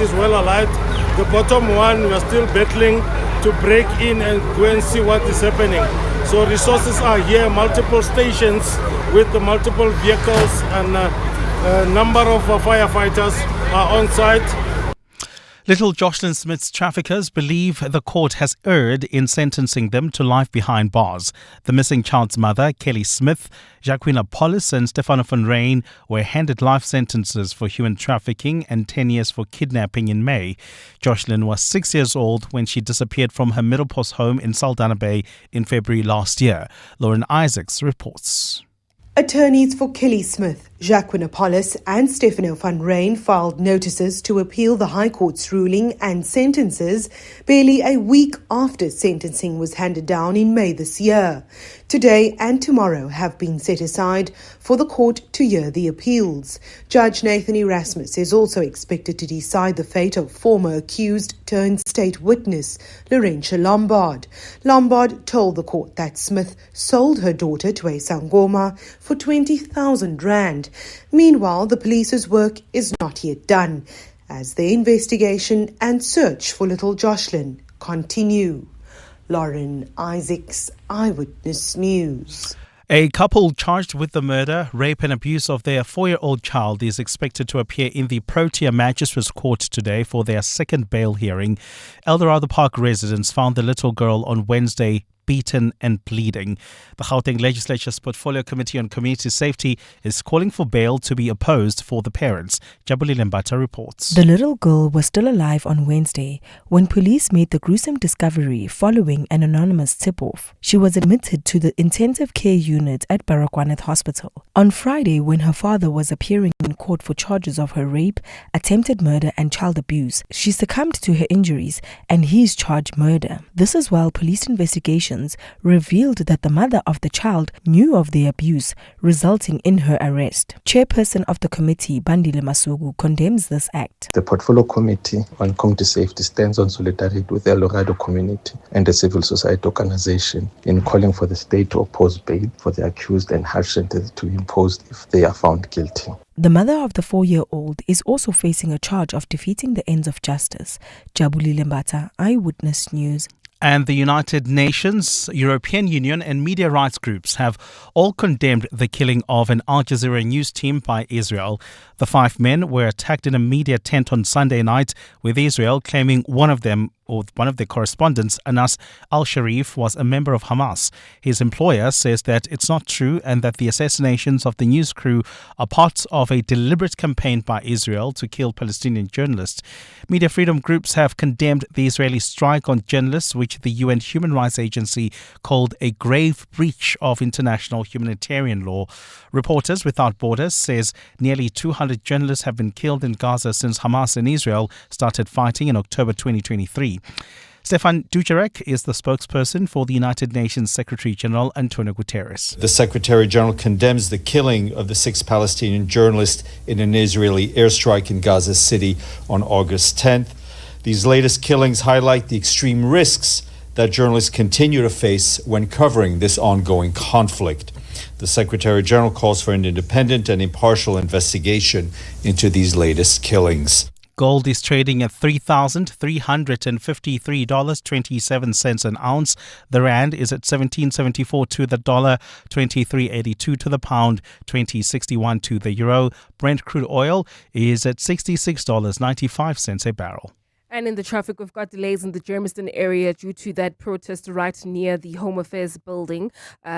is well alight. The bottom one, we are still battling to break in and go and see what is happening. So resources are here, multiple stations with the multiple vehicles, and a number of firefighters are on site. Little Jocelyn Smith's traffickers believe the court has erred in sentencing them to life behind bars. The missing child's mother, Kelly Smith, Jacqueline Apollos and Stefano van Rijn were handed life sentences for human trafficking and 10 years for kidnapping in May. Jocelyn was 6 years old when she disappeared from her Middelpost home in Saldanha Bay in February last year. Lauren Isaacs reports. Attorneys for Kelly Smith, Jacqueline Apollos and Stefano van Rijn filed notices to appeal the High Court's ruling and sentences barely a week after sentencing was handed down in May this year. Today and tomorrow have been set aside for the court to hear the appeals. Judge Nathan Erasmus is also expected to decide the fate of former accused turned state witness Laurentia Lombard. Lombard told the court that Smith sold her daughter to a Sangoma for 20,000 rand. Meanwhile, the police's work is not yet done as the investigation and search for little Jocelyn continue. Lauren Isaacs, Eyewitness News. A couple charged with the murder, rape and abuse of their 4-year-old child is expected to appear in the Protea Magistrates Court today for their second bail hearing. Eldorado Park residents found the little girl on Wednesday beaten and bleeding. The Gauteng Legislature's Portfolio Committee on Community Safety is calling for bail to be opposed for the parents. Dabula reports. The little girl was still alive on Wednesday when police made the gruesome discovery following an anonymous tip-off. She was admitted to the intensive care unit at Baragwanath Hospital. On Friday, when her father was appearing in court for charges of her rape, attempted murder and child abuse, she succumbed to her injuries and he is charged murder. This is while police investigations revealed that the mother of the child knew of the abuse, resulting in her arrest. Chairperson of the committee, Andile Lungisa, condemns this act. The Portfolio Committee on Community Safety stands on solidarity with the Eldorado community and the civil society organization in calling for the state to oppose bail for the accused and harsh sentence to be imposed if they are found guilty. The mother of the 4-year-old is also facing a charge of defeating the ends of justice. Dabula, Eyewitness News. And the United Nations, European Union and media rights groups have all condemned the killing of an Al Jazeera news team by Israel. The 5 men were attacked in a media tent on Sunday night, with Israel claiming one of their correspondents, Anas al-Sharif, was a member of Hamas. His employer says that it's not true and that the assassinations of the news crew are part of a deliberate campaign by Israel to kill Palestinian journalists. Media freedom groups have condemned the Israeli strike on journalists, which the UN Human Rights Agency called a grave breach of international humanitarian law. Reporters Without Borders says nearly 200 journalists have been killed in Gaza since Hamas and Israel started fighting in October 2023. Stefan Dujarric is the spokesperson for the United Nations Secretary General Antonio Guterres. The Secretary General condemns the killing of the 6 Palestinian journalists in an Israeli airstrike in Gaza City on August 10th. These latest killings highlight the extreme risks that journalists continue to face when covering this ongoing conflict. The Secretary General calls for an independent and impartial investigation into ththese latest killings. Gold is trading at $3,353.27 an ounce. The rand is at 17.74 to the dollar, 23.82 to the pound, 20.61 to the euro. Brent crude oil is at $66.95 a barrel. And in the traffic, we've got delays in the Germiston area due to that protest right near the Home Affairs building.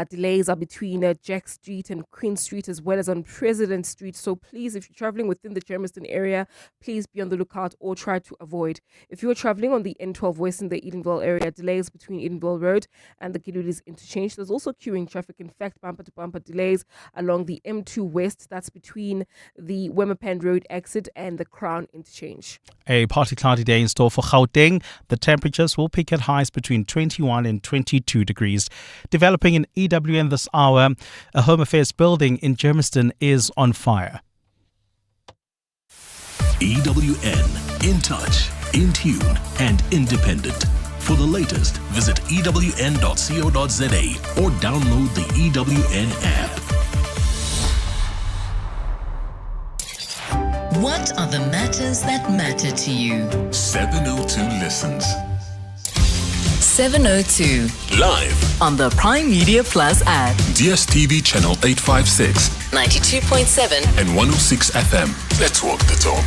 Delays are between Jack Street and Queen Street, as well as on President Street. So please, if you're traveling within the Germiston area, please be on the lookout or try to avoid. If you're traveling on the N12 West in the Edenville area, delays between Edenville Road and the Gilulis interchange. There's also queuing traffic. In fact, bumper-to-bumper delays along the M2 West. That's between the Wemmerpan Road exit and the Crown interchange. A partly cloudy day in store for Gauteng. The temperatures will peak at highs between 21 and 22 degrees. Developing in EWN this hour, a Home Affairs building in Germiston is on fire. EWN, in touch, in tune and independent. For the latest, visit ewn.co.za or download the EWN app. What are the matters that matter to you? 702 listens. 702. Live On the Prime Media Plus app. DSTV channel 856. 92.7. And 106 FM. Let's walk the talk.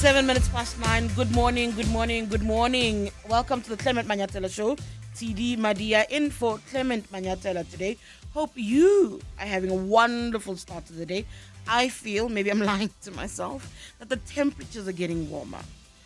Seven minutes past 9. Good morning, good morning, good morning. Welcome to the Clement Manyathela Show. Tshidi Madia in for Clement Manyathela today. Hope you are having a wonderful start to the day. I feel, maybe I'm lying to myself, that the temperatures are getting warmer.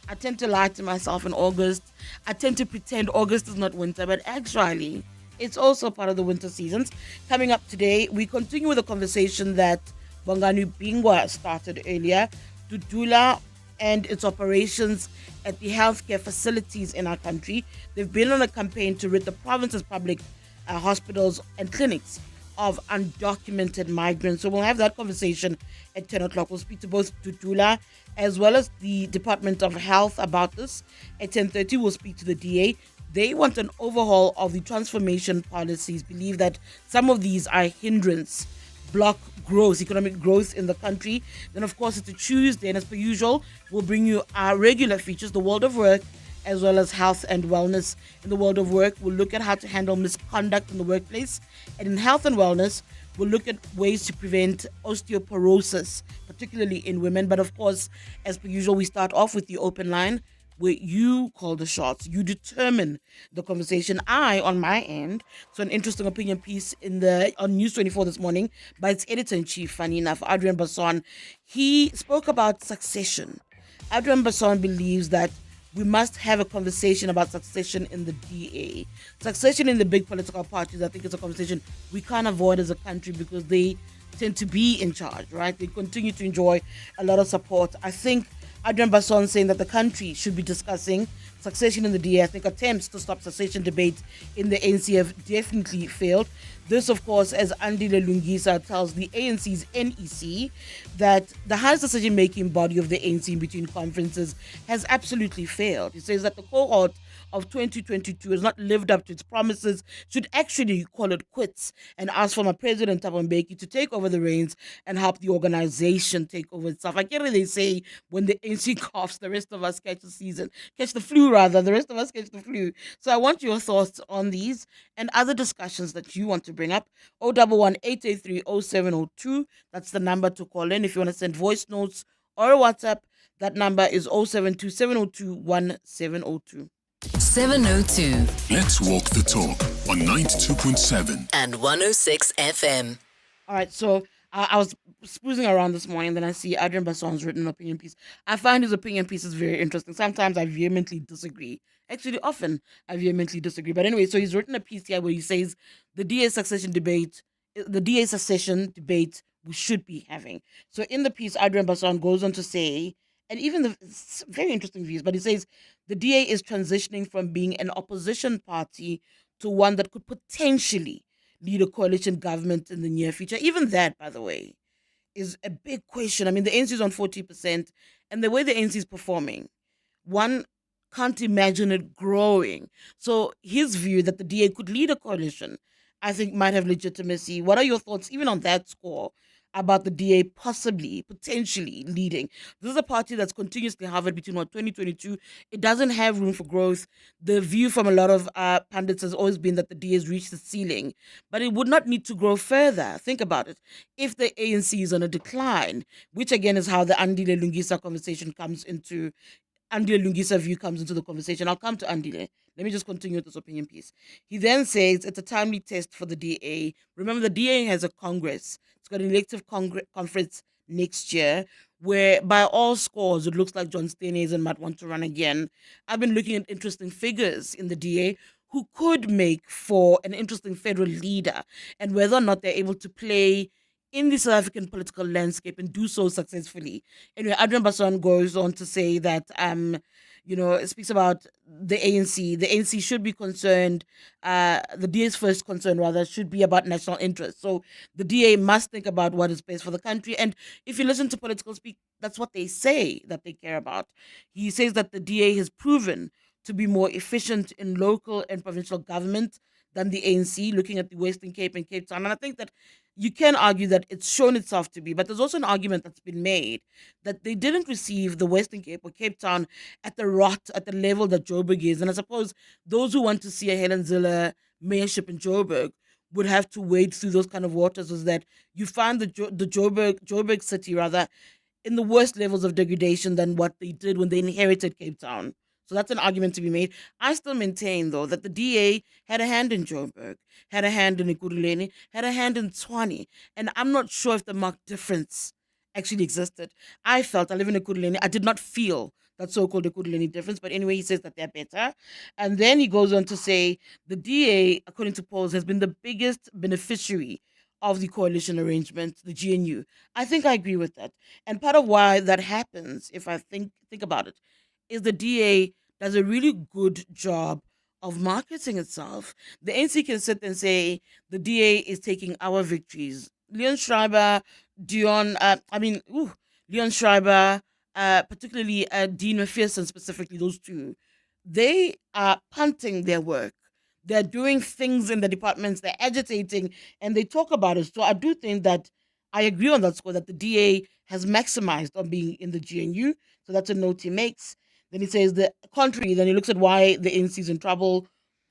I tend to lie to myself in August. I tend to pretend August is not winter, but actually, it's also part of the winter seasons. Coming up today, we continue with a conversation that Bongani Bingwa started earlier. Dudula and its operations at the healthcare facilities in our country. They've been on a campaign to rid the province's public hospitals and clinics of undocumented migrants. So we'll have that conversation at 10 o'clock. We'll speak to both Dudula as well as the Department of Health about this. At 10:30, we'll speak to the DA. They want an overhaul of the transformation policies, believe that some of these are a hindrance, block growth, economic growth in the country. Then, of course, it's a Tuesday, and as per usual, we'll bring you our regular features, the world of work, as well as health and wellness. In the world of work, we'll look at how to handle misconduct in the workplace. And in health and wellness, we'll look at ways to prevent osteoporosis, particularly in women. But of course, as per usual, we start off with the open line, where you call the shots, you determine the conversation. I, on my end, so an interesting opinion piece on News 24 this morning by its editor-in-chief, funny enough, Adrian Basson. He spoke about succession. Adrian Basson believes that we must have a conversation about succession in the DA. Succession in the big political parties, I think it's a conversation we can't avoid as a country because they tend to be in charge, right? They continue to enjoy a lot of support. I think Adrian Basson saying that the country should be discussing succession in the DA. I think attempts to stop succession debate in the ANC have definitely failed. This, of course, as Andile Lungisa tells the ANC's NEC that the highest decision-making body of the ANC in between conferences has absolutely failed. He says that the cohort of 2022 has not lived up to its promises, should actually call it quits and ask former President Thabo Mbeki to take over the reins and help the organization take over itself. I get it, they say when the ANC coughs, the rest of us catch the flu, the rest of us catch the flu. So I want your thoughts on these and other discussions that you want to bring up. 011-883-0702, that's the number to call in. If you want to send voice notes or a WhatsApp, that number is 072-702-1702. 702. Let's walk the talk on 92.7 and 106 FM. All right, so I was snoozing around this morning, then I see Adrian Basson's written an opinion piece. I find his opinion pieces very interesting. Sometimes I vehemently disagree. Actually, often I vehemently disagree. But anyway, so he's written a piece here where he says the DA succession debate we should be having. So in the piece, Adrian Basson goes on to say, and even it's very interesting views, but he says the DA is transitioning from being an opposition party to one that could potentially lead a coalition government in the near future. Even that, by the way, is a big question. I mean, the ANC is on 40%, and the way the ANC is performing, one can't imagine it growing. So his view that the DA could lead a coalition, I think, might have legitimacy. What are your thoughts, even on that score, about the DA potentially leading? This is a party that's continuously hovered between 2022. It doesn't have room for growth. The view from a lot of pundits has always been that the DA has reached the ceiling, but it would not need to grow further. Think about it. If the ANC is on a decline, which again is how the Andile Lungisa view comes into the conversation. I'll come to Andile. Let me just continue with this opinion piece. He then says it's a timely test for the DA. Remember, the DA has a Congress. It's got an elective conference next year where, by all scores, it looks like John Steenhuisen might want to run again. I've been looking at interesting figures in the DA who could make for an interesting federal leader, and whether or not they're able to play in the South African political landscape and do so successfully. Anyway, Adrian Basson goes on to say that It speaks about the ANC. The ANC should be concerned, the DA's first concern rather, should be about national interest. So the DA must think about what is best for the country. And if you listen to political speak, that's what they say that they care about. He says that the DA has proven to be more efficient in local and provincial government than the ANC, looking at the Western Cape and Cape Town. And I think that you can argue that it's shown itself to be, but there's also an argument that's been made that they didn't receive the Western Cape or Cape Town at the level that Joburg is. And I suppose those who want to see a Helen Zille mayorship in Joburg would have to wade through those kind of waters, is that you find the Joburg city rather in the worst levels of degradation than what they did when they inherited Cape Town. So that's an argument to be made. I still maintain, though, that the DA had a hand in Joburg, had a hand in Ekurhuleni, had a hand in Tshwane, and I'm not sure if the marked difference actually existed. I live in Ekurhuleni, I did not feel that so-called Ekurhuleni difference, but anyway, he says that they're better. And then he goes on to say the DA, according to polls, has been the biggest beneficiary of the coalition arrangement, the GNU. I think I agree with that. And part of why that happens, if I think about it, is the DA does a really good job of marketing itself. The ANC can sit and say the DA is taking our victories. Leon Schreiber, Leon Schreiber, particularly Dean McPherson specifically, those two, they are punting their work. They're doing things in the departments, they're agitating, and they talk about it. So I do think that I agree on that score that the DA has maximized on being in the GNU. So that's a note he makes. Then he says the contrary, then he looks at why the ANC is in trouble.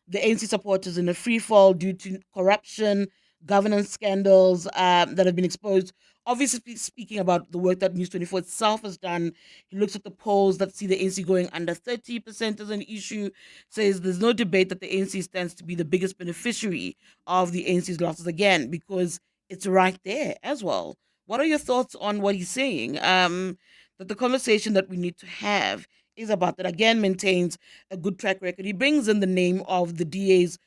The ANC supporters in a free fall due to corruption, governance scandals that have been exposed. Obviously, speaking about the work that News 24 itself has done, he looks at the polls that see the ANC going under 30% as an issue, says there's no debate that the ANC stands to be the biggest beneficiary of the ANC's losses again, because it's right there as well. What are your thoughts on what he's saying? That the conversation that we need to have is about that. Again, maintains a good track record. He brings in the name of the DA's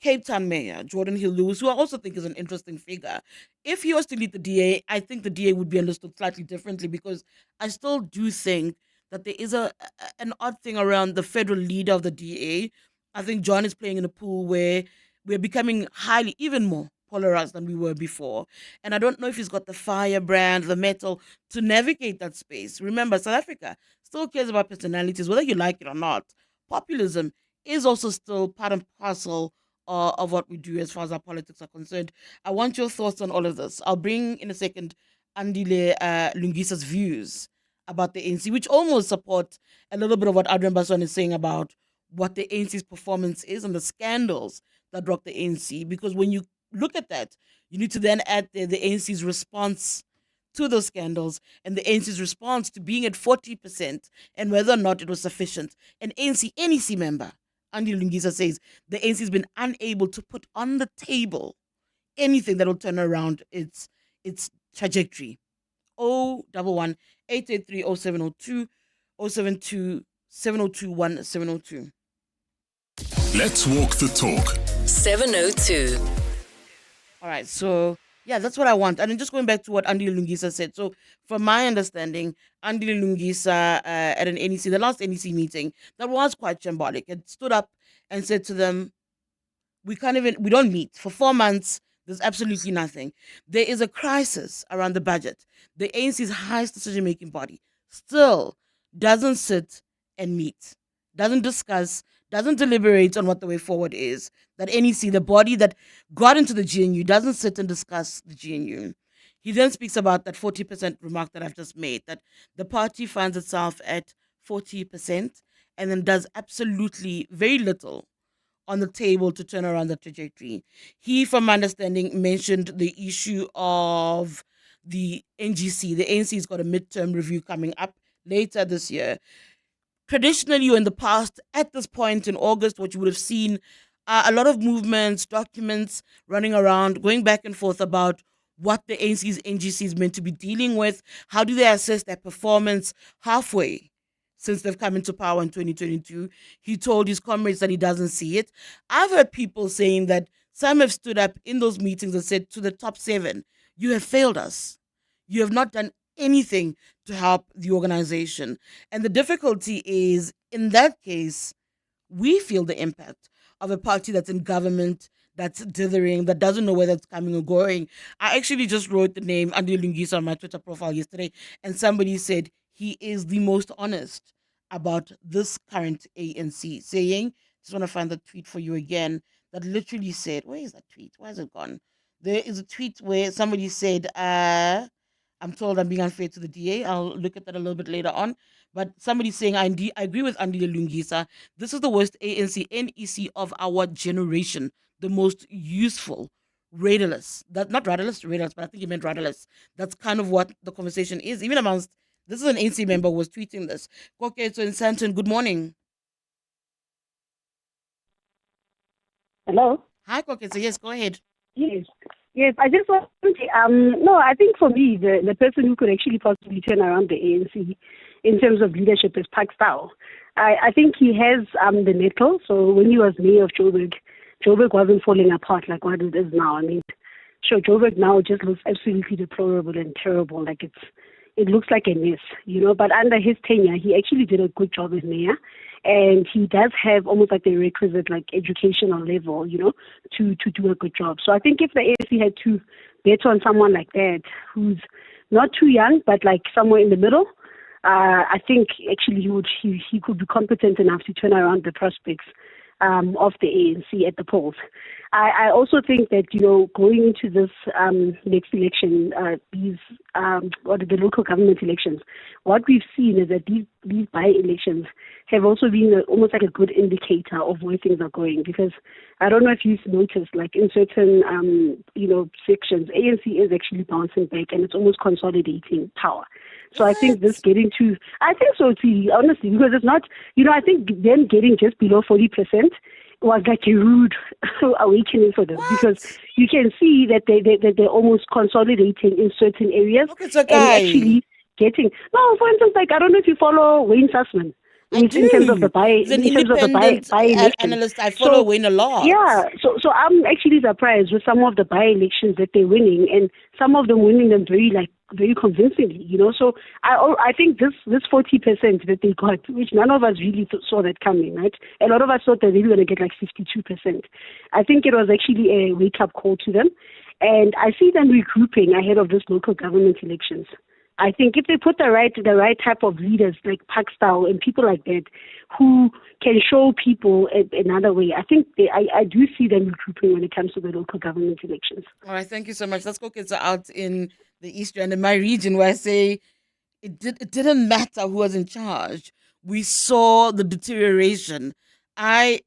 Cape Town Mayor, Jordan Hill-Lewis, who I also think is an interesting figure. If he was to lead the DA, I think the DA would be understood slightly differently, because I still do think that there is an odd thing around the federal leader of the DA. I think John is playing in a pool where we're becoming even more polarized than we were before. And I don't know if he's got the firebrand, the metal to navigate that space. Remember, South Africa still cares about personalities, whether you like it or not. Populism is also still part and parcel of what we do as far as our politics are concerned. I want your thoughts on all of this. I'll bring in a second Andile Lungisa's views about the ANC, which almost support a little bit of what Adrian Baswan is saying about what the ANC's performance is and the scandals that rock the ANC. Because when you look at that, you need to then add the ANC's response to those scandals and the ANC's response to being at 40% and whether or not it was sufficient. An ANC NEC member, Andile Lungisa, says the ANC has been unable to put on the table anything that will turn around its trajectory. 011 883 0702 072 702 1702. Let's walk the talk. 702. All right, so yeah, that's what I want. And then just going back to what Andile Lungisa said. So from my understanding, Andile Lungisa at an NEC, the last NEC meeting, that was quite symbolic. It stood up and said to them, we don't meet. For 4 months, there's absolutely nothing. There is a crisis around the budget. The ANC's highest decision-making body still doesn't sit and meet, doesn't discuss, doesn't deliberate on what the way forward is. That NEC, the body that got into the GNU, doesn't sit and discuss the GNU. He then speaks about that 40% remark that I've just made, that the party finds itself at 40% and then does absolutely very little on the table to turn around the trajectory. He, from my understanding, mentioned the issue of the NGC. The ANC's got a midterm review coming up later this year. Traditionally, or in the past, at this point in August, what you would have seen a lot of movements, documents running around, going back and forth about what the ANC's NGC is meant to be dealing with. How do they assess their performance halfway since they've come into power in 2022? He told his comrades that he doesn't see it. I've heard people saying that some have stood up in those meetings and said to the top 7, you have failed us. You have not done anything to help the organization. And the difficulty is, in that case, we feel the impact of a party that's in government, that's dithering, that doesn't know whether it's coming or going. I actually just wrote the name Andile Lungisa on my Twitter profile yesterday, and somebody said he is the most honest about this current ANC, saying, just want to find the tweet for you again, that literally said, where is that tweet? Why is it gone? There is a tweet where somebody said, I'm told I'm being unfair to the DA. I'll look at that a little bit later on. But somebody's saying, I agree with Andile Lungisa. This is the worst ANC NEC of our generation. The most useful, rudderless. That not rudderless, but I think he meant rudderless. That's kind of what the conversation is. Even amongst, this is an ANC member who was tweeting this. Okay, so in Santon, good morning. Hello? Hi, Koketso. Yes, go ahead. Yes, I just want to say, no, I think for me, the person who could actually possibly turn around the ANC in terms of leadership is Pakstau. I think he has the nettle. So when he was mayor of Joburg wasn't falling apart like what it is now. I mean, sure, Joburg now just looks absolutely deplorable and terrible. Like it looks like a mess, but under his tenure, he actually did a good job as mayor. And he does have almost like the requisite like educational level, to do a good job. So I think if the ANC had to bet on someone like that, who's not too young, but like somewhere in the middle, I think actually he could be competent enough to turn around the prospects of the ANC at the polls. I also think that, going into this next election, the local government elections, what we've seen is that these by-elections have also been almost like a good indicator of where things are going. Because I don't know if you've noticed, like in certain, sections, ANC is actually bouncing back and it's almost consolidating power. So I think I think so too, honestly, because it's not, I think them getting just below 40% was like a rude awakening for them. Because you can see that they're almost consolidating in certain areas and actually getting, for instance, like, I don't know if you follow Wayne Sussman. In terms of the analyst, I follow Wayne a lot. Yeah, so I'm actually surprised with some of the by-elections that they're winning, and some of them winning them very convincingly. So I think this 40% that they got, which none of us really saw that coming, right? A lot of us thought that they were going to get like 52%. I think it was actually a wake-up call to them, and I see them regrouping ahead of this local government elections. I think if they put the right type of leaders like Pakstau and people like that who can show people another way, I think I do see them regrouping when it comes to the local government elections. All right, thank you so much. Let's go get out in the East Rand, in my region, where I say it didn't matter who was in charge. We saw the deterioration. Anyway.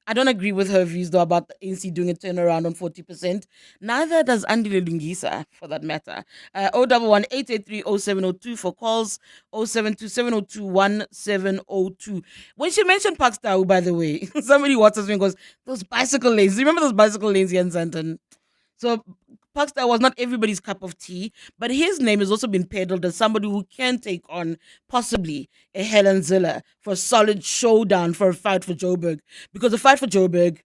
I don't agree with her views, though, about the ANC doing a turnaround on 40%. Neither does Andile Lungisa, for that matter. 011-883-0702 for calls, 072-702-1702. When she mentioned Pakstau, by the way, somebody WhatsApps me and goes, those bicycle lanes. Do you remember those bicycle lanes here in Zanton? So Pakstau was not everybody's cup of tea, but his name has also been peddled as somebody who can take on possibly a Helen Zille for a solid showdown for a fight for Joburg. Because a fight for Joburg,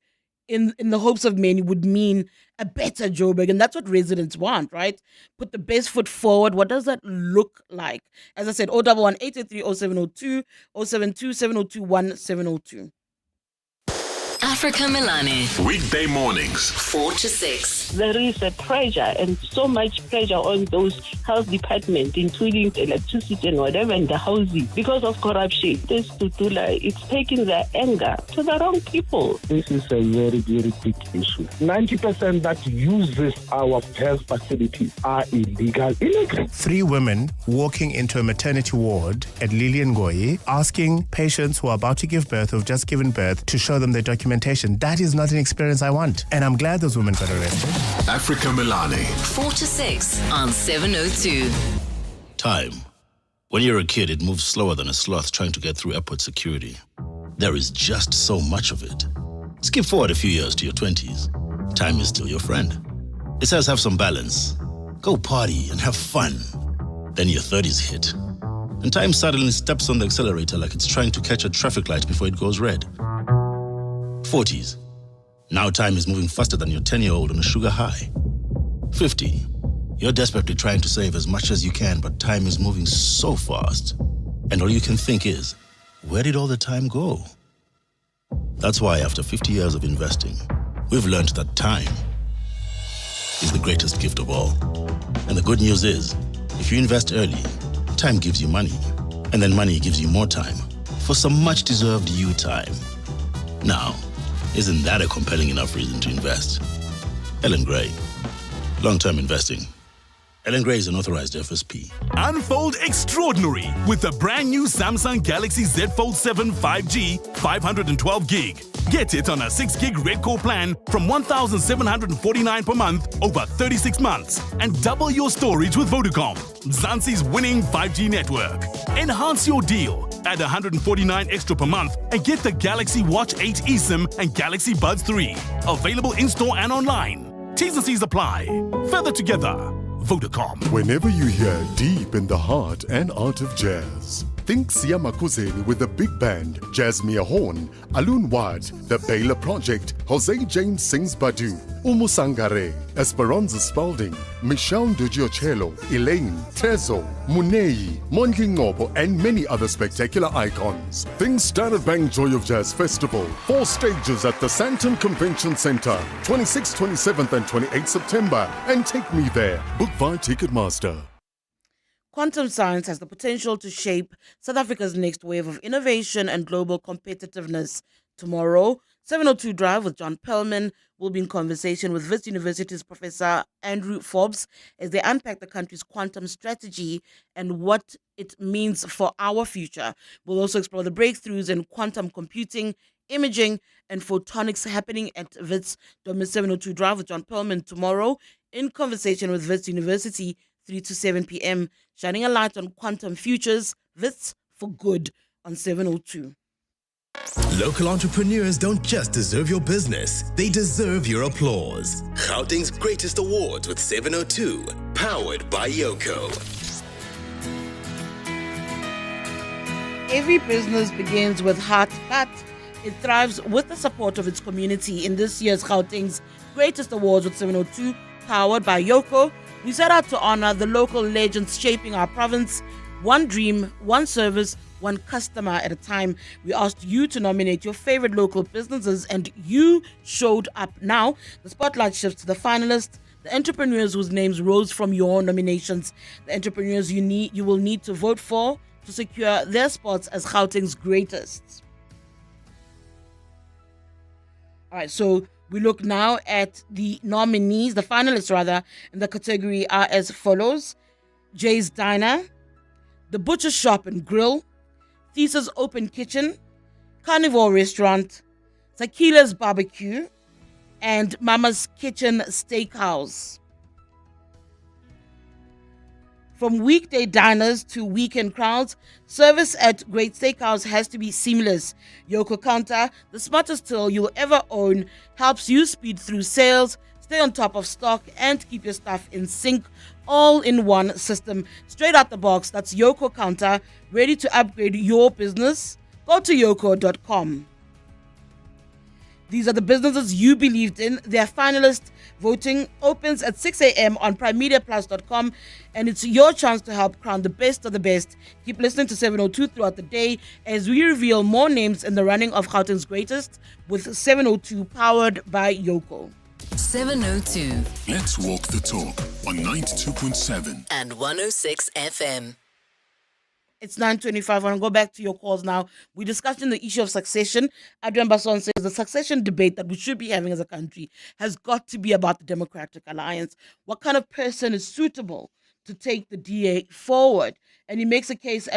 in the hopes of many, would mean a better Joburg, and that's what residents want, right? Put the best foot forward. What does that look like? As I said, 011-883-0702, 072-702-1702. Africa Milani. Weekday mornings, 4 to 6. There is a pressure and so much pressure on those health departments, including the electricity and whatever, and the housing, because of corruption. This Dudula, it's taking their anger to the wrong people. This is a very, very big issue. 90% that uses our health facilities are illegal immigrants. 3 women walking into a maternity ward at Lilian Goyi, asking patients who are about to give birth, who've just given birth, to show them their documentation. That is not an experience I want. And I'm glad those women got arrested. Africa Milani. 4 to 6 on 702. Time. When you're a kid, it moves slower than a sloth trying to get through airport security. There is just so much of it. Skip forward a few years to your 20s. Time is still your friend. It says have some balance. Go party and have fun. Then your 30s hit. And time suddenly steps on the accelerator like it's trying to catch a traffic light before it goes red. 40s. Now time is moving faster than your 10-year-old on a sugar high. 50. You're desperately trying to save as much as you can, but time is moving so fast. And all you can think is, where did all the time go? That's why after 50 years of investing, we've learned that time is the greatest gift of all. And the good news is, if you invest early, time gives you money. And then money gives you more time for some much-deserved you time. Now, isn't that a compelling enough reason to invest? Ellen Gray, long-term investing. Ellen Gray is an authorized FSP. Unfold extraordinary with the brand new Samsung Galaxy Z Fold 7 5G 512 gig. Get it on a 6 gig Red Core plan from 1,749 per month over 36 months and double your storage with Vodacom, Zanzi's winning 5G network. Enhance your deal. Add 149 extra per month and get the Galaxy Watch 8 eSIM and Galaxy Buds 3. Available in-store and online. T's and C's apply. Further together. Vodacom. Whenever you hear deep in the heart and art of jazz, think Sia Makuzeni with the big band, Jasmine Horn, Alun Wad, The Baylor Project, Jose James sings Badu, Umusangare, Esperanza Spalding, Michelle Dujiocello, Elaine, Tezo, Munei, Monli Ngobo, and many other spectacular icons. Think Standard Bank Joy of Jazz Festival, 4 stages at the Santon Convention Center, 26th, 27th, and 28th September, and take me there. Book via Ticketmaster. Quantum science has the potential to shape South Africa's next wave of innovation and global competitiveness. Tomorrow, 702 Drive with John Perlman will be in conversation with Wits University's Professor Andrew Forbes as they unpack the country's quantum strategy and what it means for our future. We'll also explore the breakthroughs in quantum computing, imaging, and photonics happening at Wits. 702 Drive with John Perlman tomorrow in conversation with Wits University, 3 to 7 p.m., shining a light on quantum futures. Wits for good on 702. Local entrepreneurs don't just deserve your business, they deserve your applause. Gauteng's greatest awards with 702, powered by Yoko. Every business begins with heart, but it thrives with the support of its community. In this year's Gauteng's greatest awards with 702, powered by Yoko, we set out to honor the local legends shaping our province, one dream, one service, one customer at a time. We asked you to nominate your favorite local businesses, and you showed up. Now, the spotlight shifts to the finalists, the entrepreneurs whose names rose from your nominations, the entrepreneurs you will need to vote for to secure their spots as Gauteng's greatest. All right, so we look now at the nominees, the finalists rather, in the category are as follows: Jay's Diner, The Butcher Shop and Grill, Thesa's Open Kitchen, Carnivore Restaurant, Tequila's Barbecue, and Mama's Kitchen Steakhouse. From weekday diners to weekend crowds, service at Great Steakhouse has to be seamless. Yoko Counter, the smartest tool you'll ever own, helps you speed through sales, stay on top of stock, and keep your stuff in sync, all in one system. Straight out the box, that's Yoko Counter, ready to upgrade your business. Go to yoko.com. These are the businesses you believed in. Their finalist voting opens at 6 a.m. on primemediaplus.com, and it's your chance to help crown the best of the best. Keep listening to 702 throughout the day as we reveal more names in the running of Gauteng's greatest with 702 powered by Yoko. 702 Let's walk the talk on 92.7 and 106 FM. It's 9:25. I want to go back to your calls now. We're discussing the issue of succession. Adrian Basson says the succession debate that we should be having as a country has got to be about the Democratic Alliance. What kind of person is suitable to take the DA forward? And he makes a point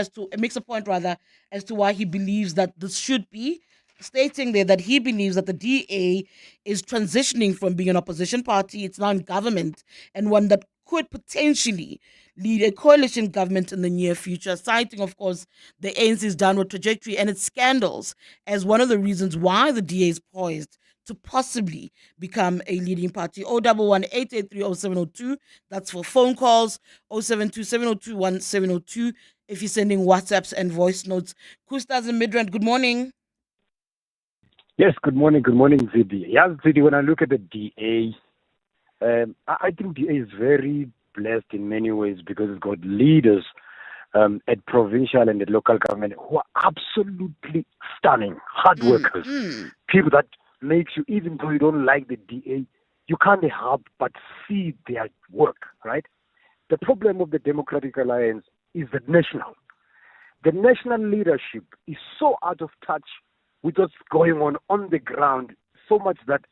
as to why he believes that this should be, stating there that he believes that the DA is transitioning from being an opposition party, it's now in government, and one that could potentially lead a coalition government in the near future, citing, of course, the ANC's downward trajectory and its scandals as one of the reasons why the DA is poised to possibly become a leading party. 011-883-0702, that's for phone calls, 072-702-1702 if you're sending WhatsApps and voice notes. Kustas in Midrand, good morning. Yes, good morning, Zidi. Yes, Zidi, when I look at the DA, I think DA is very blessed in many ways because it's got leaders at provincial and at local government who are absolutely stunning, hard workers, people that makes you, even though you don't like the DA, you can't help but see their work, right? The problem of the Democratic Alliance is the national leadership is so out of touch with what's going on the ground, so much that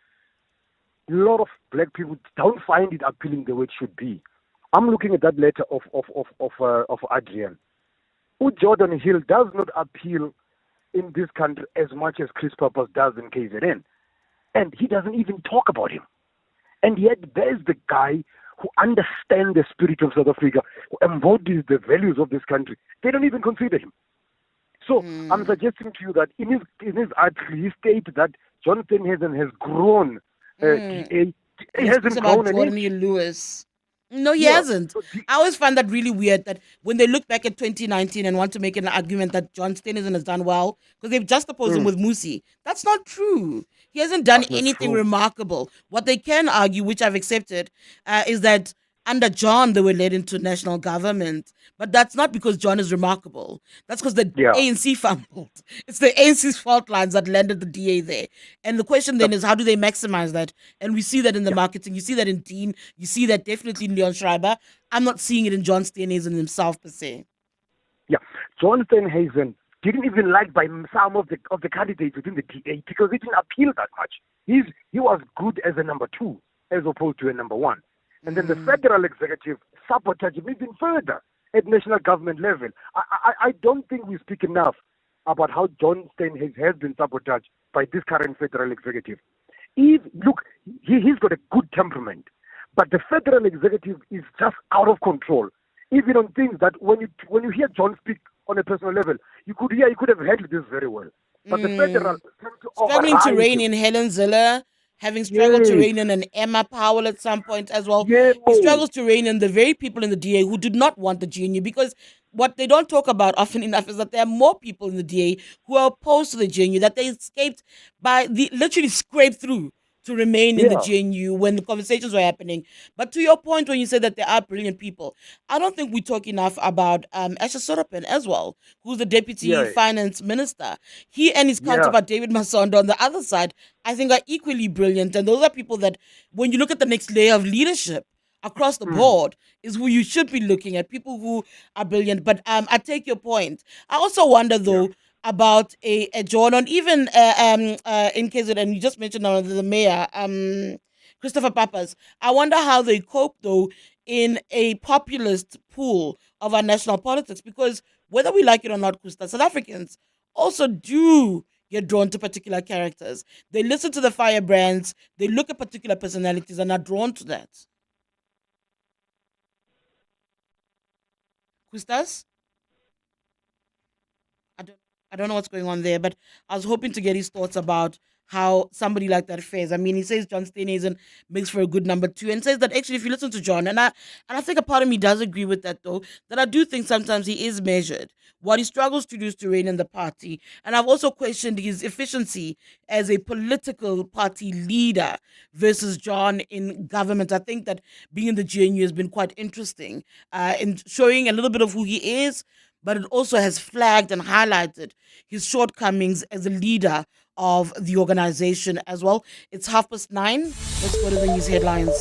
a lot of black people don't find it appealing the way it should be. I'm looking at that letter of Adrian. Jordan Hill does not appeal in this country as much as Chris Purpose does in KZN. And he doesn't even talk about him. And yet there's the guy who understands the spirit of South Africa, who embodies the values of this country. They don't even consider him. So I'm suggesting to you that in his article, he states that John Steenhuisen has grown. He hasn't grown. Jordan Lewis. No, he hasn't. I always find that really weird that when they look back at 2019 and want to make an argument that John Steenhuisen has done well, because they've just opposed him with Musi. That's not true. He hasn't done anything remarkable. What they can argue, which I've accepted, is that under John, they were led into national government. But that's not because John is remarkable. That's because the ANC fumbled. It's the ANC's fault lines that landed the DA there. And the question then is, how do they maximize that? And we see that in the marketing. You see that in Dean. You see that definitely in Leon Schreiber. I'm not seeing it in John Steenhuisen himself, per se. Yeah. John Steenhuisen didn't even like by some of the candidates within the DA because he didn't appeal that much. He was good as a number 2 as opposed to a number 1. And then the federal executive sabotaged him even further at national government level. I don't think we speak enough about how John Steenhuisen has been sabotaged by this current federal executive. He's got a good temperament, but the federal executive is just out of control. Even on things that when you hear John speak on a personal level, you could have handled this very well. But the federal struggling to rein in Helen Ziller, having struggled to rein in an Emma Powell at some point as well. He struggles to rein in the very people in the DA who did not want the GNU, because what they don't talk about often enough is that there are more people in the DA who are opposed to the GNU, that they escaped literally scraped through to remain in the GNU when the conversations were happening. But to your point, when you say that there are brilliant people, I don't think we talk enough about Asha Soropen as well, who's the Deputy Finance Minister. He and his counterpart, David Masondo, on the other side, I think are equally brilliant. And those are people that, when you look at the next layer of leadership across the board, is who you should be looking at, people who are brilliant. But I take your point. I also wonder, though, about a John, on even in KZN, and you just mentioned the mayor, Christopher Papas. I wonder how they cope, though, in a populist pool of our national politics, because whether we like it or not, Kusta, South Africans also do get drawn to particular characters. They listen to the firebrands, they look at particular personalities and are drawn to that. Kustas? I don't know what's going on there, but I was hoping to get his thoughts about how somebody like that fares. I mean, he says John Steenhuisen makes for a good number 2, and says that actually if you listen to John, and I think a part of me does agree with that, though, that I do think sometimes he is measured. What he struggles to do is to rein in the party. And I've also questioned his efficiency as a political party leader versus John in government. I think that being in the GNU has been quite interesting in showing a little bit of who he is, but it also has flagged and highlighted his shortcomings as a leader of the organization as well. It's 9:30. Let's go to the news headlines.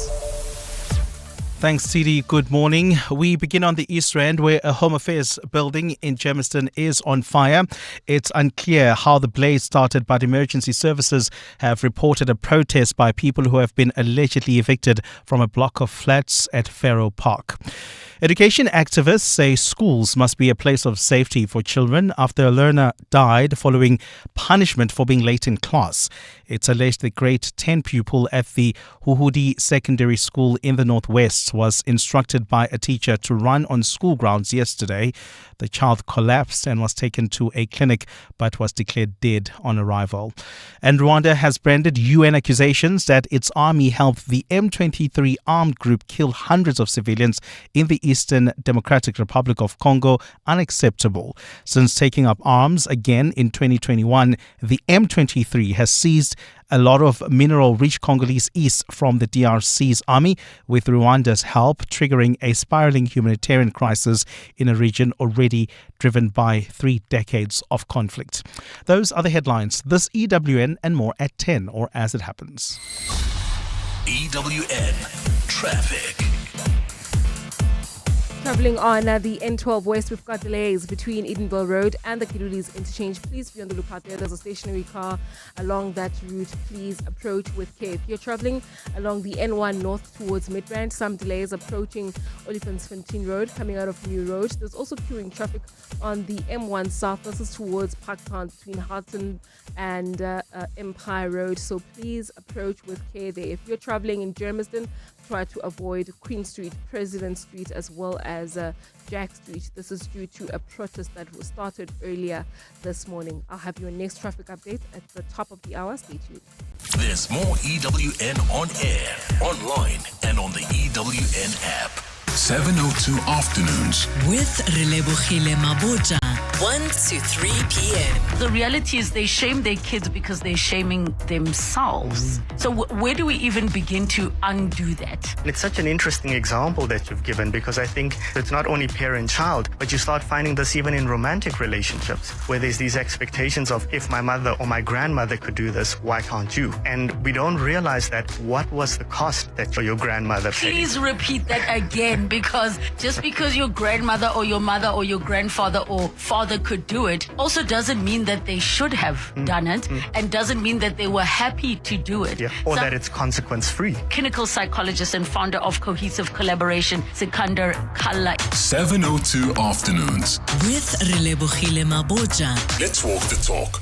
Thanks, Tshidi. Good morning. We begin on the East Rand, where a Home Affairs building in Germiston is on fire. It's unclear how the blaze started, but emergency services have reported a protest by people who have been allegedly evicted from a block of flats at Faroe Park. Education activists say schools must be a place of safety for children after a learner died following punishment for being late in class. It's alleged the grade 10 pupil at the Huhudi Secondary School in the Northwest was instructed by a teacher to run on school grounds yesterday. The child collapsed and was taken to a clinic but was declared dead on arrival. And Rwanda has branded UN accusations that its army helped the M23 armed group kill hundreds of civilians in the Eastern Democratic Republic of Congo unacceptable. Since taking up arms again in 2021, the M23 has seized a lot of mineral reached Congolese east from the DRC's army, with Rwanda's help triggering a spiraling humanitarian crisis in a region already driven by 3 decades of conflict. Those are the headlines. This EWN and more at 10, or as it happens. EWN Traffic. Travelling on the N12 West, we've got delays between Edenville Road and the Kidulis interchange. Please be on the lookout there. There's a stationary car along that route. Please approach with care. If you're travelling along the N1 North towards Midrand, some delays approaching Olifantsfontein Road coming out of New Road. There's also queuing traffic on the M1 South. This is towards Parktown between Harton and Empire Road. So please approach with care there. If you're travelling in Germiston, try to avoid Queen Street, President Street, as well as Jack Street. This is due to a protest that was started earlier this morning. I'll have your next traffic update at the top of the hour. Stay tuned. There's more EWN on air, online, and on the EWN app. 702 Afternoons. With Relebohile Maboja. 1 to 3 p.m. The reality is they shame their kids because they're shaming themselves. So where do we even begin to undo that? It's such an interesting example that you've given, because I think it's not only parent-child, but you start finding this even in romantic relationships, where there's these expectations of, if my mother or my grandmother could do this, why can't you? And we don't realize that what was the cost that your grandmother paid. Please repeat that again, because just because your grandmother or your mother or your grandfather or father could do it also doesn't mean that they should have done it, and doesn't mean that they were happy to do it. Yeah, or that it's consequence-free. Clinical psychologist and founder of Cohesive Collaboration, Sikandar Kalla. 702 Afternoons. With Relebohile Maboja. Let's walk the talk.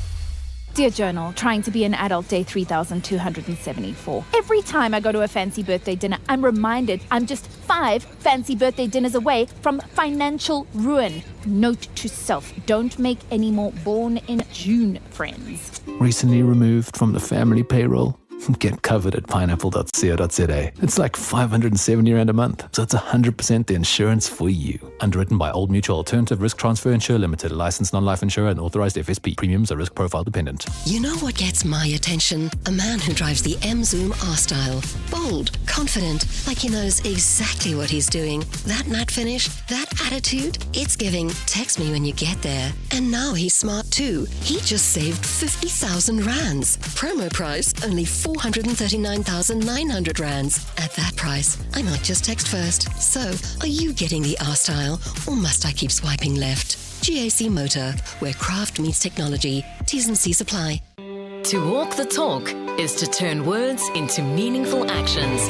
Dear Journal, trying to be an adult, day 3274. Every time I go to a fancy birthday dinner, I'm reminded I'm just 5 fancy birthday dinners away from financial ruin. Note to self, don't make any more born in June friends. Recently removed from the family payroll. Get covered at pineapple.co.za. It's like 570 Rand a month, so it's 100% the insurance for you. Underwritten by Old Mutual Alternative Risk Transfer Insurer Limited, a licensed non-life insurer and authorized FSP. Premiums are risk profile dependent. You know what gets my attention? A man who drives the M-Zoom R-Style. Bold, confident, like he knows exactly what he's doing. That matte finish, that attitude, it's giving, text me when you get there. And now he's smart too. He just saved 50,000 rands. Promo price, only 439,900 rands. At that price, I might just text first. So, are you getting the R-Style, or must I keep swiping left? GAC Motor, where craft meets technology. T's and C's apply. To walk the talk is to turn words into meaningful actions.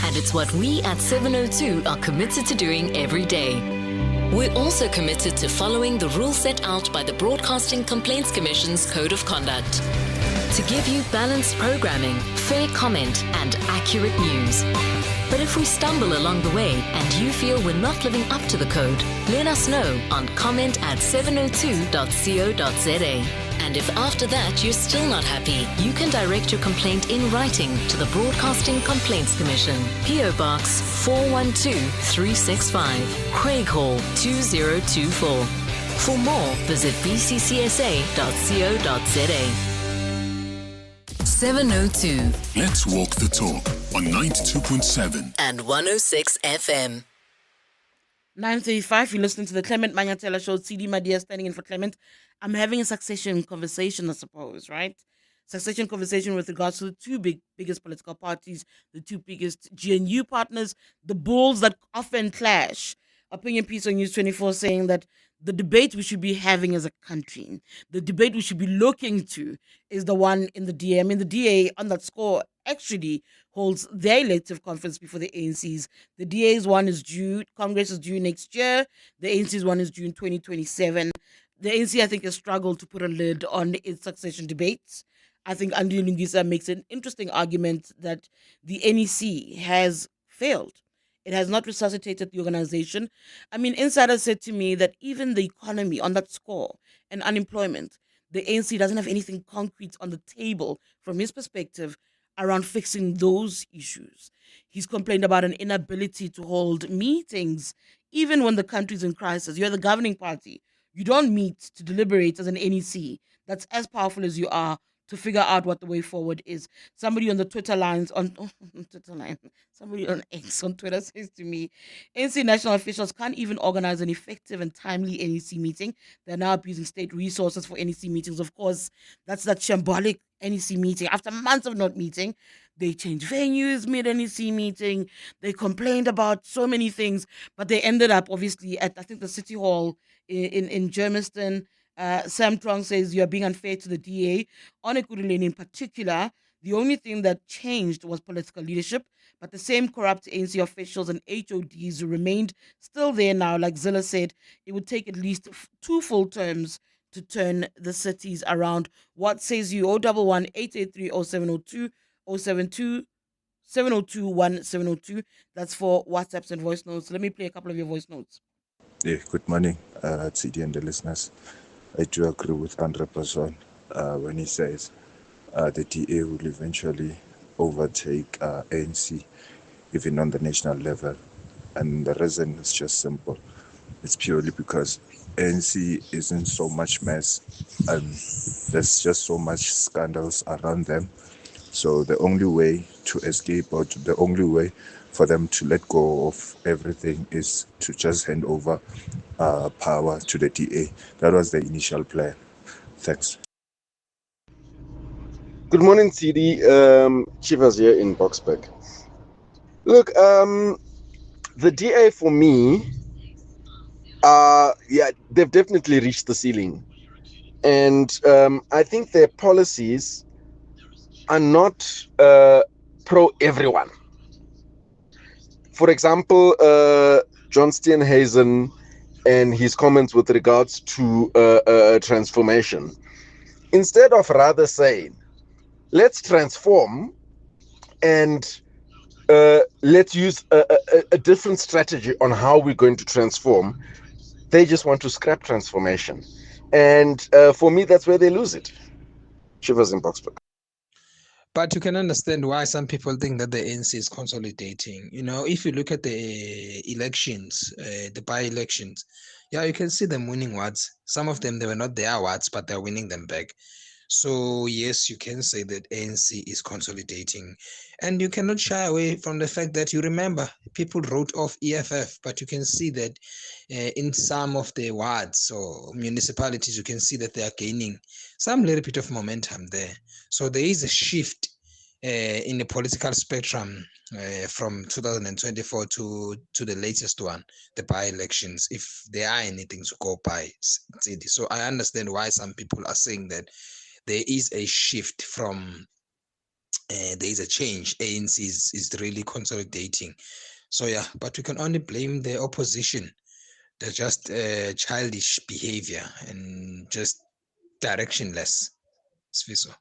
And it's what we at 702 are committed to doing every day. We're also committed to following the rules set out by the Broadcasting Complaints Commission's Code of Conduct. To give you balanced programming, fair comment, and accurate news. But if we stumble along the way and you feel we're not living up to the code, let us know on comment@702.co.za. And if after that you're still not happy, you can direct your complaint in writing to the Broadcasting Complaints Commission, PO Box 412365, Craig Hall 2024. For more, visit bccsa.co.za. 702. Let's walk the talk on 92.7 and 106 FM. 9:35, you're listening to the Clement Manyathela Show. Tshidi Madia standing in for Clement. I'm having a succession conversation, I suppose, right? Succession conversation with regards to the two biggest political parties, the two biggest GNU partners, the bulls that often clash. Opinion piece on News 24 saying that the debate we should be having as a country, the debate we should be looking to, is the one in the DA. I mean, the DA on that score actually holds their elective conference before the ANC's. The DA's one is due, Congress is due next year. The ANC's one is due in 2027. The ANC, I think, has struggled to put a lid on its succession debates. I think Andile Lungisa makes an interesting argument that the NEC has failed. It has not resuscitated the organization. I mean, insiders said to me that even the economy on that score and unemployment, the ANC doesn't have anything concrete on the table from his perspective around fixing those issues. He's complained about an inability to hold meetings, even when the country's in crisis. You're the governing party. You don't meet to deliberate as an NEC that's as powerful as you are to figure out what the way forward is. Somebody on the Twitter lines somebody on X on Twitter says to me, ANC national officials can't even organize an effective and timely NEC meeting. They're now abusing state resources for NEC meetings. Of course, that's that shambolic NEC meeting. After months of not meeting, they changed venues mid NEC meeting. They complained about so many things, but they ended up obviously at, I think, the City Hall in Germiston. Sam Trong says you are being unfair to the DA. On Ekurhuleni in particular, the only thing that changed was political leadership, but the same corrupt ANC officials and HODs remained still there now. Like Zilla said, it would take at least 2 full terms to turn the cities around. What says you? 011 883 0702 072 702 1702. That's for WhatsApps and voice notes. Let me play a couple of your voice notes. Yeah, good morning, Tshidi and the listeners. I do agree with Andre Person when he says the DA will eventually overtake ANC, even on the national level. And the reason is just simple. It's purely because ANC is in so much mess and there's just so much scandals around them. So the only way to escape, or the only way for them to let go of everything, is to just hand over power to the DA. That was the initial plan. Thanks. Good morning, Tshidi. Chivas here in Boxburg. Look, the DA for me, they've definitely reached the ceiling. And I think their policies are not pro everyone. For example, John Steenhuisen and his comments with regards to transformation. Instead of rather saying, let's transform and let's use a different strategy on how we're going to transform, they just want to scrap transformation. And for me, that's where they lose it. Shivers in Boxburg. But you can understand why some people think that the ANC is consolidating. You know, if you look at the elections, the by-elections, yeah, you can see them winning wards. Some of them, they were not their wards, but they're winning them back. So yes, you can say that ANC is consolidating. And you cannot shy away from the fact that you remember people wrote off EFF, but you can see that in some of the wards or municipalities, you can see that they are gaining some little bit of momentum there. So there is a shift in the political spectrum from 2024 to the latest one, the by-elections, if there are anything to go by. So I understand why some people are saying that there is a shift from, there is a change. ANC is really consolidating. So yeah, but we can only blame the opposition. They're just childish behavior and just directionless. Sfiso.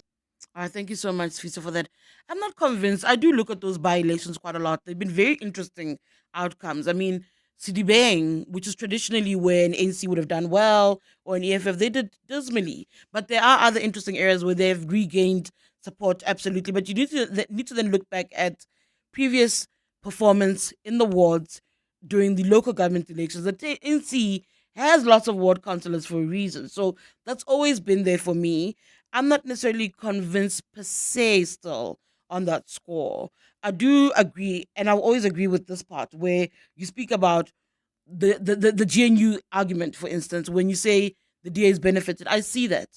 Thank you so much, Fisa, for that. I'm not convinced. I do look at those by-elections quite a lot. They've been very interesting outcomes. I mean, Sidibeng, which is traditionally where an ANC would have done well, or an EFF, they did dismally. But there are other interesting areas where they've regained support, absolutely. But you need to then look back at previous performance in the wards during the local government elections. The ANC has lots of ward councillors for a reason. So that's always been there for me. I'm not necessarily convinced per se still on that score. I do agree, and I'll always agree with this part where you speak about the GNU argument, for instance, when you say the DA has benefited. I see that.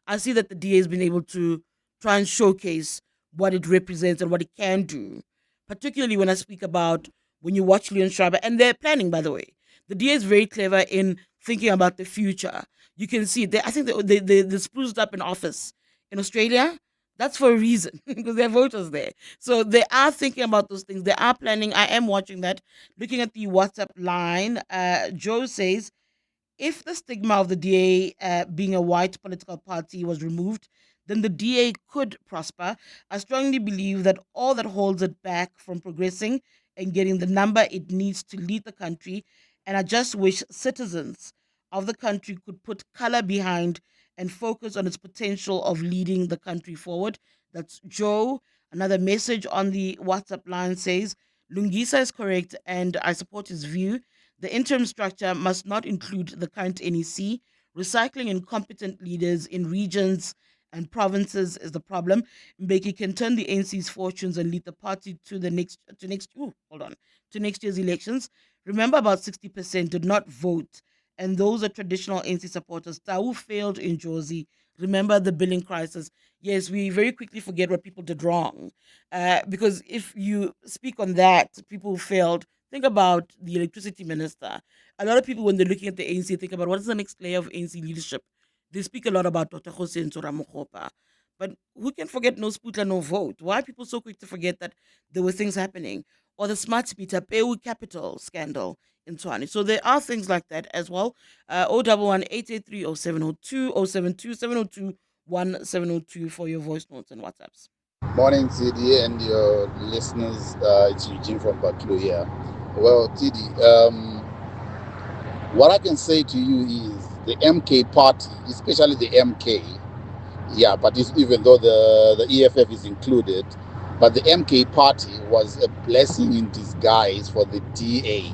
I see that the DA has been able to try and showcase what it represents and what it can do, particularly when I speak about when you watch Leon Schreiber, and they're planning, by the way. The DA is very clever in thinking about the future. You can see, I think they spruced up an office in Australia. That's for a reason, because there are voters there. So they are thinking about those things. They are planning. I am watching that. Looking at the WhatsApp line, Joe says, if the stigma of the DA being a white political party was removed, then the DA could prosper. I strongly believe that all that holds it back from progressing and getting the number it needs to lead the country, and I just wish citizens of the country could put color behind and focus on its potential of leading the country forward. That's Joe. Another message on the WhatsApp line says, Lungisa is correct and I support his view. The interim structure must not include the current NEC. Recycling incompetent leaders in regions and provinces is the problem. Mbeki can turn the ANC's fortunes and lead the party to next year's elections. Remember, about 60% did not vote, and those are traditional ANC supporters. Tau failed in Jozi. Remember the billing crisis. Yes, we very quickly forget what people did wrong, because if you speak on that, people who failed. Think about the electricity minister. A lot of people, when they're looking at the ANC, think about what is the next layer of ANC leadership. They speak a lot about Dr. Hossein Soramokgopa. But who can forget no Sputla, no vote? Why are people so quick to forget that there were things happening? Or the Smart Speaker, Peu Capital scandal in Tshwane. So there are things like that as well. 011 883 0702 072 702 1702 for your voice notes and WhatsApps. Morning, Tshidi, and your listeners. It's Eugene from Baklo here. Well, Tshidi, what I can say to you is the MK party, especially the MK, yeah, but even though the EFF is included, but the MK party was a blessing in disguise for the DA,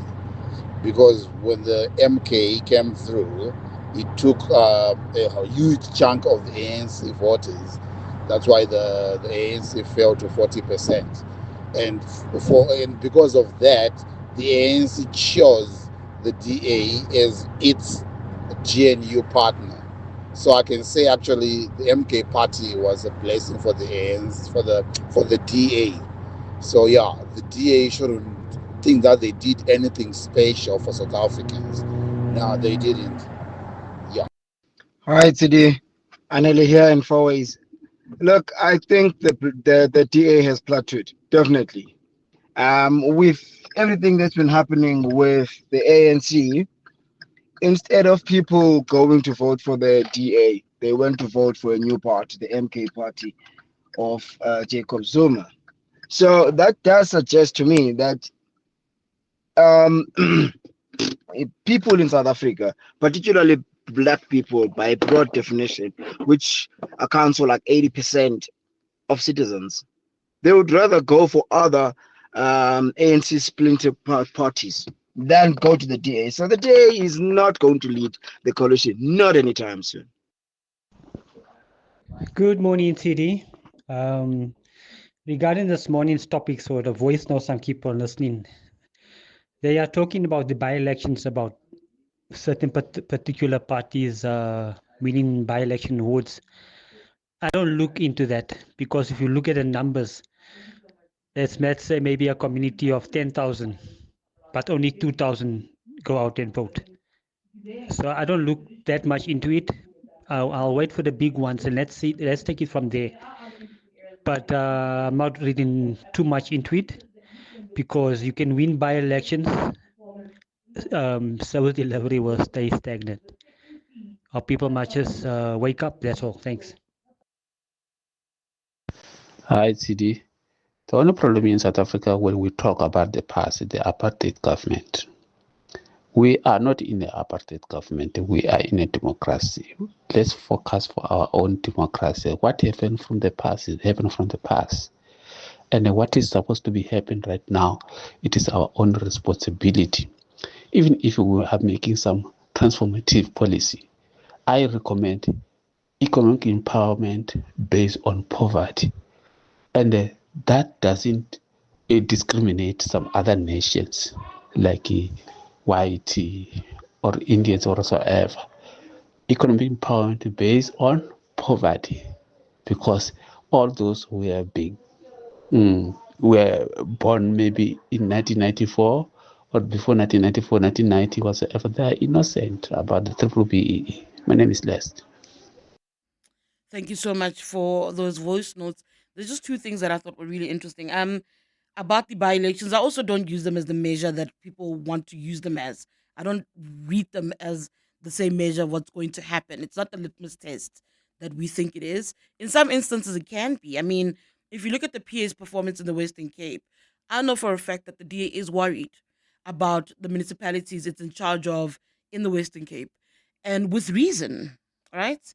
because when the MK came through, it took a huge chunk of the ANC voters. That's why the ANC fell to 40%, and because of that, the ANC chose the DA as its GNU partner. So I can say actually the MK party was a blessing for the ANC, for the DA. So yeah, the DA shouldn't think that they did anything special for South Africans. No, they didn't. Yeah. All right, Tshidi. Andile here in 4 ways. Look, I think the DA has plateaued, definitely. With everything that's been happening with the ANC, instead of people going to vote for the DA, they went to vote for a new party, the MK party of Jacob Zuma. So that does suggest to me that people in South Africa, particularly black people by broad definition, which accounts for like 80% of citizens, they would rather go for other ANC splinter parties than go to the DA. So the DA is not going to lead the coalition, not anytime soon. Good morning, Tshidi. Regarding this morning's topic, so the voice notes some people listening, they are talking about the by-elections, about certain particular parties winning by-election votes. I don't look into that, because if you look at the numbers, let's say maybe a community of 10,000, but only 2,000 go out and vote. So I don't look that much into it. I'll wait for the big ones and let's take it from there. But I'm not reading too much into it, because you can win by elections, service delivery will stay stagnant. Or people might just wake up, that's all. Thanks. Hi, Tshidi. The only problem in South Africa when we talk about the past, the apartheid government, we are not in the apartheid government, we are in a democracy. Let's focus for our own democracy. What happened from the past is happened from the past. And what is supposed to be happening right now, it is our own responsibility. Even if we are making some transformative policy, I recommend economic empowerment based on poverty. And that doesn't discriminate some other nations like white or Indians or whatsoever. Economic empowerment based on poverty, because all those who were born maybe in 1994 or before 1994, 1990, whatsoever, they are innocent about the triple BEE. My name is Les. Thank you so much for those voice notes. There's just two things that I thought were really interesting. About the by-elections, I also don't use them as the measure that people want to use them as. I don't read them as the same measure of what's going to happen. It's not the litmus test that we think it is. In some instances, it can be. I mean, if you look at the PA's performance in the Western Cape, I know for a fact that the DA is worried about the municipalities it's in charge of in the Western Cape, and with reason, right?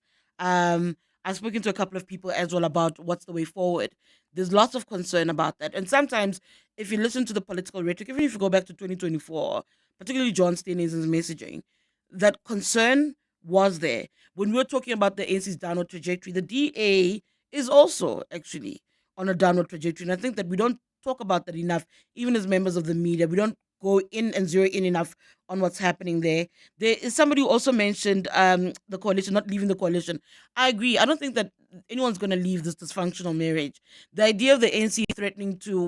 I've spoken to a couple of people as well about what's the way forward. There's lots of concern about that. And sometimes, if you listen to the political rhetoric, even if you go back to 2024, particularly John Steenhuisen's messaging, that concern was there. When we're talking about the ANC's downward trajectory, the DA is also actually on a downward trajectory. And I think that we don't talk about that enough, even as members of the media. We don't go in and zero in enough on what's happening there. There is somebody who also mentioned the coalition, not leaving the coalition. I agree. I don't think that anyone's going to leave this dysfunctional marriage. The idea of the ANC threatening to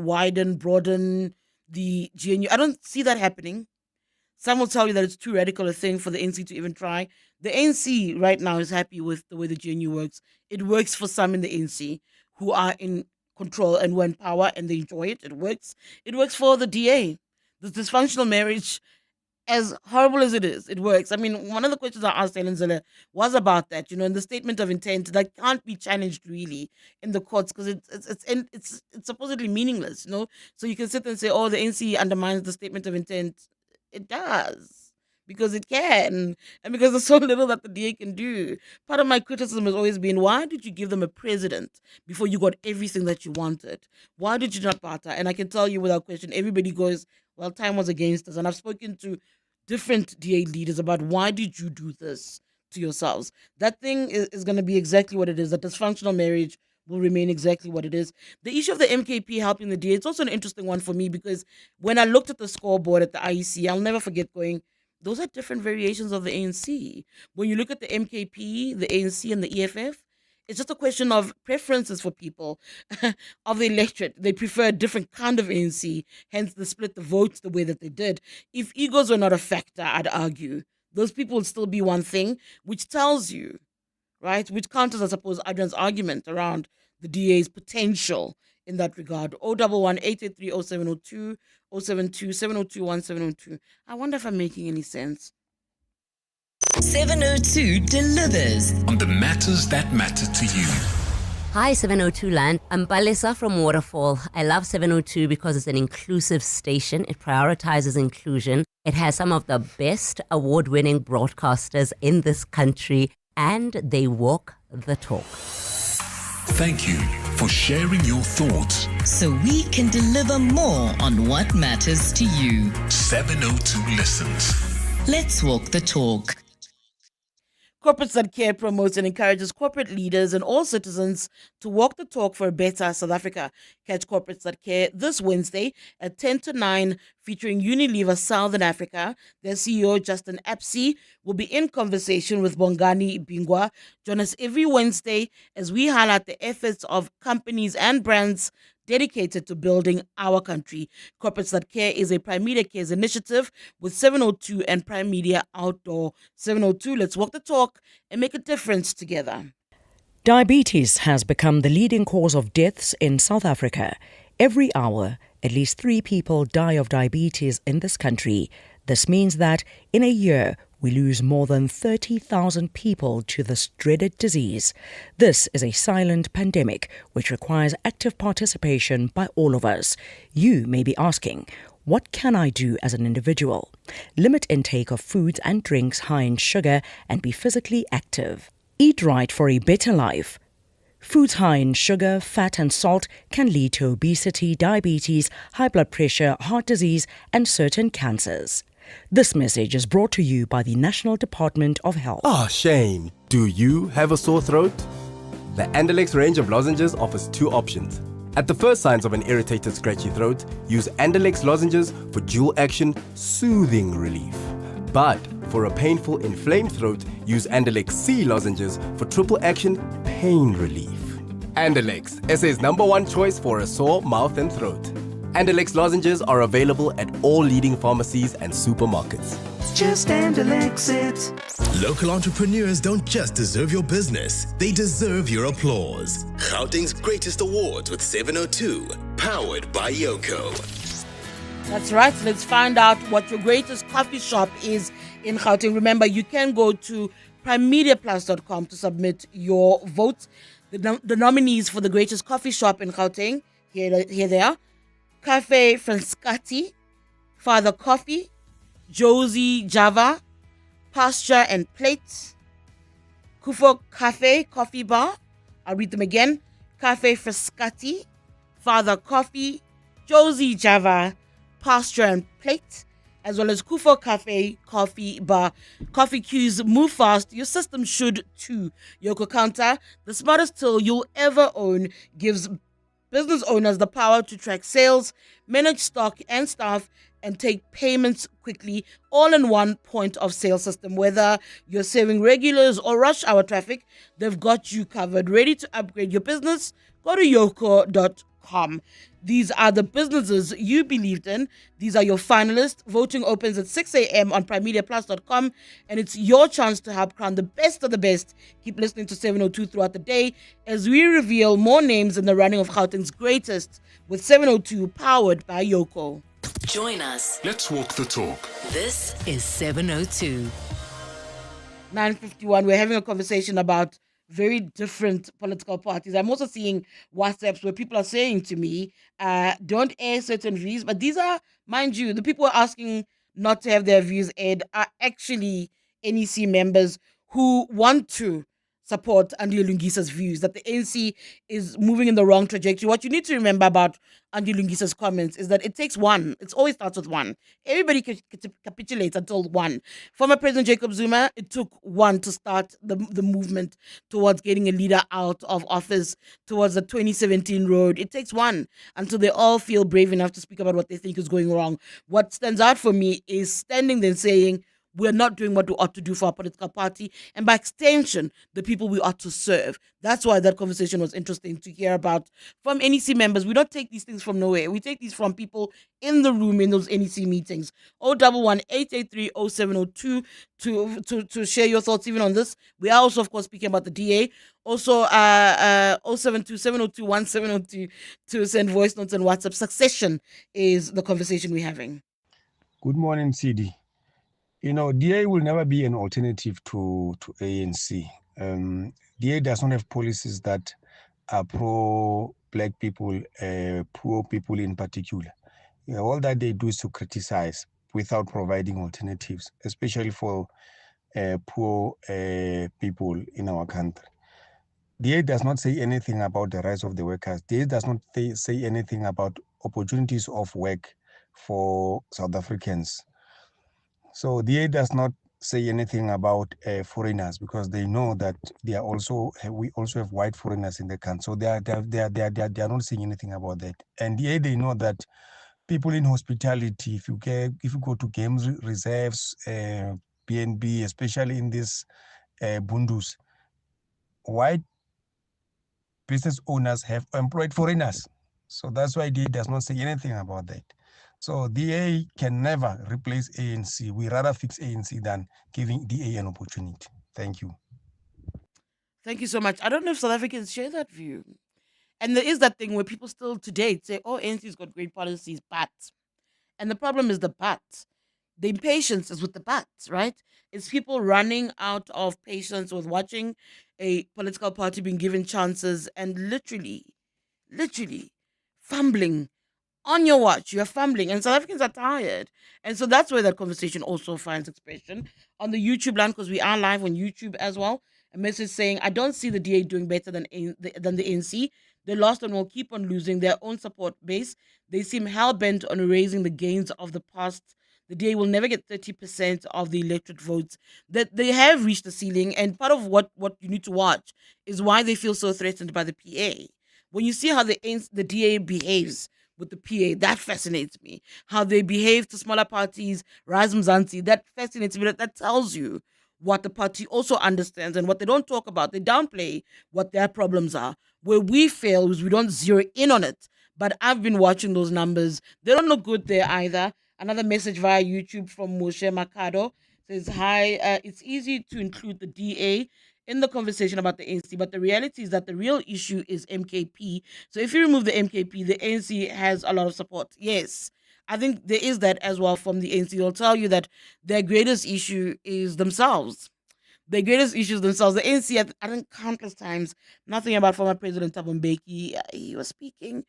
broaden the GNU, I don't see that happening. Some will tell you that it's too radical a thing for the ANC to even try. The ANC right now is happy with the way the GNU works. It works for some in the ANC who are in control and who are in power and they enjoy it. It works. It works for the DA. This dysfunctional marriage, as horrible as it is, it works. I mean, one of the questions I asked Zandile was about that, in the statement of intent that can't be challenged really in the courts because it's supposedly meaningless, So you can sit and say, oh, the ANC undermines the statement of intent. It does, because it can, and because there's so little that the DA can do. Part of my criticism has always been, why did you give them a president before you got everything that you wanted? Why did you not barter? And I can tell you without question, everybody goes, well, time was against us. And I've spoken to different DA leaders about why did you do this to yourselves? That thing is going to be exactly what it is. That dysfunctional marriage will remain exactly what it is. The issue of the MKP helping the DA, it's also an interesting one for me because when I looked at the scoreboard at the IEC, I'll never forget going, those are different variations of the ANC. When you look at the MKP, the ANC, and the EFF, it's just a question of preferences for people of the electorate. They prefer a different kind of ANC, hence they split the votes the way that they did. If egos were not a factor, I'd argue, those people would still be one thing, which tells you, right, which counters, I suppose, Adrian's argument around the DA's potential in that regard. 011-883-0702, 072-702-1702. I wonder if I'm making any sense. 702 delivers on the matters that matter to you. Hi 702 Land, I'm Balesa from Waterfall. I love 702 because it's an inclusive station. It prioritizes inclusion. It has some of the best award-winning broadcasters in this country, and they walk the talk. Thank you for sharing your thoughts. so we can deliver more on what matters to you. 702 listens. Let's walk the talk. Corporates That Care promotes and encourages corporate leaders and all citizens to walk the talk for a better South Africa. Catch Corporates That Care this Wednesday at 10 to 9, featuring Unilever Southern Africa. Their CEO, Justin Apsey, will be in conversation with Bongani Bingwa. Join us every Wednesday as we highlight the efforts of companies and brands dedicated to building our country. Corporates That Care is a Prime Media Cares initiative with 702 and Prime Media Outdoor. 702, let's walk the talk and make a difference together. Diabetes has become the leading cause of deaths in South Africa. Every hour, at least 3 people die of diabetes in this country. This means that in a year, we lose more than 30,000 people to this dreaded disease. This is a silent pandemic which requires active participation by all of us. You may be asking, what can I do as an individual? Limit intake of foods and drinks high in sugar and be physically active. Eat right for a better life. Foods high in sugar, fat and salt can lead to obesity, diabetes, high blood pressure, heart disease and certain cancers. This message is brought to you by the National Department of Health. Shame. Do you have a sore throat? The Andile range of lozenges offers 2 options. At the first signs of an irritated, scratchy throat, use Andile lozenges for dual action, soothing relief. But for a painful, inflamed throat, use Andile C lozenges for triple action, pain relief. Andile, SA's #1 choice for a sore mouth and throat. Andile lozenges are available at all leading pharmacies and supermarkets. Just Andile it. Local entrepreneurs don't just deserve your business, they deserve your applause. Gauteng's greatest awards with 702, powered by Yoko. That's right. Let's find out what your greatest coffee shop is in Gauteng. Remember, you can go to primemediaplus.com to submit your votes. The nominees for the greatest coffee shop in Gauteng, here they are. Cafe Frascati, Father Coffee, Josie Java, Pasture and Plate, Kufo Cafe Coffee Bar. I'll read them again. Cafe Frascati, Father Coffee, Josie Java, Pasture and Plate, as well as Kufo Cafe, coffee bar. Coffee queues move fast. Your system should too. Yoko Counter, the smartest tool you'll ever own, gives business owners the power to track sales, manage stock and staff, and take payments quickly, all in one point of sale system. Whether you're serving regulars or rush hour traffic, they've got you covered. Ready to upgrade your business? Go to yoko.com. These are the businesses you believed in. These are your finalists. Voting opens at 6 a.m. on primemediaplus.com, and it's your chance to help crown the best of the best. Keep listening to 702 throughout the day as we reveal more names in the running of Gauteng's greatest with 702 powered by Yoko. Join us. Let's walk the talk. This is 702. 9:51. We're having a conversation about very different political parties. I'm also seeing WhatsApps where people are saying to me, don't air certain views. But these are, mind you, the people who are asking not to have their views aired are actually NEC members who want to support Andile Lungisa's views, that the ANC is moving in the wrong trajectory. What you need to remember about Andile Lungisa's comments is that it takes one. It always starts with one. Everybody capitulates until one. Former President Jacob Zuma, it took one to start the movement towards getting a leader out of office, towards the 2017 road. It takes one until they all feel brave enough to speak about what they think is going wrong. What stands out for me is standing there saying, we're not doing what we ought to do for our political party, and by extension, the people we ought to serve. That's why that conversation was interesting to hear about from NEC members. We don't take these things from nowhere. We take these from people in the room in those NEC meetings. 011-883-0702 to share your thoughts even on this. We are also, of course, speaking about the DA. Also, 072-702-1702 to send voice notes and WhatsApp. Succession is the conversation we're having. Good morning, Tshidi. You know, DA will never be an alternative to ANC. DA does not have policies that are pro-black people, poor people in particular. You know, all that they do is to criticize without providing alternatives, especially for poor people in our country. DA does not say anything about the rights of the workers. DA does not say anything about opportunities of work for South Africans. So DA does not say anything about foreigners because they know that we also have white foreigners in the country. So they are not saying anything about that. And DA, they know that people in hospitality, if you go to games reserves, BNB, especially in this Bundus, white business owners have employed foreigners. So that's why DA does not say anything about that. So DA can never replace ANC. We rather fix ANC than giving DA an opportunity. Thank you. Thank you so much. I don't know if South Africans share that view. And there is that thing where people still today say, oh, ANC's got great policies, but. And the problem is the but. The impatience is with the but, right? It's people running out of patience with watching a political party being given chances and literally fumbling. On your watch, you're fumbling, and South Africans are tired. And so that's where that conversation also finds expression on the YouTube land, because we are live on YouTube as well. A message saying, I don't see the DA doing better than the ANC. They lost and will keep on losing their own support base. They seem hell-bent on erasing the gains of the past. The DA will never get 30% of the electorate votes. That they have reached the ceiling, and part of what you need to watch is why they feel so threatened by the PA. When you see how the DA behaves with the PA, that fascinates me. How they behave to smaller parties, Rise Mzansi, that fascinates me. That tells you what the party also understands and what they don't talk about. They downplay what their problems are. Where we fail is we don't zero in on it. But I've been watching those numbers. They don't look good there either. Another message via YouTube from Moshe Makado says, hi, it's easy to include the DA in the conversation about the ANC, but the reality is that the real issue is MKP. So if you remove the MKP, the ANC has a lot of support. Yes, I think there is that as well from the ANC. They'll tell you that their greatest issue is themselves. The greatest issues themselves. The ANC, I think countless times, nothing about former President Thabo Mbeki. He was speaking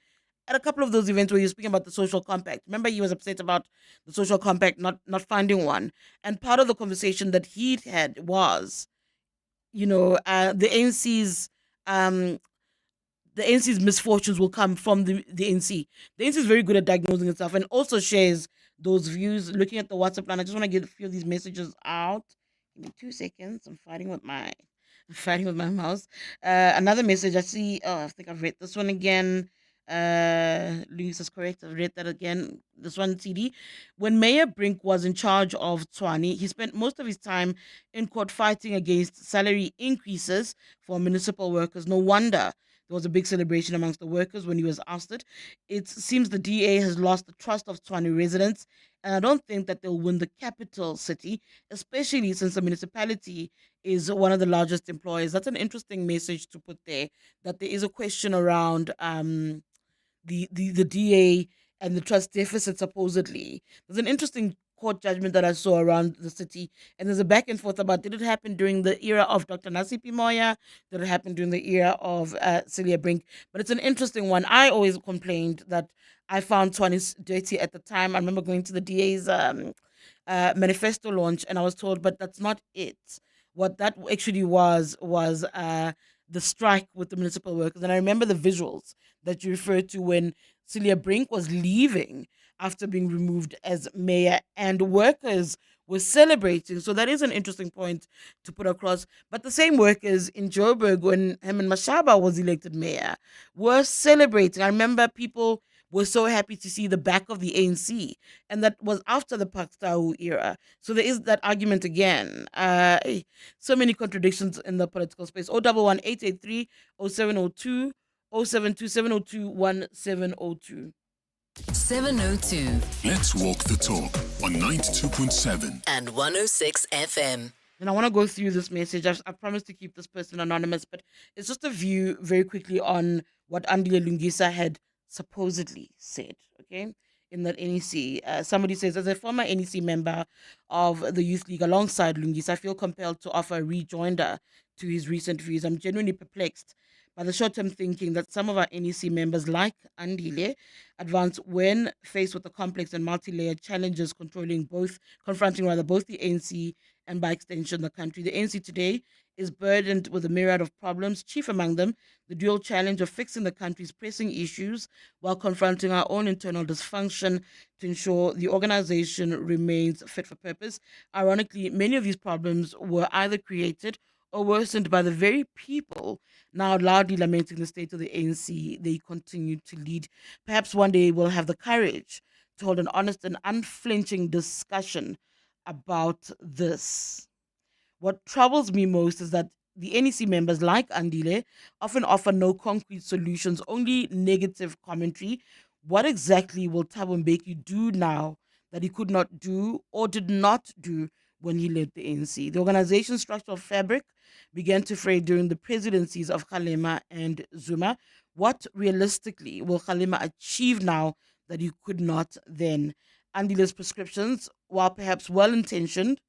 at a couple of those events where he was speaking about the social compact. Remember, he was upset about the social compact not finding one. And part of the conversation that he had was, the ANC's misfortunes will come from the ANC. The ANC is very good at diagnosing itself and also shares those views. Looking at the WhatsApp line, I just want to get a few of these messages out. Give me 2 seconds. I'm fighting with my mouse. Another message I see. Oh, I think I've read this one again. Lungisa is correct. I've read that again. This one, Tshidi. When Mayor Brink was in charge of Tshwane, he spent most of his time in court fighting against salary increases for municipal workers. No wonder there was a big celebration amongst the workers when he was ousted. It seems the DA has lost the trust of Tshwane residents, and I don't think that they'll win the capital city, especially since the municipality is one of the largest employers. That's an interesting message to put there, that there is a question around the DA and the trust deficit, supposedly. There's an interesting court judgment that I saw around the city, and there's a back and forth about, did it happen during the era of Dr. Nasipi Moya? Did it happen during the era of Celia Brink? But it's an interesting one. I always complained that I found Tshwane dirty at the time. I remember going to the DA's manifesto launch, and I was told, but that's not it. What that actually was the strike with the municipal workers. And I remember the visuals that you referred to when Celia Brink was leaving after being removed as mayor, and workers were celebrating. So that is an interesting point to put across. But the same workers in Joburg, when Herman Mashaba was elected mayor, were celebrating. I remember people were so happy to see the back of the ANC, and that was after the Pakistau era. So there is that argument again. So many contradictions in the political space. 011 883 0702 072 702 1702. 702. Let's walk the talk on 92.7 and 106 FM. And I want to go through this message. I promised to keep this person anonymous, but it's just a view very quickly on what Andile Lungisa had supposedly said, okay, in that NEC. Somebody says, as a former NEC member of the Youth League alongside Lungisa, I feel compelled to offer a rejoinder to his recent views. I'm genuinely perplexed by the short-term thinking that some of our NEC members, like Andile, advance when faced with the complex and multi-layered challenges confronting both the ANC and, by extension, the country. The ANC today is burdened with a myriad of problems, chief among them the dual challenge of fixing the country's pressing issues while confronting our own internal dysfunction to ensure the organization remains fit for purpose. Ironically, many of these problems were either created or worsened by the very people now loudly lamenting the state of the ANC they continue to lead. Perhaps one day we'll have the courage to hold an honest and unflinching discussion about this. What troubles me most is that the NEC members, like Andile, often offer no concrete solutions, only negative commentary. What exactly will Thabo Mbeki do now that he could not do or did not do when he led the ANC? The organization's structural fabric began to fray during the presidencies of Kgalema and Zuma. What realistically will Kgalema achieve now that he could not then? Andile's prescriptions, while perhaps well-intentioned,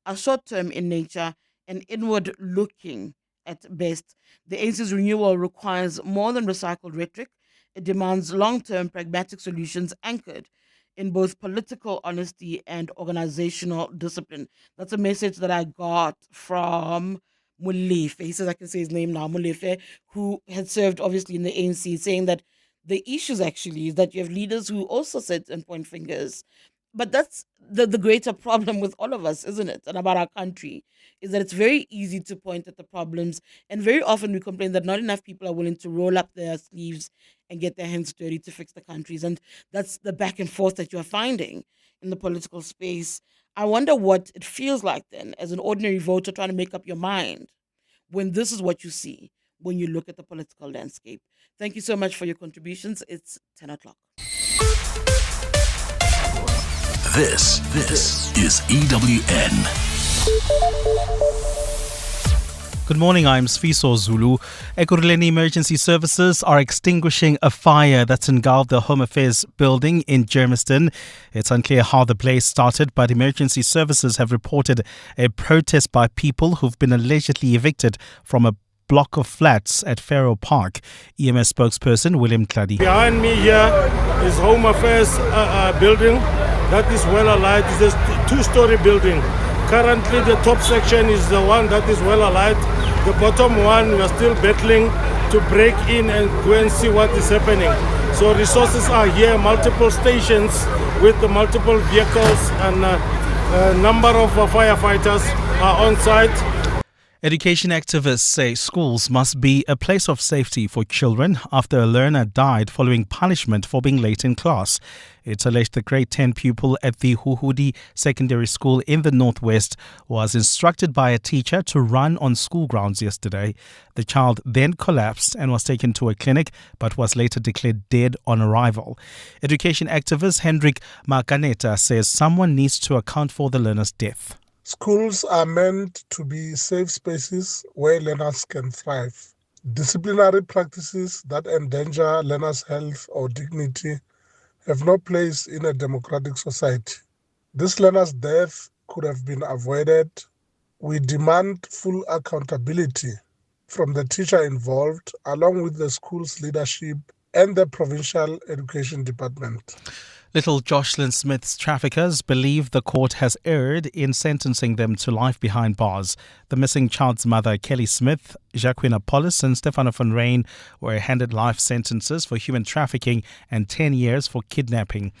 are short-term in nature and inward-looking at best. The ANC's renewal requires more than recycled rhetoric. It demands long-term pragmatic solutions anchored in both political honesty and organizational discipline. That's a message that I got from Molefe. He says I can say his name now, Molefe, who had served obviously in the ANC, saying that the issues actually is that you have leaders who also sit and point fingers. But that's the greater problem with all of us, isn't it? And about our country, is that it's very easy to point at the problems. And very often we complain that not enough people are willing to roll up their sleeves and get their hands dirty to fix the countries. And that's the back and forth that you're finding in the political space. I wonder what it feels like then as an ordinary voter trying to make up your mind when this is what you see when you look at the political landscape. Thank you so much for your contributions. It's 10 o'clock. This is EWN. Good morning, I'm Sfiso Zulu. Ekurhuleni Emergency Services are extinguishing a fire that's engulfed the Home Affairs building in Germiston. It's unclear how the blaze started, but emergency services have reported a protest by people who've been allegedly evicted from a block of flats at Faroe Park. EMS spokesperson William Clady. Behind me here is Home Affairs building that is well alight. It's a two-story building. Currently the top section is the one that is well alight. The bottom one we are still battling to break in and go and see what is happening. So resources are here, multiple stations with the multiple vehicles, and a number of firefighters are on site. Education activists say schools must be a place of safety for children after a learner died following punishment for being late in class. It's alleged the grade 10 pupil at the Huhudi Secondary School in the Northwest was instructed by a teacher to run on school grounds yesterday. The child then collapsed and was taken to a clinic but was later declared dead on arrival. Education activist Hendrik Makaneta says someone needs to account for the learner's death. Schools are meant to be safe spaces where learners can thrive. Disciplinary practices that endanger learners' health or dignity have no place in a democratic society. This learner's death could have been avoided. We demand full accountability from the teacher involved, along with the school's leadership and the provincial education department. Little Jocelyn Smith's traffickers believe the court has erred in sentencing them to life behind bars. The missing child's mother, Kelly Smith, Jacqueline Apollos and Stefano van Rijn were handed life sentences for human trafficking and 10 years for kidnapping.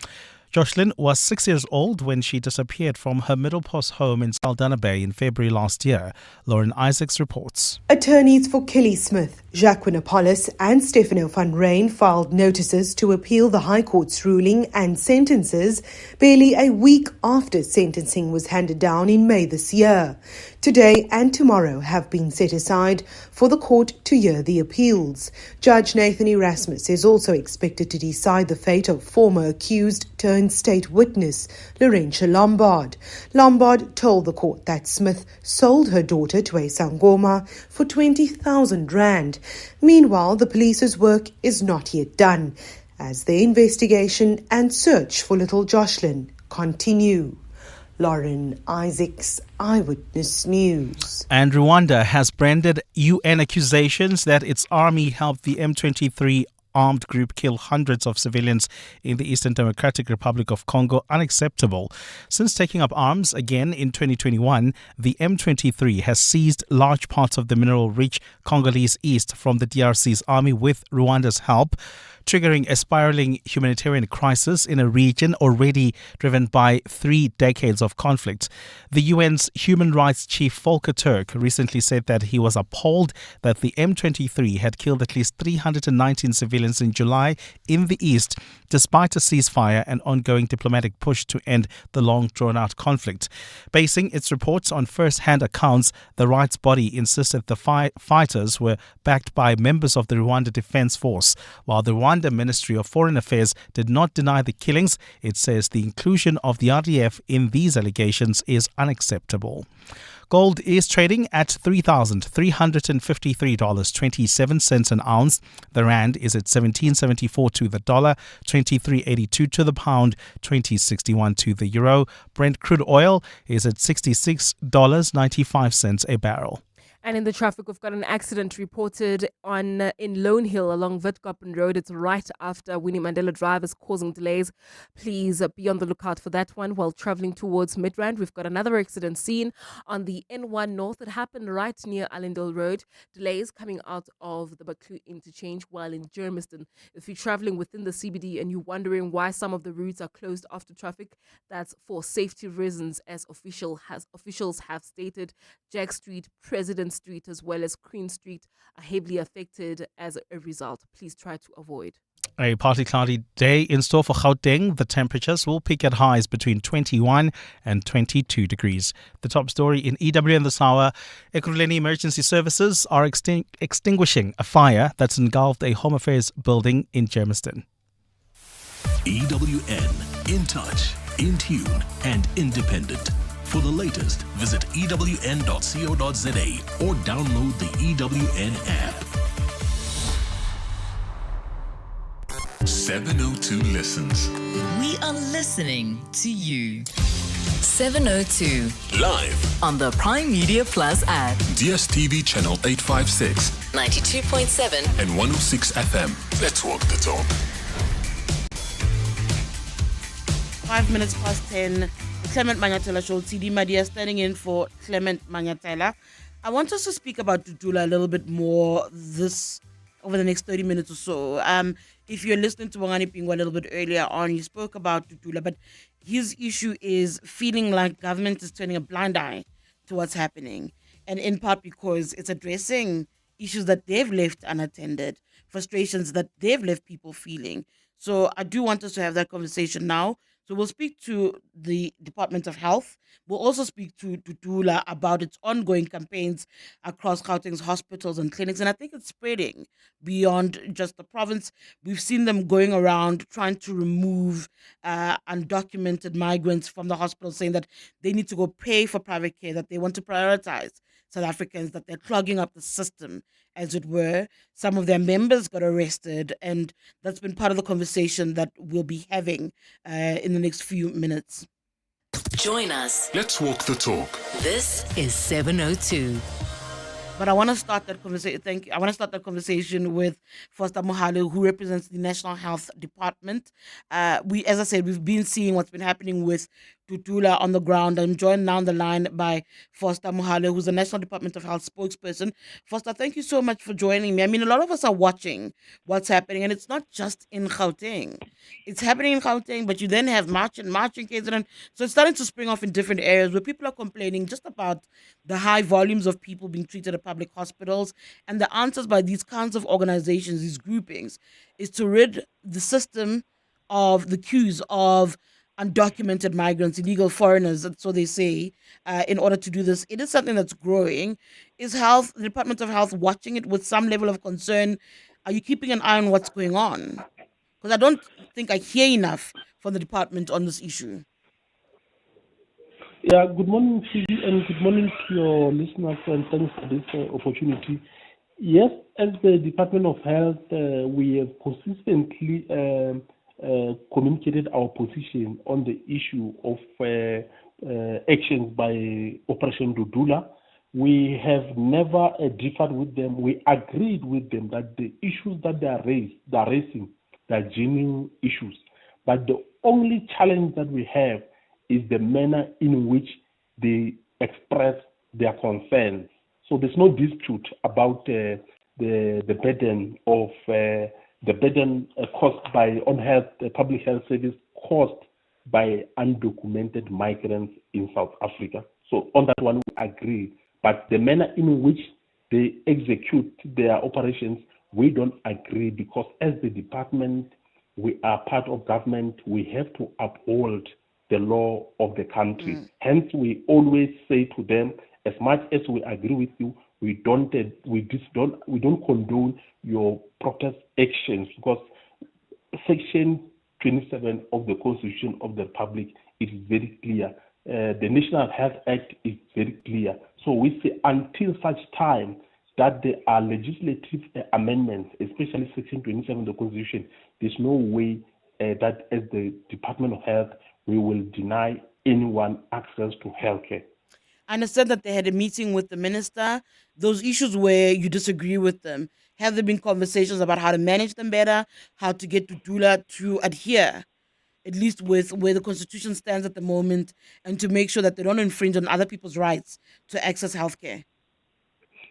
Jocelyn was 6 years old when she disappeared from her Middle Post home in Saldanha Bay in February last year. Lauren Isaacs reports. Attorneys for Kelly Smith, Jacqueline Apollos and Stefano van Rijn filed notices to appeal the High Court's ruling and sentences barely a week after sentencing was handed down in May this year. Today and tomorrow have been set aside for the court to hear the appeals. Judge Nathan Erasmus is also expected to decide the fate of former accused turned state witness Laurentia Lombard. Lombard told the court that Smith sold her daughter to a Sangoma for 20,000 rand. Meanwhile, the police's work is not yet done as their investigation and search for little Jocelyn continue. Lauren Isaacs, Eyewitness News. And Rwanda has branded UN accusations that its army helped the M23 armed group kill hundreds of civilians in the Eastern Democratic Republic of Congo unacceptable. Since taking up arms again in 2021, the M23 has seized large parts of the mineral-rich Congolese East from the DRC's army with Rwanda's help, triggering a spiraling humanitarian crisis in a region already driven by 3 decades of conflict. The UN's human rights chief Volker Turk recently said that he was appalled that the M23 had killed at least 319 civilians in July in the east, despite a ceasefire and ongoing diplomatic push to end the long drawn-out conflict. Basing its reports on first-hand accounts, the rights body insisted the fighters were backed by members of the Rwanda Defense Force, while the Rwanda Ministry of Foreign Affairs did not deny the killings. It says the inclusion of the RDF in these allegations is unacceptable. Gold is trading at $3,353.27 an ounce. The rand is at 17.74 to the dollar, 23.82 to the pound, 20.61 to the euro. Brent crude oil is at $66.95 a barrel. And in the traffic, we've got an accident reported in Lone Hill along Witkoppen Road. It's right after Winnie Mandela Drive is causing delays. Please be on the lookout for that one. While traveling towards Midrand, we've got another accident seen on the N1 North. It happened right near Allendale Road. Delays coming out of the Baklu interchange while in Germiston. If you're traveling within the CBD and you're wondering why some of the routes are closed after traffic, that's for safety reasons, as officials have stated. Jack Street, President Street as well as Queen Street are heavily affected as a result. Please try to avoid. A partly cloudy day in store for Gauteng. The temperatures will peak at highs between 21 and 22 degrees. The top story in EWN this hour: Ekurhuleni Emergency Services are extinguishing a fire that's engulfed a Home Affairs building in Germiston. EWN, in touch, in tune and independent. For the latest, visit ewn.co.za or download the EWN app. 702 listens. We are listening to you. 702. Live on the Prime Media Plus app. DSTV channel 856. 92.7 and 106 FM. Let's walk the talk. 5 minutes past 10. Clement Manyathela Show. Tshidi Madia standing in for Clement Manyathela. I want us to speak about Dudula a little bit more this over the next 30 minutes or so. If you're listening to Bongani Pingo a little bit earlier on, you spoke about Dudula, but his issue is feeling like government is turning a blind eye to what's happening. And in part because it's addressing issues that they've left unattended, frustrations that they've left people feeling. So I do want us to have that conversation now. So we'll speak to the Department of Health. We'll also speak to Dudula about its ongoing campaigns across Gauteng's hospitals and clinics. And I think it's spreading beyond just the province. We've seen them going around trying to remove undocumented migrants from the hospitals, saying that they need to go pay for private care, that they want to prioritize South Africans, that they're clogging up the system, as it were. Some of their members got arrested, and that's been part of the conversation that we'll be having in the next few minutes. Join us. Let's walk the talk. This is 702. But I want to start that conversation. I want to start that conversation with Foster Mohale, who represents the National Health Department. As I said, we've been seeing what's been happening with Dudula on the ground. I'm joined now on the line by Foster Mohale, who's the National Department of Health spokesperson. Foster, thank you so much for joining me. I mean, a lot of us are watching what's happening, and it's not just in Gauteng. It's happening in Gauteng, but you then have marching KZN. So it's starting to spring off in different areas where people are complaining just about the high volumes of people being treated at public hospitals. And the answers by these kinds of organizations, these groupings, is to rid the system of the queues of undocumented migrants, illegal foreigners, so they say, in order to do this. It is something that's growing. Is the Department of Health watching it with some level of concern? Are you keeping an eye on what's going on? Because I don't think I hear enough from the department on this issue. Yeah, good morning, Tshidi, and good morning to your listeners, and thanks for this opportunity. Yes, as the Department of Health, we have consistently communicated our position on the issue of actions by Operation Dudula. We have never differed with them. We agreed with them that the issues that they are raising, they are genuine issues. But the only challenge that we have is the manner in which they express their concerns. So there's no dispute about the burden of the burden caused by public health service caused by undocumented migrants in South Africa. So on that one we agree. But the manner in which they execute their operations, we don't agree, because as the department, we are part of government. We have to uphold the law of the country. Hence, we always say to them, as much as we agree with you, we don't condone your protest actions, because Section 27 of the Constitution of the Republic is very clear. The National Health Act is very clear. So we say until such time that there are legislative amendments, especially Section 27 of the Constitution, there's no way that as the Department of Health, we will deny anyone access to healthcare. I understand that they had a meeting with the minister. Those issues where you disagree with them, have there been conversations about how to manage them better, how to get Dudula to adhere, at least with where the Constitution stands at the moment, and to make sure that they don't infringe on other people's rights to access healthcare?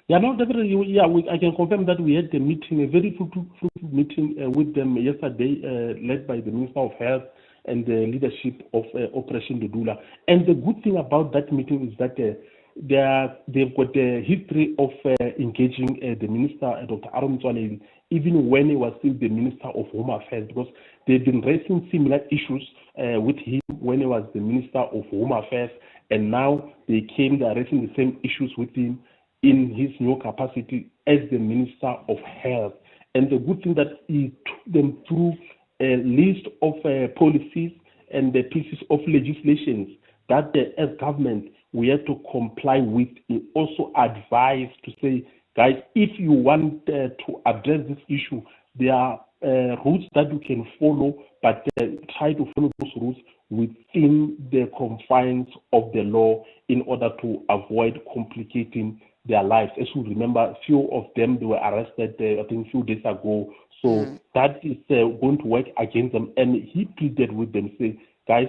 Yeah, no, definitely. Yeah, I can confirm that we had a meeting, a very fruitful meeting with them yesterday, led by the Minister of Health and the leadership of Operation Dudula. And the good thing about that meeting is that they've got a history of engaging the Minister, Dr. Aaron Mtswaleli, even when he was still the Minister of Home Affairs, because they've been raising similar issues with him when he was the Minister of Home Affairs, and now they are raising the same issues with him in his new capacity as the Minister of Health. And the good thing that he took them through a list of policies and the pieces of legislations that as government we have to comply with. He also advised to say, guys, if you want to address this issue, there are routes that you can follow, but try to follow those routes within the confines of the law in order to avoid complicating their lives. As you remember, a few of them, they were arrested, I think, a few days ago. So that is going to work against them. And he pleaded with them, say, guys,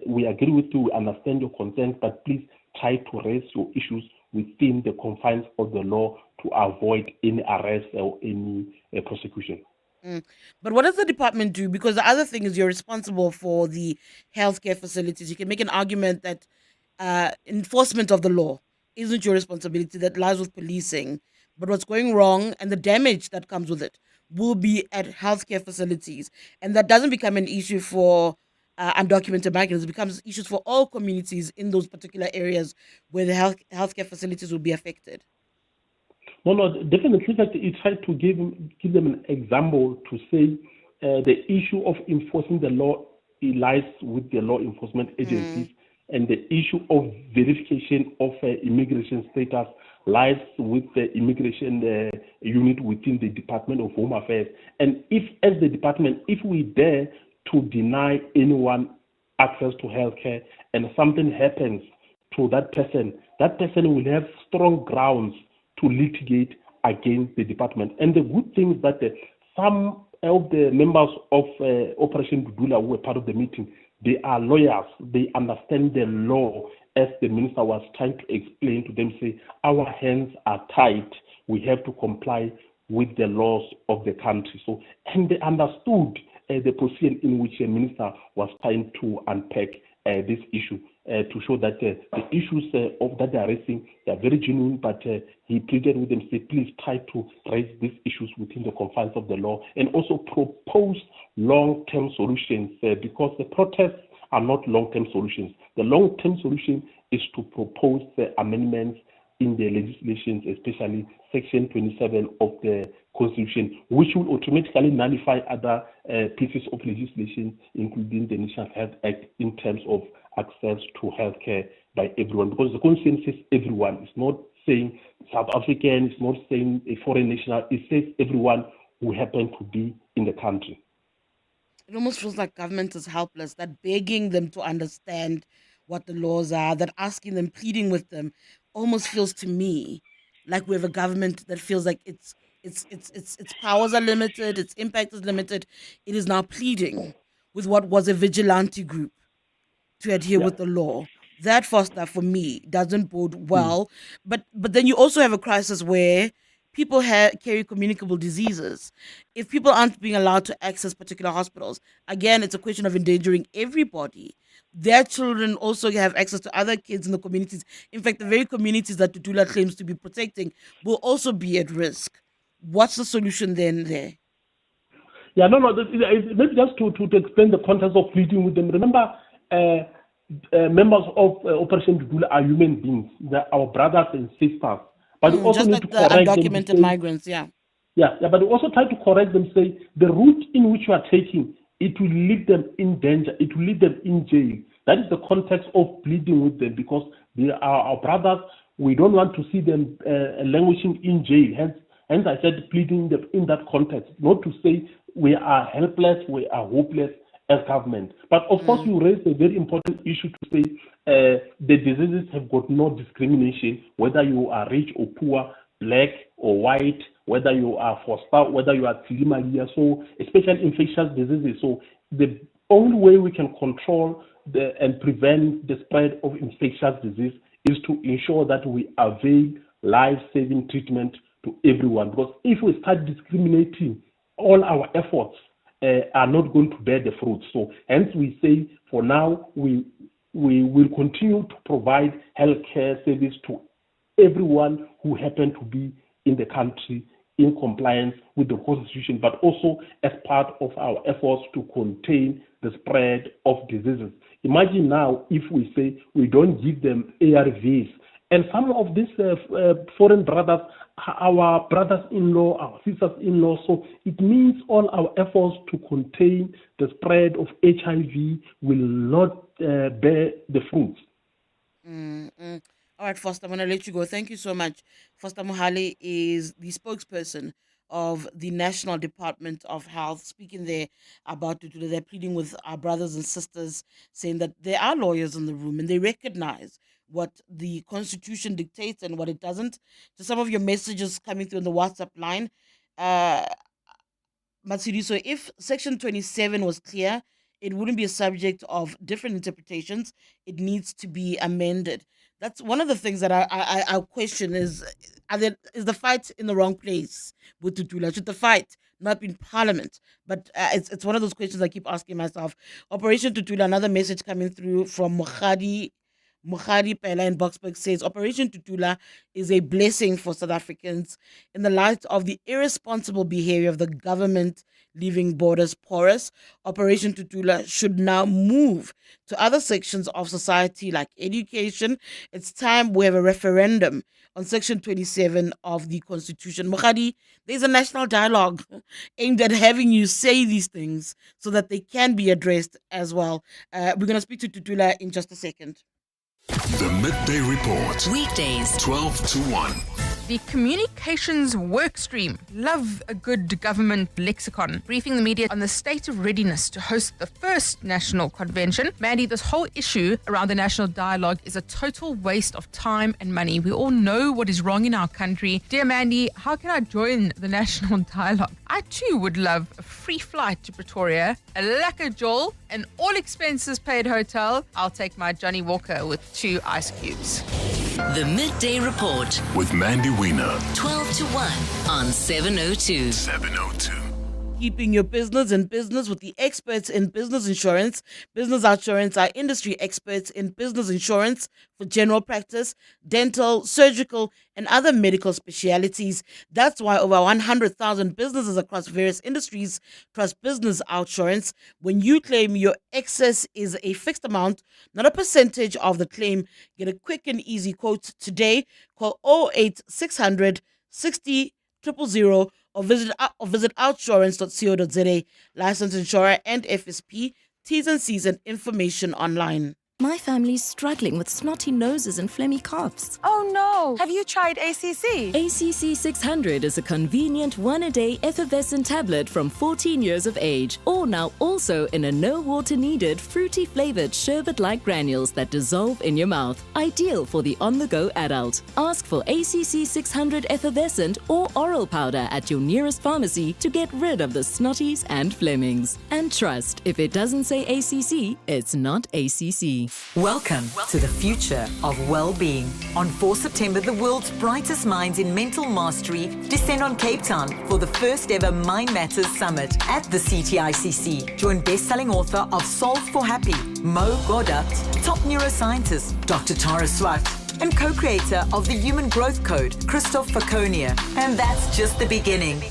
we agree with you, we understand your concerns, but please try to raise your issues within the confines of the law to avoid any arrest or any prosecution. But what does the department do? Because the other thing is you're responsible for the healthcare facilities. You can make an argument that enforcement of the law isn't your responsibility, that lies with policing. But what's going wrong and the damage that comes with it will be at healthcare facilities. And that doesn't become an issue for undocumented migrants. It becomes issues for all communities in those particular areas where the healthcare facilities will be affected. No, definitely. In fact, it tried to give them an example to say the issue of enforcing the law lies with the law enforcement agencies, and the issue of verification of immigration status lies with the immigration unit within the Department of Home Affairs. And if, as the department, if we dare to deny anyone access to healthcare and something happens to that person will have strong grounds to litigate against the department. And the good thing is that some of the members of Operation Dudula who were part of the meeting, they are lawyers. They understand the law, as the minister was trying to explain to them, say, our hands are tied. We have to comply with the laws of the country. So, and they understood the position in which the minister was trying to unpack this issue. To show that the issues of that they are raising, they are very genuine, but he pleaded with them, say, please try to raise these issues within the confines of the law, and also propose long-term solutions, because the protests are not long-term solutions. The long-term solution is to propose amendments in the legislation, especially Section 27 of the Constitution, which will automatically nullify other pieces of legislation, including the National Health Act, in terms of access to healthcare by everyone. Because the Constitution says everyone. It's not saying South African, it's not saying a foreign national, it says everyone who happen to be in the country. It almost feels like government is helpless, that begging them to understand what the laws are, that asking them, pleading with them, almost feels to me like we have a government that feels like its powers are limited, its impact is limited. It is now pleading with what was a vigilante group to adhere with the law. That, Foster, for me, doesn't bode well. But then you also have a crisis where people carry communicable diseases. If people aren't being allowed to access particular hospitals, again, it's a question of endangering everybody. Their children also have access to other kids in the communities. In fact, the very communities that Dudula claims to be protecting will also be at risk. What's the solution then there? Yeah, no, maybe just to explain the context of pleading with them. Remember, members of Operation Dudula are human beings. They're our brothers and sisters. But we also just need like to the correct undocumented them. migrants, yeah. Yeah, but we also try to correct them, say the route in which you are taking, it will lead them in danger, it will lead them in jail. That is the context of pleading with them, because they are our brothers. We don't want to see them languishing in jail. Hence I said pleading them in that context, not to say we are helpless, we are hopeless as government. But of course, you raised a very important issue to say the diseases have got no discrimination, whether you are rich or poor, black or white, whether you are Foster, whether you are Tshidi Madia, so especially infectious diseases. So the only way we can control and prevent the spread of infectious disease is to ensure that we avail life-saving treatment to everyone. Because if we start discriminating, all our efforts are not going to bear the fruit. So hence we say for now we will continue to provide healthcare service to everyone who happen to be in the country in compliance with the Constitution, but also as part of our efforts to contain the spread of diseases. Imagine now if we say we don't give them ARVs, and some of these foreign brothers, our brothers-in-law, our sisters-in-law, so it means all our efforts to contain the spread of HIV will not bear the fruits. All right, Foster, I'm going to let you go. Thank you so much. Foster Mohale is the spokesperson of the National Department of Health, speaking there about Dudula. They're pleading with our brothers and sisters, saying that there are lawyers in the room and they recognize what the Constitution dictates and what it doesn't. To some of your messages coming through on the WhatsApp line, Matsiri, so if Section 27 was clear it wouldn't be a subject of different interpretations. It needs to be amended. That's one of the things that I question is, is the fight in the wrong place with Dudula? Should the fight not be in Parliament? But it's one of those questions I keep asking myself. Operation Dudula, another message coming through from Mukhadi Pela in Boksburg says Operation Dudula is a blessing for South Africans in the light of the irresponsible behavior of the government leaving borders porous. Operation Dudula should now move to other sections of society like education. It's time we have a referendum on Section 27 of the Constitution. Mukhadi, there's a national dialogue aimed at having you say these things so that they can be addressed as well. We're going to speak to Dudula in just a second. The Midday Report. Weekdays, 12 to 1. The Communications Workstream love a good government lexicon, briefing the media on the state of readiness to host the first national convention. Mandy, this whole issue around the national dialogue is a total waste of time and money. We all know what is wrong in our country. Dear Mandy, how can I join the national dialogue? I too would love a free flight to Pretoria, a lekker jol, an all expenses paid hotel. I'll take my Johnny Walker with 2 ice cubes. The Midday Report With Mandy Wiener. 12 to 1 on 702. 702. Keeping your business in business with the experts in business insurance. Business Insurance are industry experts in business insurance for general practice, dental, surgical, and other medical specialities. That's why over 100,000 businesses across various industries trust Business Insurance. When you claim, your excess is a fixed amount, not a percentage of the claim. Get a quick and easy quote today. Call 08600 60 000 or visit outsurance.co.za. Licensed insurer and FSP. T's and C's and information online. My family's struggling with snotty noses and phlegmy coughs. Oh no! Have you tried ACC? ACC 600 is a convenient one-a-day effervescent tablet from 14 years of age, or now also in a no-water-needed, fruity-flavored sherbet-like granules that dissolve in your mouth. Ideal for the on-the-go adult. Ask for ACC 600 effervescent or oral powder at your nearest pharmacy to get rid of the snotties and flemmings. And trust, if it doesn't say ACC, it's not ACC. Welcome to the future of well-being. On 4 September, the world's brightest minds in mental mastery descend on Cape Town for the first ever Mind Matters Summit at the CTICC. Join best-selling author of Solve for Happy, Mo Goddard, top neuroscientist, Dr. Tara Swart, and co-creator of the Human Growth Code, Christoph Faconia. And that's just the beginning.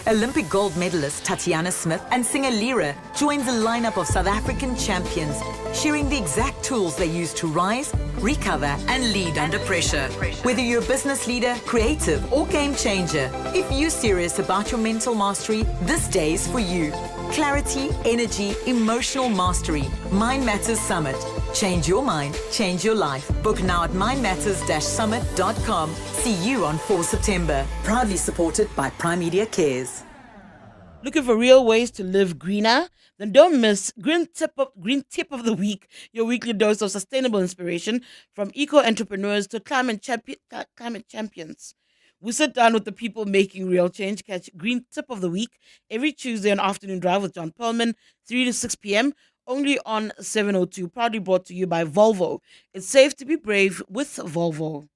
Olympic gold medalist Tatiana Smith and singer Lyra joins a lineup of South African champions, sharing the exact tools they use to rise, recover, and lead under pressure. Whether you're a business leader, creative, or game changer, if you're serious about your mental mastery, this day is for you. Clarity, energy, emotional mastery. Mind Matters Summit. Change your mind, change your life. Book now at mindmatters-summit.com. See you on 4 September. Proudly supported by Prime Media Cares. Looking for real ways to live greener? Then don't miss Green Tip of the Week, your weekly dose of sustainable inspiration from eco-entrepreneurs to climate champions. We sit down with the people making real change. Catch Green Tip of the Week every Tuesday on Afternoon Drive with John Perlman, 3 to 6 p.m., only on 702. Proudly brought to you by Volvo. It's safe to be brave with Volvo.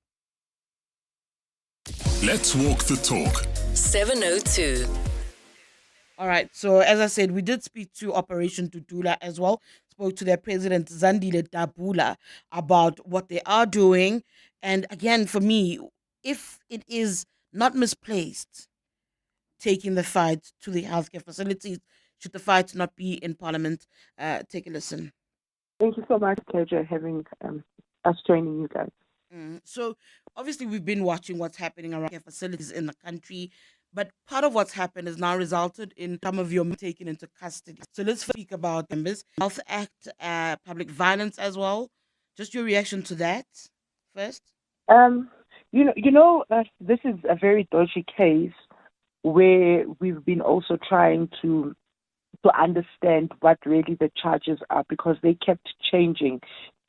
Let's walk the talk. 702. All right, so as I said, we did speak to Operation Dudula as well. Spoke to their president, Zandile Dabula, about what they are doing. And again, for me, if it is not misplaced, taking the fight to the healthcare facilities, should the fight not be in Parliament? Take a listen. Thank you so much, pleasure having us joining you guys. So obviously we've been watching what's happening around care facilities in the country, but part of what's happened has now resulted in some of your taken into custody. So let's speak about members, Health Act, public violence as well. Just your reaction to that first. This is a very dodgy case where we've been also trying to understand what really the charges are, because they kept changing.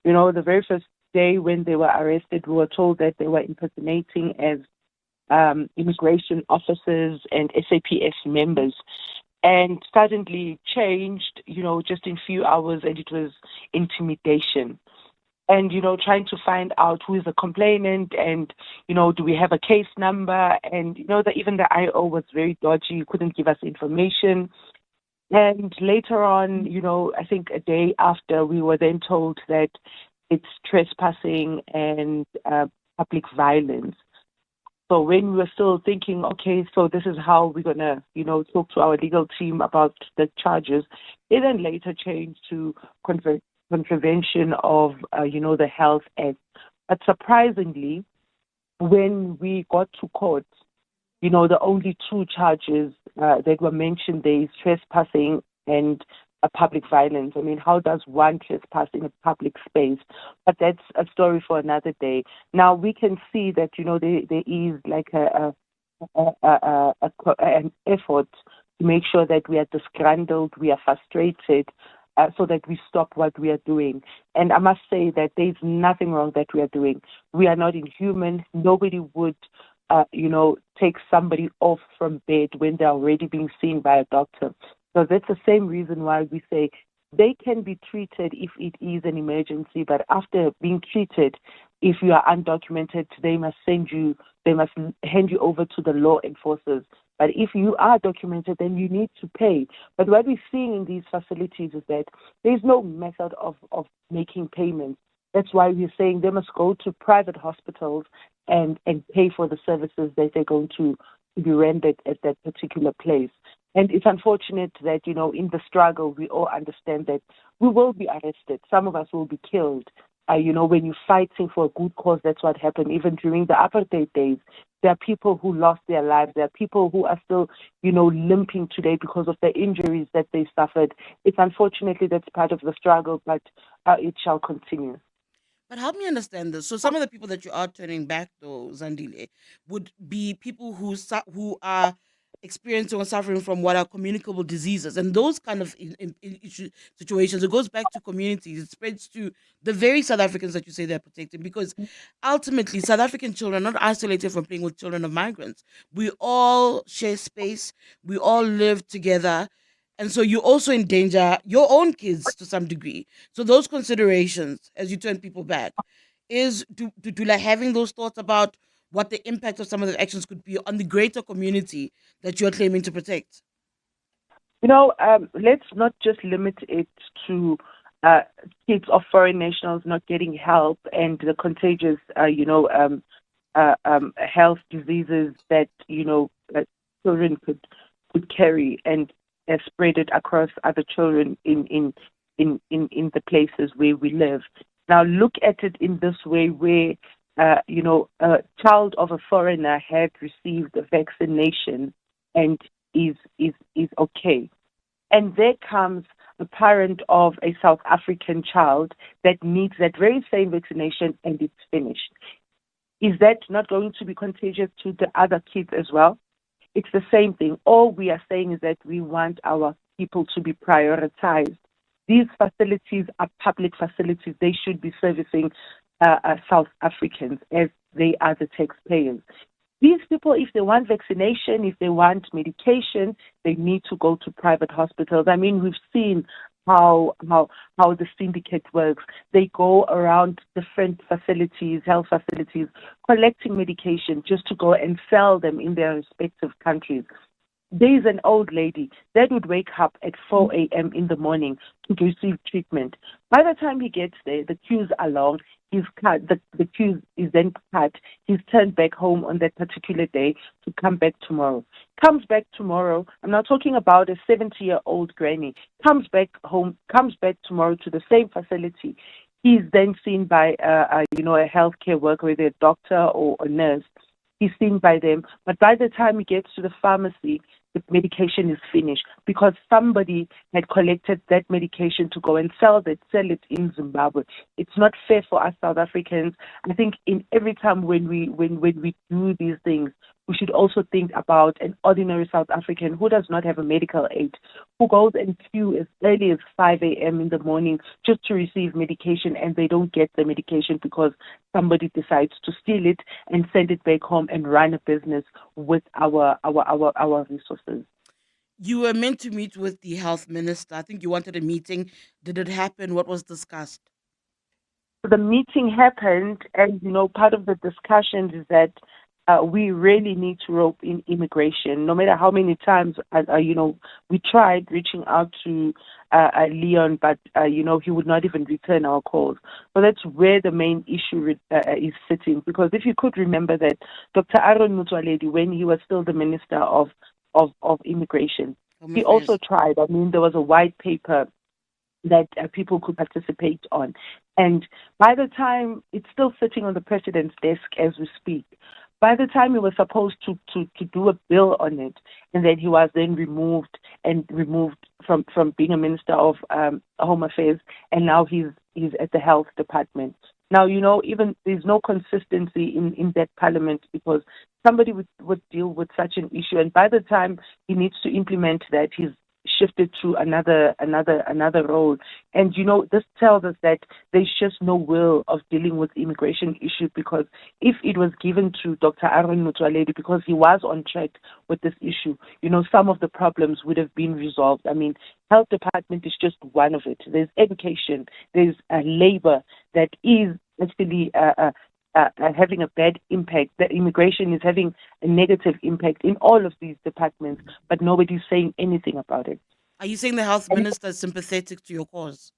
The very first day when they were arrested, we were told that they were impersonating as immigration officers and SAPS members. and suddenly changed, just in few hours, and it was intimidation. And, trying to find out who is the complainant and, do we have a case number? And, that even the IO was very dodgy, couldn't give us information. And later on, I think a day after, we were then told that it's trespassing and public violence. So when we were still thinking, okay, so this is how we're going to, talk to our legal team about the charges, it then later changed to contravention of, the Health Act. But surprisingly, when we got to court, the only two charges that were mentioned there is trespassing and a public violence. I mean, how does one trespass in a public space? But that's a story for another day. Now we can see that there is like an effort to make sure that we are disgruntled, we are frustrated, so that we stop what we are doing. And I must say that there is nothing wrong that we are doing. We are not inhuman. Nobody would, take somebody off from bed when they're already being seen by a doctor. So that's the same reason why we say they can be treated if it is an emergency, but after being treated, if you are undocumented, they must hand you over to the law enforcers. But if you are documented, then you need to pay. But what we're seeing in these facilities is that there's no method of making payments. That's why we're saying they must go to private hospitals and pay for the services that they're going to be rendered at that particular place. And it's unfortunate that, in the struggle, we all understand that we will be arrested. Some of us will be killed. When you're fighting for a good cause, that's what happened. Even during the apartheid days, there are people who lost their lives. There are people who are still, limping today because of the injuries that they suffered. It's unfortunately that's part of the struggle, but it shall continue. But help me understand this. So some of the people that you are turning back, though, Zandile, would be people who are experiencing or suffering from what are communicable diseases. And those kind of situations, it goes back to communities. It spreads to the very South Africans that you say they're protecting. Because ultimately, South African children are not isolated from playing with children of migrants. We all share space. We all live together. And so you also endanger your own kids to some degree. So those considerations, as you turn people back, is do like having those thoughts about what the impact of some of the actions could be on the greater community that you're claiming to protect? Let's not just limit it to kids of foreign nationals not getting help and the contagious, health diseases that, children could carry and spread it across other children in the places where we live. Now look at it in this way where, a child of a foreigner had received a vaccination and is okay. And there comes a parent of a South African child that needs that very same vaccination and it's finished. Is that not going to be contagious to the other kids as well? It's the same thing. All we are saying is that we want our people to be prioritized. These facilities are public facilities. They should be servicing South Africans as they are the taxpayers. These people, if they want vaccination, if they want medication, they need to go to private hospitals. I mean, we've seen how the syndicate works. They go around different facilities, health facilities, collecting medication just to go and sell them in their respective countries. There's an old lady that would wake up at 4 a.m. in the morning to receive treatment. By the time he gets there, the queues are long. He's cut. The queue is then cut. He's turned back home on that particular day to come back tomorrow. Comes back tomorrow. I'm not talking about a 70-year-old granny. Comes back home. Comes back tomorrow to the same facility. He's then seen by a healthcare worker, whether a doctor or a nurse. He's seen by them. But by the time he gets to the pharmacy, the medication is finished because somebody had collected that medication to go and sell it in Zimbabwe. It's not fair for us South Africans. I think in every time when we do these things, we should also think about an ordinary South African who does not have a medical aid, who goes and queue as early as 5 a.m. in the morning just to receive medication, and they don't get the medication because somebody decides to steal it and send it back home and run a business with our resources. You were meant to meet with the health minister. I think you wanted a meeting. Did it happen? What was discussed? The meeting happened, and part of the discussions is that we really need to rope in immigration. No matter how many times, we tried reaching out to Leon, but he would not even return our calls. So that's where the main issue is sitting. Because if you could remember that Dr. Aaron Motsoaledi, when he was still the Minister of Immigration, he also tried. I mean, there was a white paper that people could participate on. And by the time, it's still sitting on the president's desk as we speak. By the time he was supposed to do a bill on it, and then he was then removed from being a minister of Home Affairs, and now he's at the health department. Now, even there's no consistency in that parliament, because somebody would deal with such an issue, and by the time he needs to implement that, he's shifted to another role. And this tells us that there's just no will of dealing with immigration issue, because if it was given to Dr. Aaron Motsoaledi, because he was on track with this issue, some of the problems would have been resolved. I mean, health department is just one of it. There's education, there's labor that is actually having a bad impact. The immigration is having a negative impact in all of these departments, but nobody's saying anything about it. Are you saying the health minister is sympathetic to your cause?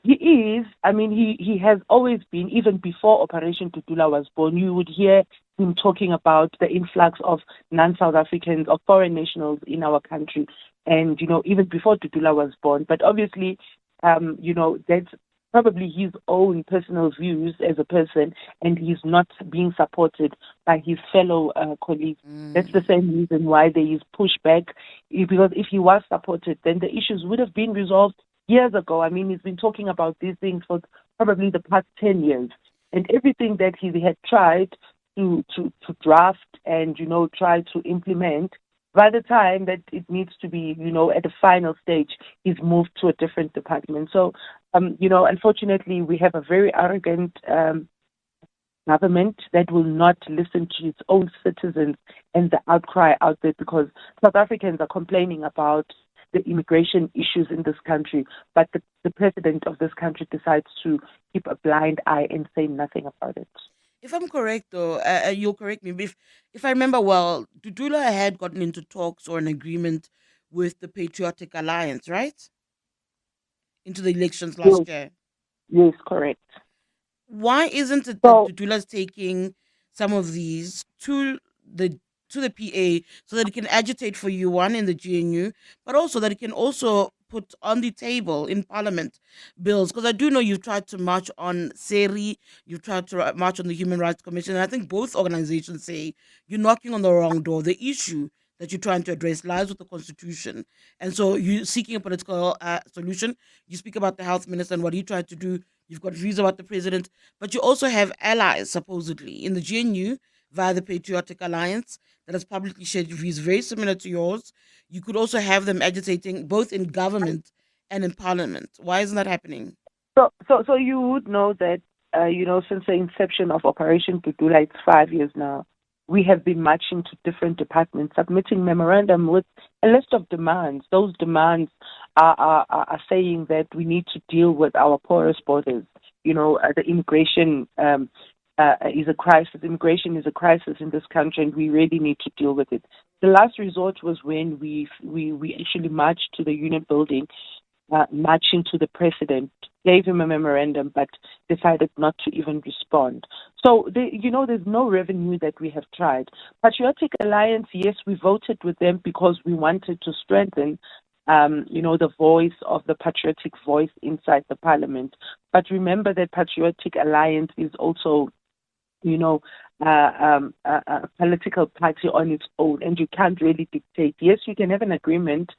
He is. I mean, he has always been. Even before Operation Dudula was born, you would hear him talking about the influx of non-South Africans or foreign nationals in our country, and even before Dudula was born. But obviously, that's probably his own personal views as a person, and he's not being supported by his fellow colleagues. That's the same reason why there is pushback, because if he was supported, then the issues would have been resolved years ago. I mean, he's been talking about these things for probably the past 10 years, and everything that he had tried to draft and, try to implement, by the time that it needs to be, at the final stage, he's moved to a different department. So, unfortunately, we have a very arrogant government that will not listen to its own citizens and the outcry out there, because South Africans are complaining about the immigration issues in this country, but the president of this country decides to keep a blind eye and say nothing about it. If I'm correct, though, you'll correct me. If I remember well, Dudula had gotten into talks or an agreement with the Patriotic Alliance, right? Into the elections last year. Yes, correct. Why isn't it that Dudula's taking some of these to the PA so that it can agitate for you, one, in the GNU, but also that it can also put on the table in Parliament bills? Because I do know you've tried to march on SERI, you've tried to march on the Human Rights Commission, and I think both organizations say you're knocking on the wrong door. The issue that you're trying to address lies with the Constitution, and so you're seeking a political solution. You speak about the health minister and what he tried to do. You've got views about the president, but you also have allies, supposedly, in the GNU via the Patriotic Alliance that has publicly shared views very similar to yours. You could also have them agitating both in government and in Parliament. Why isn't that happening? So you would know that, since the inception of Operation Dudula, it's 5 years now, we have been marching to different departments, submitting memorandum with a list of demands. Those demands are saying that we need to deal with our porous borders. The immigration is a crisis. Immigration is a crisis in this country, and we really need to deal with it. The last resort was when we actually marched to the Union building, marching to the president, gave him a memorandum, but decided not to even respond. So, there's no revenue that we have tried. Patriotic Alliance, yes, we voted with them because we wanted to strengthen the voice of the patriotic voice inside the parliament. But remember that Patriotic Alliance is also, a political party on its own, and you can't really dictate. Yes, you can have an agreement,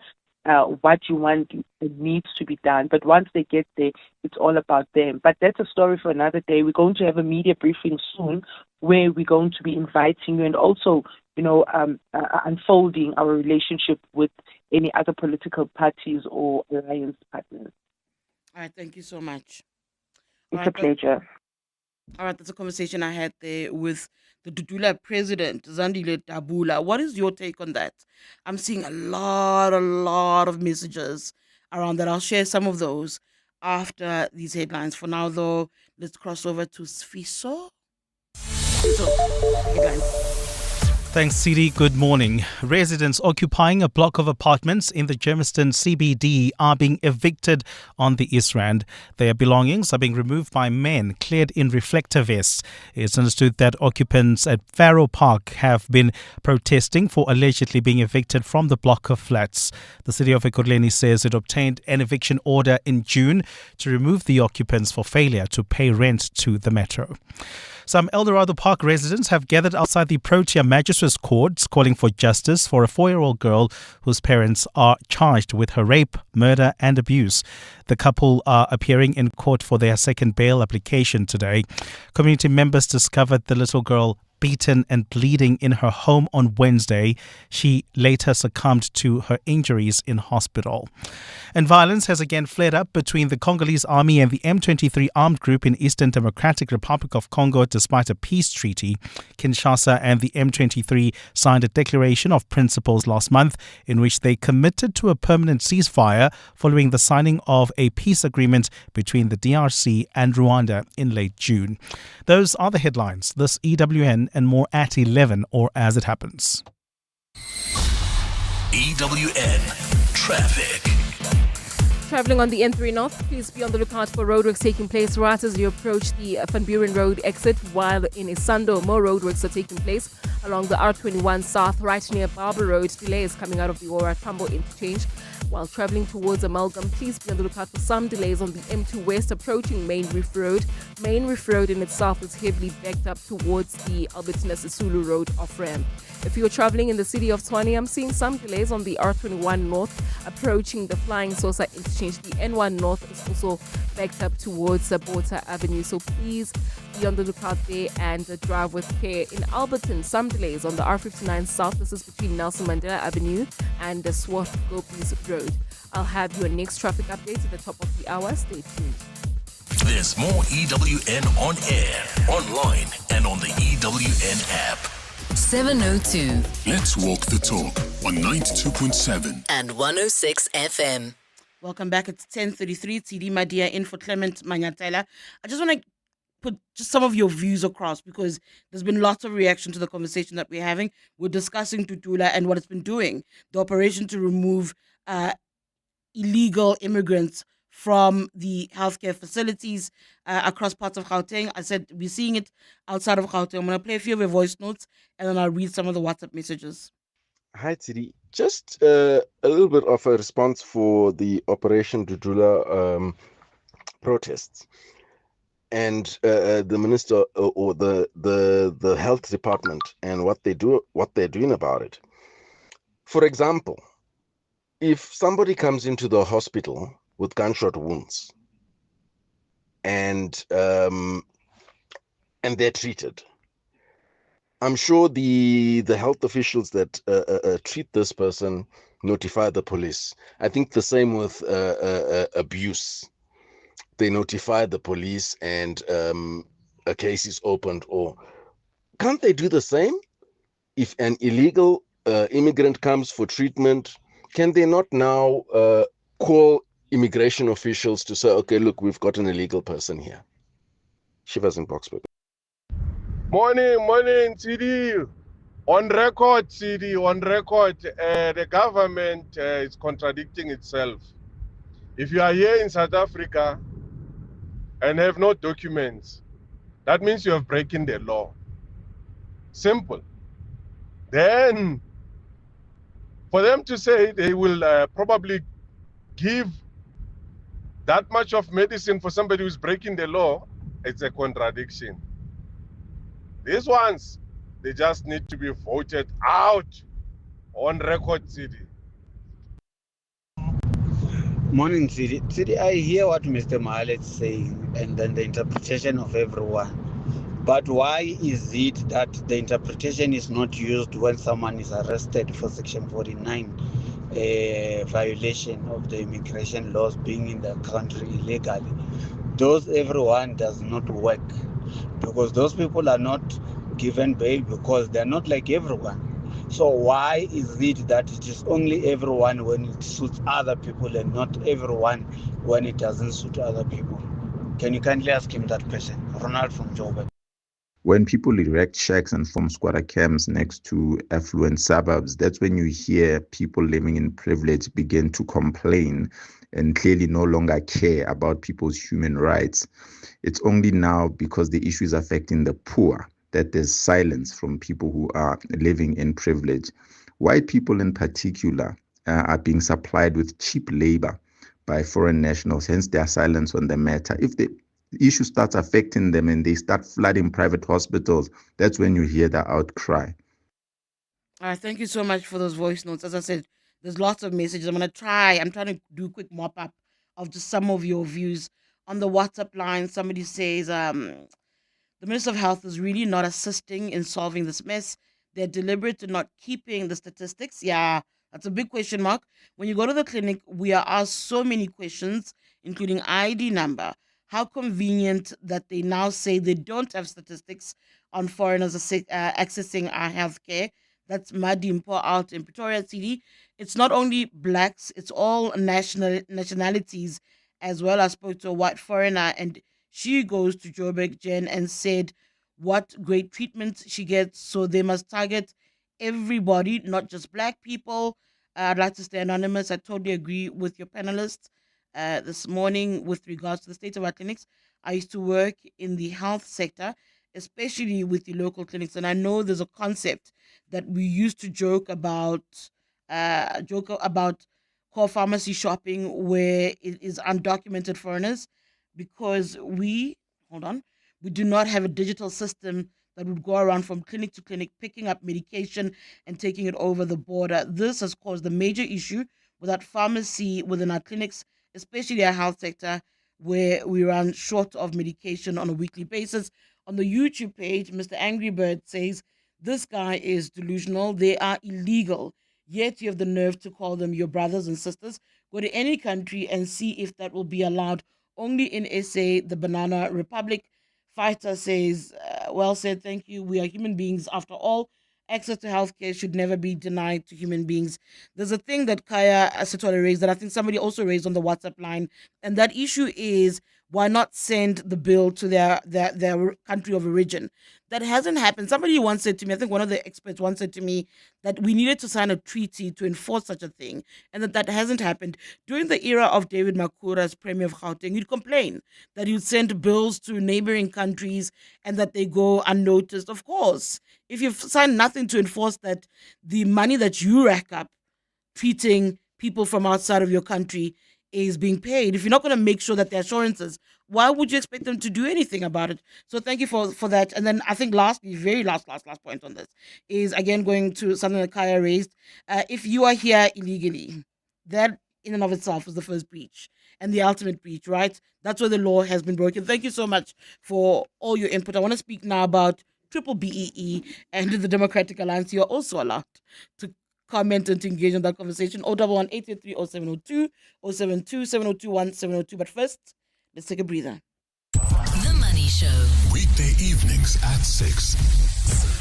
what you want needs to be done, but once they get there, it's all about them. But that's a story for another day. We're going to have a media briefing soon where we're going to be inviting you and also, unfolding our relationship with any other political parties or alliance partners. All right, thank you so much. It's a pleasure. All right, that's a conversation I had there with the Dudula President, Zandile Dabula. What is your take on that? I'm seeing a lot of messages around that. I'll share some of those after these headlines. For now, though, let's cross over to Sfiso. Headlines. Thanks, Tshidi. Good morning. Residents occupying a block of apartments in the Germiston CBD are being evicted on the East Rand. Their belongings are being removed by men clad in reflector vests. It's understood that occupants at Farrow Park have been protesting for allegedly being evicted from the block of flats. The city of Ekurhuleni says it obtained an eviction order in June to remove the occupants for failure to pay rent to the metro. Some Eldorado Park residents have gathered outside the Protea Magistrates Court calling for justice for a 4-year-old girl whose parents are charged with her rape, murder and abuse. The couple are appearing in court for their second bail application today. Community members discovered the little girl beaten and bleeding in her home on Wednesday. She later succumbed to her injuries in hospital. And violence has again flared up between the Congolese army and the M23 armed group in Eastern Democratic Republic of Congo despite a peace treaty. Kinshasa and the M23 signed a declaration of principles last month in which they committed to a permanent ceasefire following the signing of a peace agreement between the DRC and Rwanda in late June. Those are the headlines. This EWN and more at 11 or as it happens. EWN Traffic. Traveling on the N3 North, please be on the lookout for roadworks taking place right as you approach the Van Buren Road exit, while in Isando, more roadworks are taking place along the R21 South, right near Barber Road. Delays coming out of the Ora Tambo interchange. While traveling towards Amalgam, please be on the lookout for some delays on the M2 West approaching Main Reef Road. Main Reef Road in itself is heavily backed up towards the Albertina Sisulu Road off-ramp. If you're traveling in the city of Tshwane, I'm seeing some delays on the R21 North approaching the Flying Saucer interchange. The N1 North is also backed up towards Bota Avenue, so please be on the lookout there and drive with care. In Alberton, some delays on the R59 South. This is between Nelson Mandela Avenue and the Swarth Gopis Road. I'll have your next traffic update at the top of the hour. Stay tuned. There's more EWN on air, online, and on the EWN app. 702 Let's walk the talk on 92.7 and 106 FM. Welcome back. It's 10:33. Tshidi Madia in for Clement Manyathela. I just want to put just some of your views across because there's been lots of reaction to the conversation that we're having. We're discussing Dudula and what it's been doing. The operation to remove illegal immigrants from the healthcare facilities across parts of Gauteng. I said we're seeing it outside of Gauteng. I'm going to play a few of your voice notes and then I'll read some of the WhatsApp messages. Hi, Tshidi. Just a little bit of a response for the Operation Dudula protests. And the minister or the health department and what they're doing about it. For example, if somebody comes into the hospital with gunshot wounds and they're treated, I'm sure the health officials that treat this person notify the police. I think the same with abuse. They notify the police and a case is opened. Or can't they do the same? If an illegal immigrant comes for treatment, can they not now call immigration officials to say, okay, look, we've got an illegal person here? Shivers in Boxburg. Morning, Tshidi. On record, Tshidi, on record, the government is contradicting itself. If you are here in South Africa and have no documents, that means you have breaking the law. Simple. Then, for them to say they will probably give that much of medicine for somebody who's breaking the law, it's a contradiction. These ones, they just need to be voted out on record, Tshidi. Morning, Tshidi. Tshidi, I hear what Mr. Mohale is saying and then the interpretation of everyone. But why is it that the interpretation is not used when someone is arrested for Section 49, a violation of the immigration laws, being in the country illegally? Everyone does not work because those people are not given bail because they're not like everyone. So why is it that it is only everyone when it suits other people and not everyone when it doesn't suit other people? Can you kindly ask him that question? Ronald from Joburg. When people erect shacks and form squatter camps next to affluent suburbs, that's when you hear people living in privilege begin to complain and clearly no longer care about people's human rights. It's only now because the issue is affecting the poor that there's silence from people who are living in privilege. White people in particular are being supplied with cheap labor by foreign nationals, hence their silence on the matter. If the issue starts affecting them and they start flooding private hospitals, that's when you hear the outcry. All right, thank you so much for those voice notes. As I said, there's lots of messages. I'm trying to do a quick mop-up of just some of your views. On the WhatsApp line, somebody says, the Minister of Health is really not assisting in solving this mess. They're deliberate in not keeping the statistics. Yeah, that's a big question mark. When you go to the clinic, we are asked so many questions, including ID number. How convenient that they now say they don't have statistics on foreigners accessing our healthcare. That's Madimpo out in Pretoria City. It's not only blacks, it's all nationalities as well. I spoke to a white foreigner and she goes to Joburg, Jen, and said what great treatment she gets. So they must target everybody, not just black people. I'd like to stay anonymous. I totally agree with your panelists this morning with regards to the state of our clinics. I used to work in the health sector, especially with the local clinics, and I know there's a concept that we used to joke about core pharmacy shopping, where it is undocumented foreigners, because we do not have a digital system that would go around from clinic to clinic picking up medication and taking it over the border. This has caused a major issue with that pharmacy within our clinics, especially our health sector, where we run short of medication on a weekly basis. On the YouTube page, Mr. Angry Bird says, this guy is delusional. They are illegal. Yet you have the nerve to call them your brothers and sisters. Go to any country and see if that will be allowed. Only in SA, the Banana Republic. Fighter says, well said, thank you. We are human beings after all. Access to healthcare should never be denied to human beings. There's a thing that Kaya Setola raised that I think somebody also raised on the WhatsApp line, and that issue is, why not send the bill to their country of origin? That hasn't happened. Somebody once said to me, I think one of the experts once said to me, that we needed to sign a treaty to enforce such a thing, and that hasn't happened. During the era of David Makura as Premier of Gauteng, you'd complain that you'd send bills to neighboring countries and that they go unnoticed. Of course, if you've signed nothing to enforce that, the money that you rack up treating people from outside of your country is being paid. If you're not going to make sure that the assurances, why would you expect them to do anything about it? So thank you for that. And then I think lastly, very last point on this is, again, going to something that Kaya raised. If you are here illegally, that in and of itself is the first breach and the ultimate breach, right? That's where the law has been broken. Thank you so much for all your input. I want to speak now about Triple BEE and the Democratic Alliance. You're also allowed to comment and to engage in that conversation. 011-883-0702, 072-702-1702. But first, let's take a breather. The Money Show. Weekday evenings at 6.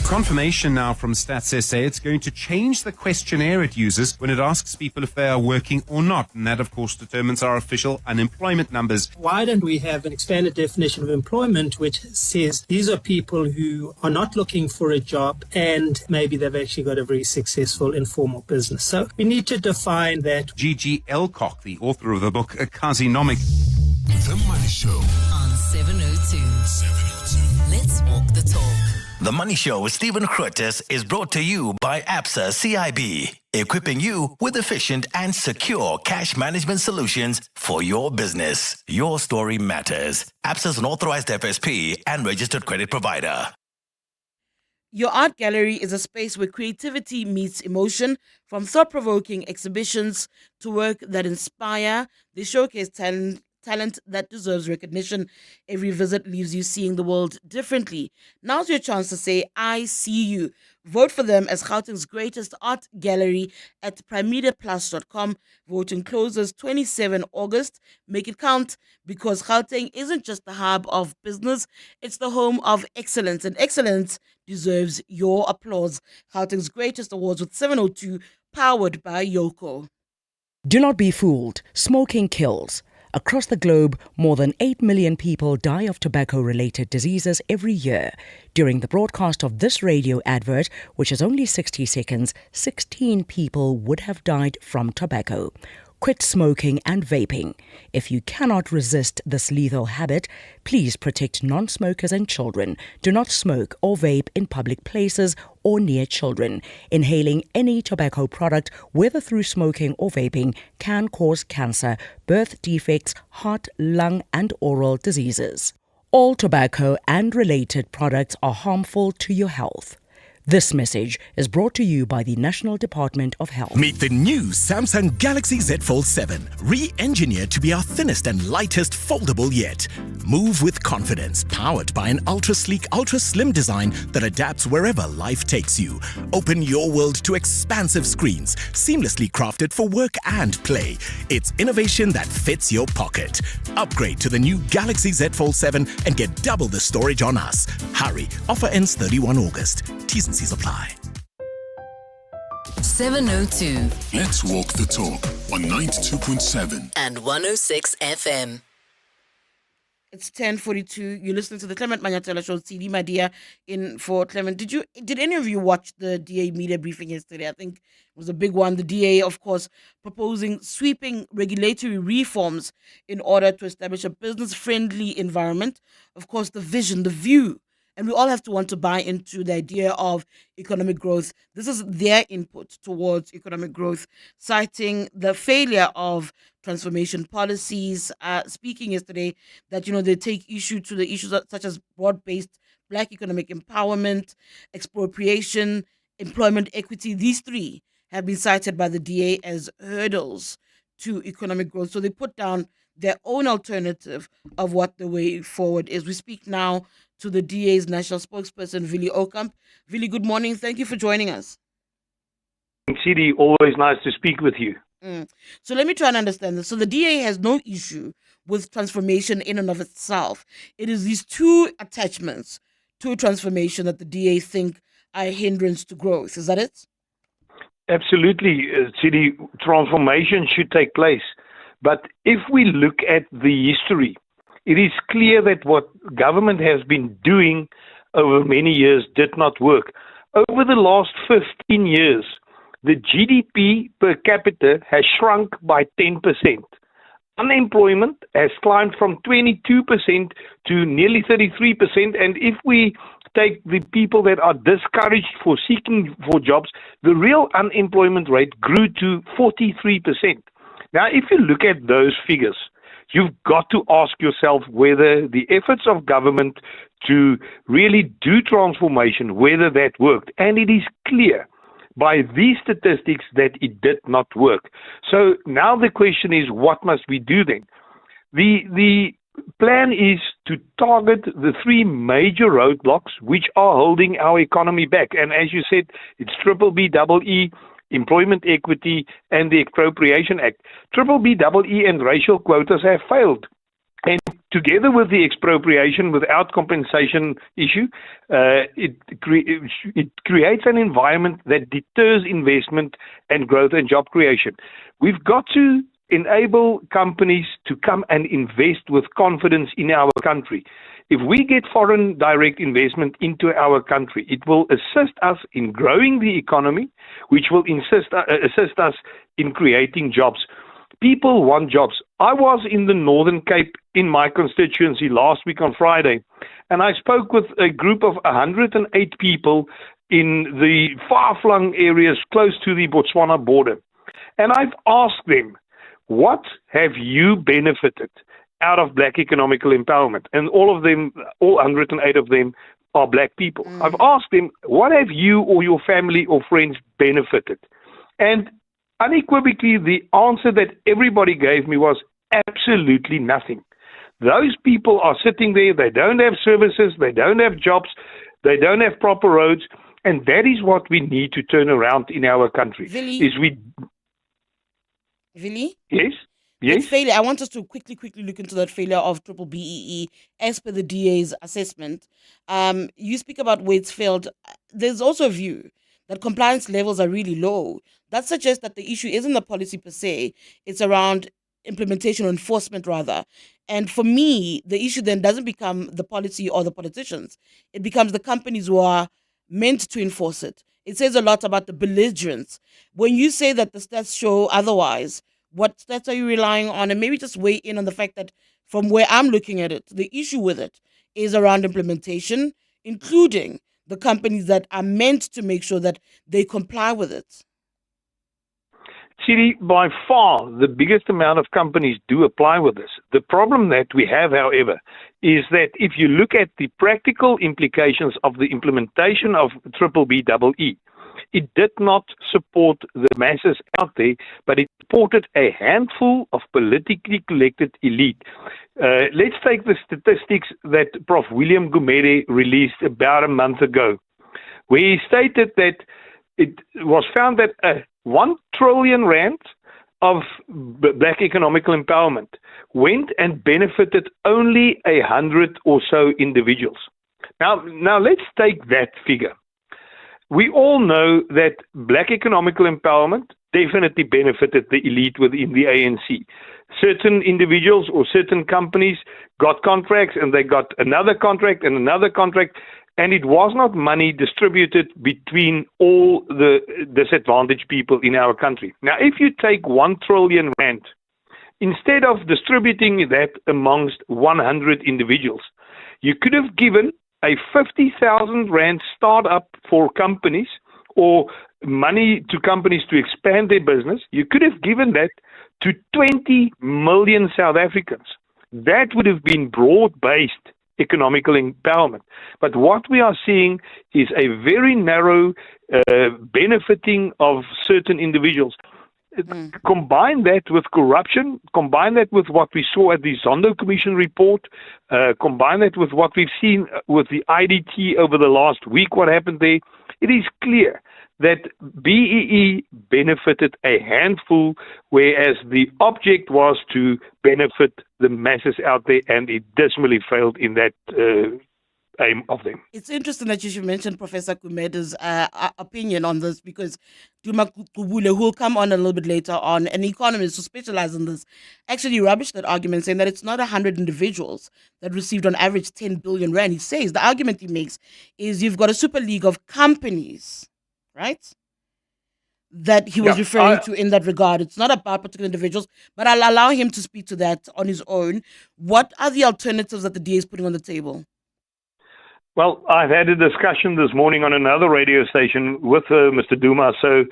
Confirmation now from Stats SA. It's going to change the questionnaire it uses when it asks people if they are working or not. And that, of course, determines our official unemployment numbers. Why don't we have an expanded definition of employment which says these are people who are not looking for a job and maybe they've actually got a very successful informal business. So we need to define that. G.G. Elcock, the author of the book Akazinomic. The Money Show On 702. Let's walk the talk. The Money Show with Stephen Curtis is brought to you by ABSA CIB, equipping you with efficient and secure cash management solutions for your business. Your story matters. ABSA is an authorized FSP and registered credit provider. Your art gallery is a space where creativity meets emotion, from thought-provoking exhibitions to work that inspire. They showcase talent that deserves recognition. Every visit leaves you seeing the world differently. Now's your chance to say, I see you. Vote for them as Gauteng's greatest art gallery at primediaplus.com. Voting closes 27 August. Make it count, because Gauteng isn't just the hub of business, it's the home of excellence, and excellence deserves your applause. Gauteng's greatest awards with 702, powered by Yoko. Do not be fooled. Smoking kills. Across the globe, more than 8 million people die of tobacco-related diseases every year. During the broadcast of this radio advert, which is only 60 seconds, 16 people would have died from tobacco. Quit smoking and vaping. If you cannot resist this lethal habit, please protect non-smokers and children. Do not smoke or vape in public places or near children. Inhaling any tobacco product, whether through smoking or vaping, can cause cancer, birth defects, heart, lung, and oral diseases. All tobacco and related products are harmful to your health. This message is brought to you by the National Department of Health. Meet the new Samsung Galaxy Z Fold 7, re-engineered to be our thinnest and lightest foldable yet. Move with confidence, powered by an ultra-sleek, ultra-slim design that adapts wherever life takes you. Open your world to expansive screens, seamlessly crafted for work and play. It's innovation that fits your pocket. Upgrade to the new Galaxy Z Fold 7 and get double the storage on us. Hurry, offer ends 31 August. T's and C's apply. 702. Let's walk the talk on 92.7 and 106 FM. It's 10:42. You're listening to the Clement Manyathela Show. Tshidi Madia in for Clement. Did any of you watch the DA media briefing yesterday? I think it was a big one. The DA, of course, proposing sweeping regulatory reforms in order to establish a business-friendly environment. Of course, the vision, the view. And we all have to want to buy into the idea of economic growth. This is their input towards economic growth, citing the failure of transformation policies, speaking yesterday that, they take issue to the issues such as broad-based Black economic empowerment, expropriation, employment equity. These three have been cited by the DA as hurdles to economic growth. So they put down their own alternative of what the way forward is. We speak now to the DA's national spokesperson, Vili Okamp. Vili, good morning. Thank you for joining us. Tshidi, always nice to speak with you. So let me try and understand this. So the DA has no issue with transformation in and of itself. It is these two attachments to transformation that the DA think are a hindrance to growth. Is that it? Absolutely, Tshidi. Transformation should take place. But if we look at the history, it is clear that what government has been doing over many years did not work. Over the last 15 years, the GDP per capita has shrunk by 10%. Unemployment has climbed from 22% to nearly 33%. And if we take the people that are discouraged for seeking for jobs, the real unemployment rate grew to 43%. Now, if you look at those figures, you've got to ask yourself whether the efforts of government to really do transformation, whether that worked. And it is clear by these statistics that it did not work. So now the question is, what must we do then? The plan is to target the three major roadblocks which are holding our economy back. And as you said, it's BBBEE, employment equity, and the Expropriation Act. BBBEE and racial quotas have failed. And together with the expropriation without compensation issue, it creates an environment that deters investment and growth and job creation. We've got to enable companies to come and invest with confidence in our country. If we get foreign direct investment into our country, it will assist us in growing the economy, which will assist us in creating jobs. People want jobs. I was in the Northern Cape in my constituency last week on Friday, and I spoke with a group of 108 people in the far-flung areas close to the Botswana border. And I've asked them, what have you benefited out of Black economical empowerment? And all 108 of them are Black people. I've asked them, what have you or your family or friends benefited? And unequivocally, the answer that everybody gave me was absolutely nothing. Those people are sitting there, they don't have services, they don't have jobs, they don't have proper roads, and that is what we need to turn around in our country. Vili? Yes? That failure, I want us to quickly look into that failure of Triple BEE as per the DA's assessment. You speak about where it's failed. There's also a view that compliance levels are really low. That suggests that the issue isn't the policy per se, it's around implementation or enforcement rather. And for me, the issue then doesn't become the policy or the politicians. It becomes the companies who are meant to enforce it. It says a lot about the belligerence. When you say that the stats show otherwise, what stats are you relying on? And maybe just weigh in on the fact that from where I'm looking at it, the issue with it is around implementation, including the companies that are meant to make sure that they comply with it. Tshidi, by far, the biggest amount of companies do apply with this. The problem that we have, however, is that if you look at the practical implications of the implementation of BBBEE, it did not support the masses out there, but it supported a handful of politically elected elite. Let's take the statistics that Prof. William Gumede released about a month ago, where he stated that it was found that 1 trillion rand of black economical empowerment went and benefited only 100 or so individuals. Now let's take that figure. We all know that black economical empowerment definitely benefited the elite within the ANC. Certain individuals or certain companies got contracts and they got another contract and another contract, and it was not money distributed between all the disadvantaged people in our country. Now, if you take 1 trillion rand, instead of distributing that amongst 100 individuals, you could have given a 50,000 rand startup for companies or money to companies to expand their business. You could have given that to 20 million South Africans. That would have been broad-based economical empowerment. But what we are seeing is a very narrow benefiting of certain individuals. Combine that with corruption, combine that with what we saw at the Zondo Commission report, combine that with what we've seen with the IDT over the last week, what happened there, it is clear that BEE benefited a handful, whereas the object was to benefit the masses out there, and it dismally failed in that aim of them. It's interesting that you should mention Professor Gumede's opinion on this, because Duma Kubule, who will come on a little bit later on, an economist who specializes in this, actually rubbished that argument, saying that it's not 100 individuals that received on average 10 billion rand. He says the argument he makes is you've got a super league of companies, right? That he was referring to in that regard. It's not about particular individuals, but I'll allow him to speak to that on his own. What are the alternatives that the DA is putting on the table? Well, I've had a discussion this morning on another radio station with Mr. Duma, so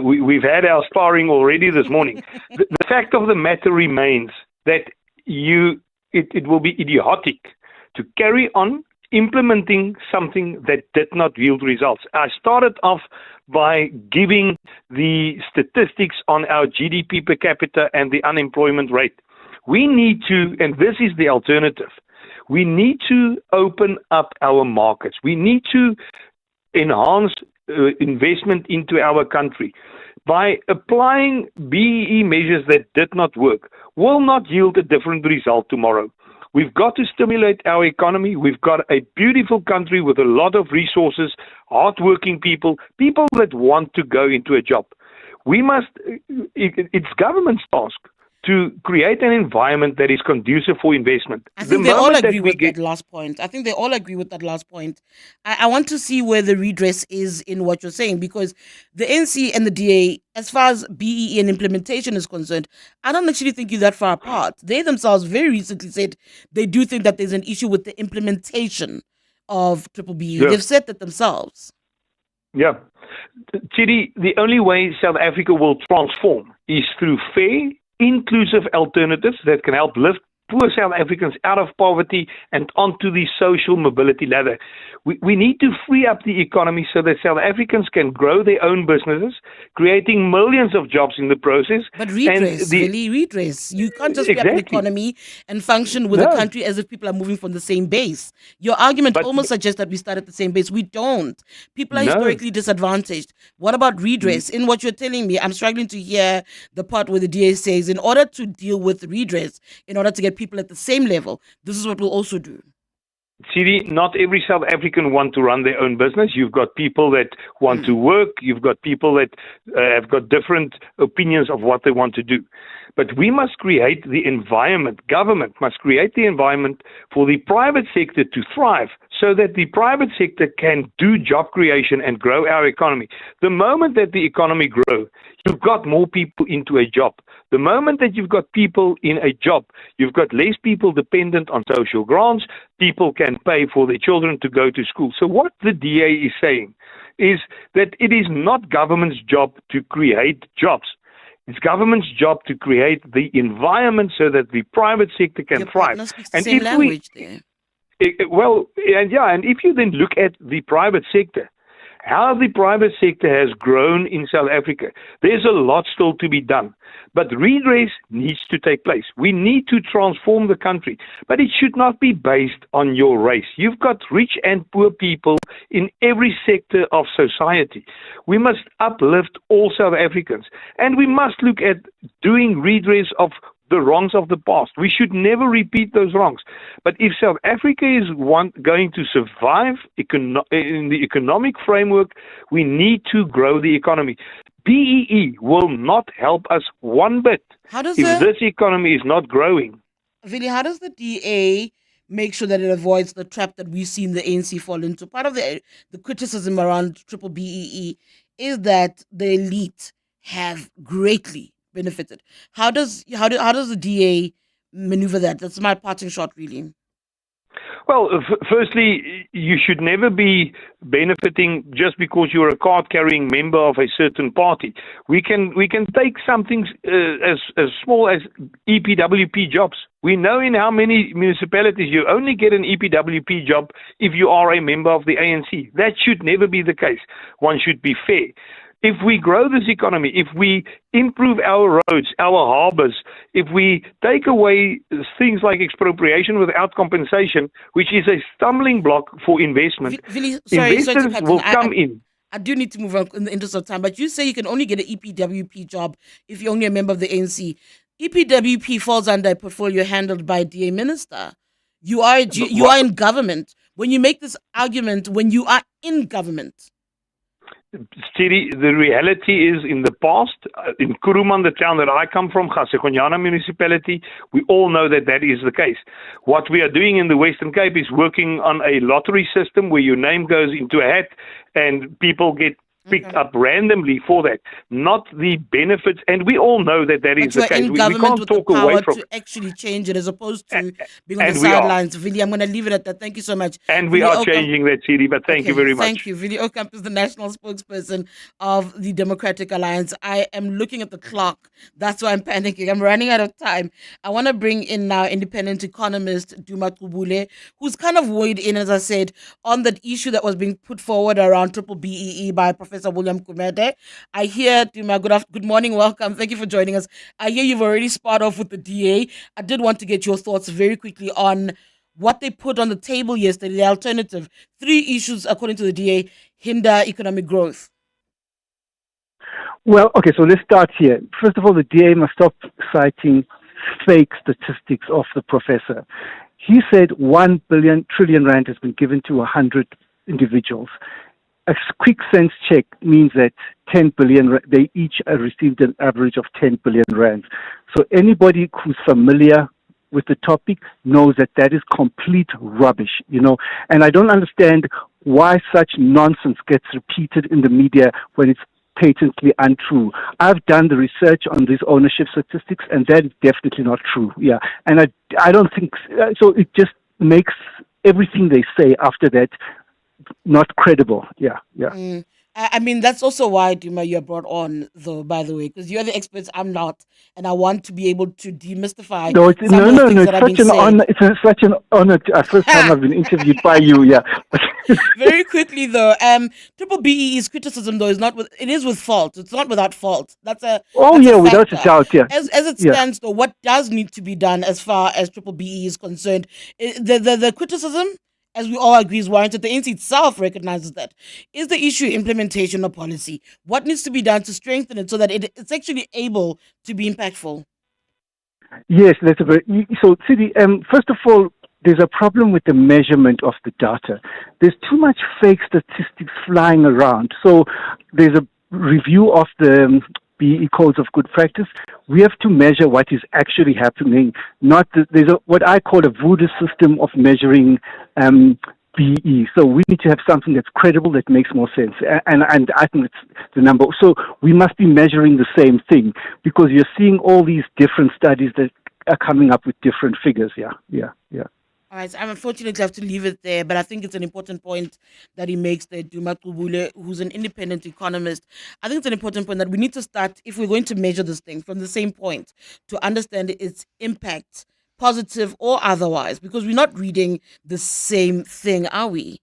we've had our sparring already this morning. The fact of the matter remains that it will be idiotic to carry on implementing something that did not yield results. I started off by giving the statistics on our GDP per capita and the unemployment rate. We need to, and this is the alternative, we need to open up our markets. We need to enhance investment into our country. By applying BEE measures that did not work, will not yield a different result tomorrow. We've got to stimulate our economy. We've got a beautiful country with a lot of resources, hardworking people, people that want to go into a job. It's government's task to create an environment that is conducive for investment. I think they all agree with that last point. I want to see where the redress is in what you're saying, because the NC and the DA, as far as BEE and implementation is concerned, I don't actually think you're that far apart. They themselves very recently said they do think that there's an issue with the implementation of BBBE. Yeah. They've said that themselves. Yeah. Tshidi, the only way South Africa will transform is through fair, inclusive alternatives that can help lift poor South Africans out of poverty and onto the social mobility ladder. We need to free up the economy so that South Africans can grow their own businesses, creating millions of jobs in the process. But redress, really, redress. You can't just free up an economy and function with a country as if people are moving from the same base. Your argument almost suggests that we start at the same base. We don't. People are historically disadvantaged. What about redress? In what you're telling me, I'm struggling to hear the part where the DA says, in order to deal with redress, in order to get people at the same level, this is what we'll also do. Tshidi, not every South African want to run their own business. You've got people that want to work. You've got people that have got different opinions of what they want to do. But we must create the environment. Government must create the environment for the private sector to thrive so that the private sector can do job creation and grow our economy. The moment that the economy grows, you've got more people into a job. The moment that you've got people in a job, you've got less people dependent on social grants. People can pay for their children to go to school. So what the DA is saying is that it is not government's job to create jobs. It's government's job to create the environment so that the private sector can thrive. And same language there. And if you then look at the private sector, how the private sector has grown in South Africa, there's a lot still to be done. But redress needs to take place. We need to transform the country. But it should not be based on your race. You've got rich and poor people in every sector of society. We must uplift all South Africans. And we must look at doing redress of the wrongs of the past. We should never repeat those wrongs. But if South Africa is going to survive in the economic framework, we need to grow the economy. BEE will not help us one bit if this economy is not growing. Vili, how does the DA make sure that it avoids the trap that we've seen the ANC fall into? Part of the criticism around triple BEE is that the elite have greatly benefited. How does the DA maneuver that? That's my parting shot, really. Well, firstly, you should never be benefiting just because you're a card-carrying member of a certain party. We can take something as small as EPWP jobs. We know in how many municipalities you only get an EPWP job if you are a member of the ANC. That should never be the case. One should be fair. If we grow this economy, if we improve our roads, our harbors, if we take away things like expropriation without compensation, which is a stumbling block for investment, investors will come in. I do need to move on in the interest of time, but you say you can only get an EPWP job if you're only a member of the ANC. EPWP falls under a portfolio handled by a DA minister. You are in government. When you make this argument, when you are in government, Tshidi, the reality is in the past, in Kuruman, the town that I come from, Gauteng municipality, we all know that that is the case. What we are doing in the Western Cape is working on a lottery system where your name goes into a hat and people get picked up randomly for that, not the benefits. And we all know that that is the case. We can't talk away from it. To actually change it as opposed to being on the sidelines. Vili, I'm going to leave it at that. Thank you so much. And we are changing that, Tshidi, but thank you very much. Thank you. Vili Okamp is the national spokesperson of the Democratic Alliance. I am looking at the clock. That's why I'm panicking. I'm running out of time. I want to bring in now independent economist Duma Kubule, who's kind of weighed in, as I said, on that issue that was being put forward around triple BEE by Professor William Kumede. I hear, Duma, good morning, welcome. Thank you for joining us. I hear you've already sparred off with the DA. I did want to get your thoughts very quickly on what they put on the table yesterday, the alternative. 3 issues, according to the DA, hinder economic growth. Well, okay, so let's start here. First of all, the DA must stop citing fake statistics of the professor. He said 1 trillion rand has been given to 100 individuals. A quick sense check means that 10 billion, they each received an average of 10 billion rands. So anybody who's familiar with the topic knows that that is complete rubbish, and I don't understand why such nonsense gets repeated in the media when it's patently untrue. I've done the research on these ownership statistics, and that is definitely not true. Yeah, and I don't think so. It just makes everything they say after that not credible. Yeah. I mean, that's also why, Duma, you're brought on, though, by the way, because you're the experts, I'm not, and I want to be able to demystify No, some of the things it's that are being such an said. honor. Such an honor. First time I've been interviewed by you. Yeah. Very quickly, though, Triple BE's criticism, though, it is with fault. It's not without fault. That's a Without a doubt. Yeah. As it stands, though, what does need to be done as far as Triple BE is concerned? The criticism, as we all agree, is warranted. The ANC itself recognizes that. Is the issue implementation of policy? What needs to be done to strengthen it so that it's actually able to be impactful? Yes, that's a very. So, Tshidi, first of all, there's a problem with the measurement of the data. There's too much fake statistics flying around. So, there's a review of the BE codes of good practice. We have to measure what is actually happening. There's what I call a voodoo system of measuring BE. So we need to have something that's credible, that makes more sense. And I think it's the number. So we must be measuring the same thing, because you're seeing all these different studies that are coming up with different figures. Yeah. All right, so I'm unfortunately have to leave it there, but I think it's an important point that he makes there, Duma Kubule, who's an independent economist. I think it's an important point that we need to start, if we're going to measure this thing, from the same point to understand its impact, positive or otherwise, because we're not reading the same thing, are we?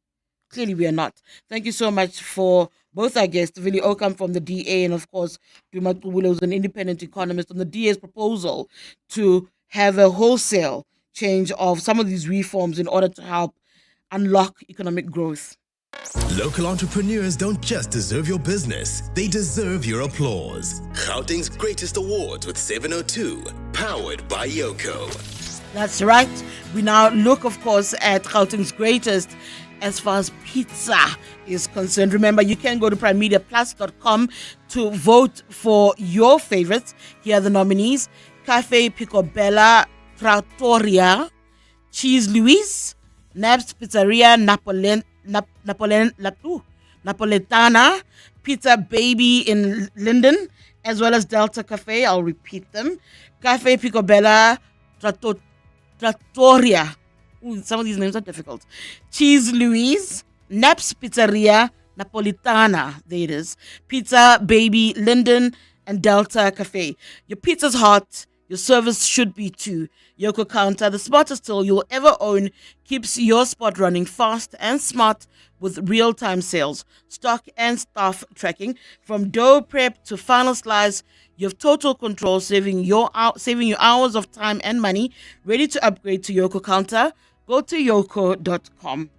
Clearly we are not. Thank you so much for both our guests, Vili Okam from the DA and, of course, Duma Kubule, who's an independent economist, on the DA's proposal to have a wholesale change of some of these reforms in order to help unlock economic growth. Local entrepreneurs don't just deserve your business, they deserve your applause. Gauteng's greatest awards with 702, powered by Yoko. That's right. We now look, of course, at Gauteng's greatest as far as pizza is concerned. Remember, you can go to primemediaplus.com to vote for your favorites. Here are the nominees: Cafe Picobella Trattoria, Cheese Louise, Nab's Pizzeria Napoletana, Pizza Baby in Linden, as well as Delta Cafe. I'll repeat them: Cafe Picobella Trattoria. Ooh, some of these names are difficult. Cheese Louise, Nab's Pizzeria Napolitana, there it is, Pizza Baby Linden, and Delta Cafe. Your pizza's hot. Your service should be too. Yoko Counter, the smartest tool you'll ever own, keeps your spot running fast and smart with real-time sales, stock and staff tracking. From dough prep to final slice, you have total control, saving you hours of time and money. Ready to upgrade to Yoko Counter? Go to yoko.com.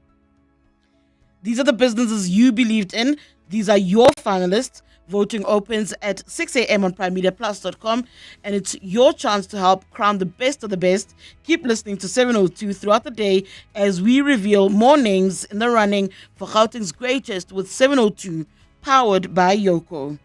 These are the businesses you believed in. These are your finalists. Voting opens at 6 a.m. on primemediaplus.com, and it's your chance to help crown the best of the best. Keep listening to 702 throughout the day as we reveal more names in the running for Gauteng's greatest with 702, powered by Yoko.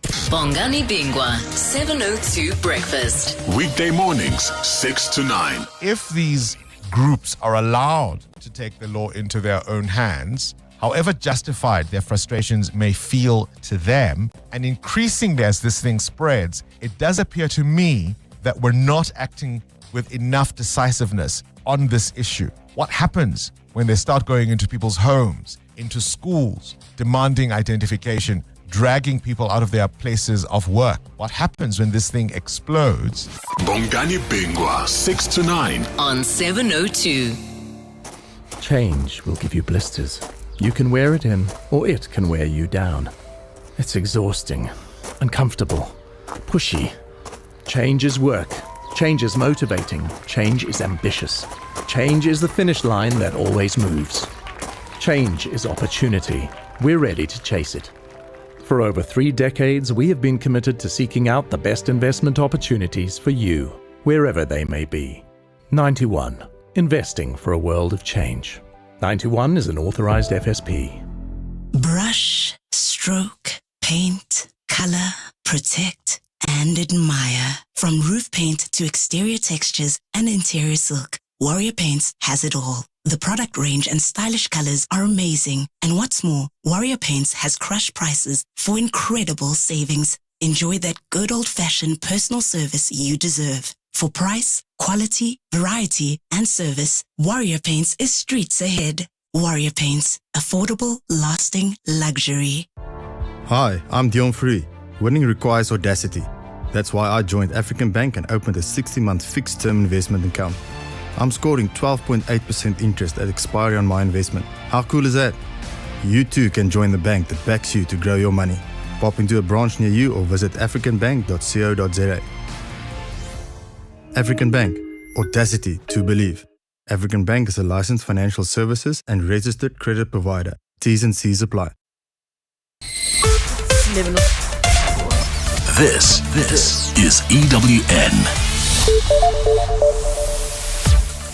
Bongani Bingwa, 702 Breakfast. Weekday mornings, 6 to 9. If these groups are allowed to take the law into their own hands, however justified their frustrations may feel to them, and increasingly as this thing spreads, it does appear to me that we're not acting with enough decisiveness on this issue. What happens when they start going into people's homes, into schools, demanding identification, dragging people out of their places of work? What happens when this thing explodes? Bongani Bingwa, 6 to 9. On 702. Change will give you blisters. You can wear it in, or it can wear you down. It's exhausting, uncomfortable, pushy. Change is work. Change is motivating. Change is ambitious. Change is the finish line that always moves. Change is opportunity. We're ready to chase it. For over 3 decades, we have been committed to seeking out the best investment opportunities for you, wherever they may be. 91. Investing for a world of change. 91 is an authorized FSP. Brush, stroke, paint, color, protect, and admire. From roof paint to exterior textures and interior silk, Warrior Paints has it all. The product range and stylish colors are amazing. And what's more, Warrior Paints has crushed prices for incredible savings. Enjoy that good old-fashioned personal service you deserve. For price, quality, variety, and service, Warrior Paints is streets ahead. Warrior Paints. Affordable, lasting luxury. Hi, I'm Dion Free. Winning requires audacity. That's why I joined African Bank and opened a 60-month fixed-term investment account. I'm scoring 12.8% interest at expiry on my investment. How cool is that? You too can join the bank that backs you to grow your money. Pop into a branch near you or visit africanbank.co.za. African Bank. Audacity to believe. African Bank is a licensed financial services and registered credit provider. T's and C's apply. This is EWN.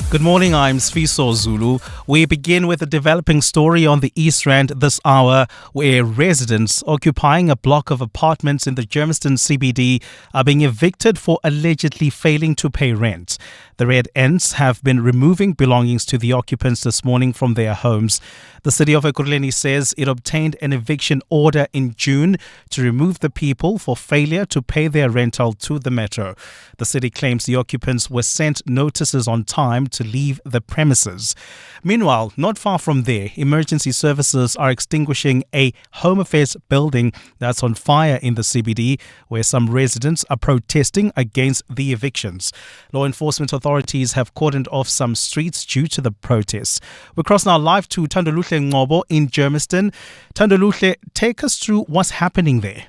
Good morning, I'm Sfiso Zulu. We begin with a developing story on the East Rand this hour, where residents occupying a block of apartments in the Germiston CBD are being evicted for allegedly failing to pay rent. The Red Ants have been removing belongings to the occupants this morning from their homes. The city of Ekurhuleni says it obtained an eviction order in June to remove the people for failure to pay their rental to the metro. The city claims the occupants were sent notices on time to leave the premises. Meanwhile, not far from there, emergency services are extinguishing a Home Affairs building that's on fire in the CBD, where some residents are protesting against the evictions. Law enforcement authorities have cordoned off some streets due to the protests. We cross now live to Thandoluhle Ngobo in Germiston. Thandoluhle, take us through what's happening there.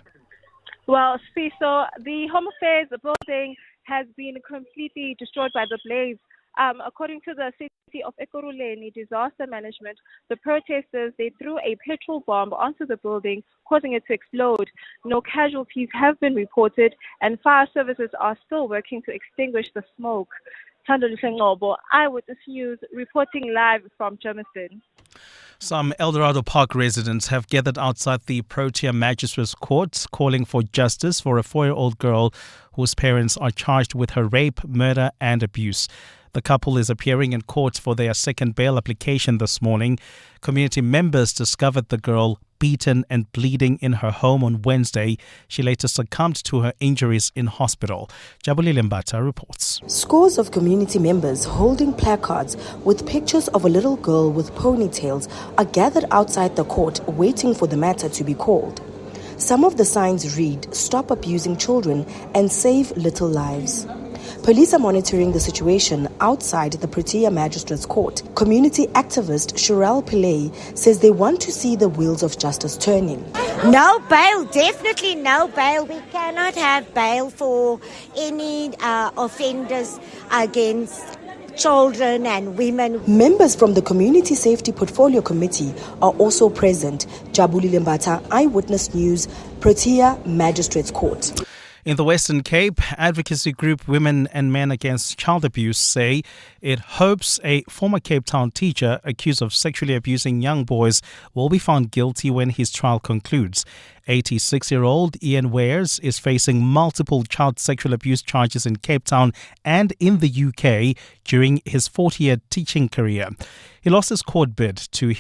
Well, so the Home Affairs building has been completely destroyed by the blaze. According to the city of Ekurhuleni disaster management, the protesters, they threw a petrol bomb onto the building, causing it to explode. No casualties have been reported, and fire services are still working to extinguish the smoke. Thandoluhle Ngobo, Eyewitness News, reporting live from Germiston. Some Eldorado Park residents have gathered outside the Protea Magistrates Court calling for justice for a 4-year-old girl whose parents are charged with her rape, murder and abuse. The couple is appearing in court for their second bail application this morning. Community members discovered the girl beaten and bleeding in her home on Wednesday. She later succumbed to her injuries in hospital. Dabula Mbata reports. Scores of community members holding placards with pictures of a little girl with ponytails are gathered outside the court waiting for the matter to be called. Some of the signs read, "Stop abusing children and save little lives." Police are monitoring the situation outside the Protea Magistrates Court. Community activist Sherelle Pillay says they want to see the wheels of justice turning. No bail, definitely no bail. We cannot have bail for any offenders against children and women. Members from the Community Safety Portfolio Committee are also present. Dabula Mbata, Eyewitness News, Protea Magistrates Court. In the Western Cape, advocacy group Women and Men Against Child Abuse say it hopes a former Cape Town teacher accused of sexually abusing young boys will be found guilty when his trial concludes. 86-year-old Ian Wares is facing multiple child sexual abuse charges in Cape Town and in the UK during his 40-year teaching career. He lost his court bid to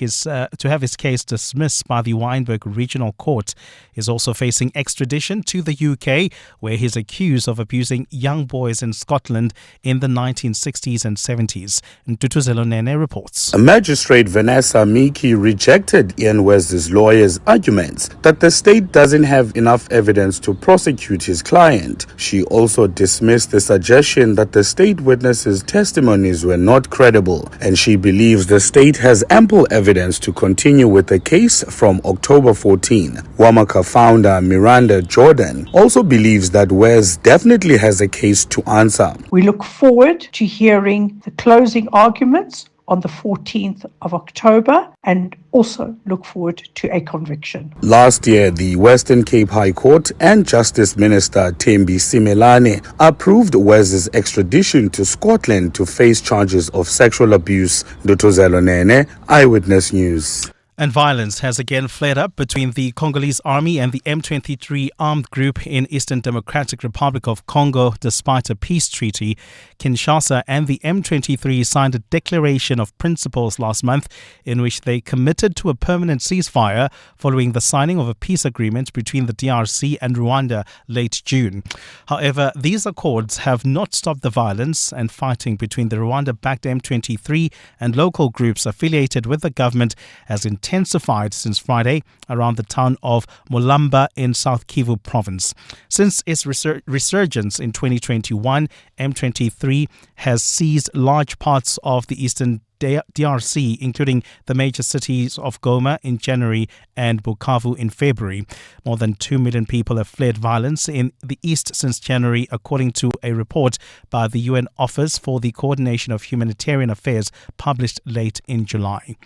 have his case dismissed by the Wynberg Regional Court. He's also facing extradition to the UK, where he's accused of abusing young boys in Scotland in the 1960s and 70s. Ntutuzelo Nene reports. Magistrate Vanessa Miki rejected Ian West's lawyer's arguments that the state doesn't have enough evidence to prosecute his client. She also dismissed the suggestion that the state witnesses' testimonies were not credible, and she believes the state has ample evidence to continue with the case from October 14. Wamaka founder Miranda Jordan also believes that Wes definitely has a case to answer. We look forward to hearing the closing arguments on the 14th of October and also look forward to a conviction. Last year, the Western Cape High Court and Justice Minister Thembi Simelane approved Wes's extradition to Scotland to face charges of sexual abuse. Dutuzelo Nene, Eyewitness News. And violence has again flared up between the Congolese army and the M23 armed group in Eastern Democratic Republic of Congo despite a peace treaty. Kinshasa and the M23 signed a declaration of principles last month in which they committed to a permanent ceasefire following the signing of a peace agreement between the DRC and Rwanda late June. However, these accords have not stopped the violence, and fighting between the Rwanda-backed M23 and local groups affiliated with the government has intensified since Friday around the town of Mulamba in South Kivu province. Since its resurgence in 2021, M23 has seized large parts of the eastern DRC, including the major cities of Goma in January and Bukavu in February. More than 2 million people have fled violence in the east since January, according to a report by the UN Office for the Coordination of Humanitarian Affairs published late in July.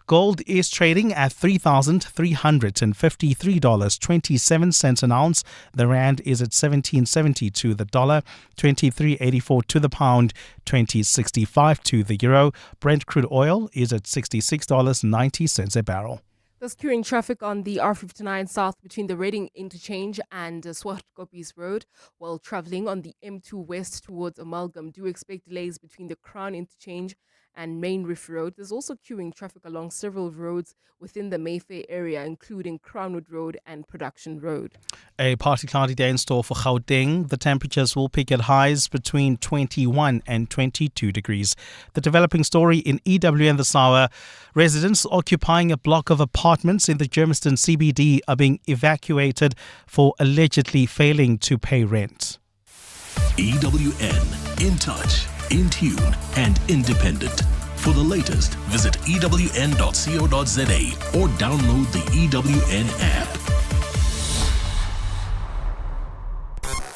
Gold is trading at $3,353.27 an ounce. The rand is at 17.70 to the dollar, 23.84 to the pound, 20.65 to the euro. Brent crude oil is at $66.90 a barrel. There's queuing traffic on the R59 south between the Reading interchange and Swartkoppies Road. While travelling on the M2 west towards Amalgam, do expect delays between the Crown interchange and Main Reef Road. There's also queuing traffic along several roads within the Mayfair area, including Crownwood Road and Production Road. A partly cloudy day in store for Gauteng. The temperatures will peak at highs between 21 and 22 degrees. The developing story in EWN this hour. Residents occupying a block of apartments in the Germiston CBD are being evacuated for allegedly failing to pay rent. EWN, in touch, in tune and independent. For the latest, visit ewn.co.za or download the EWN app.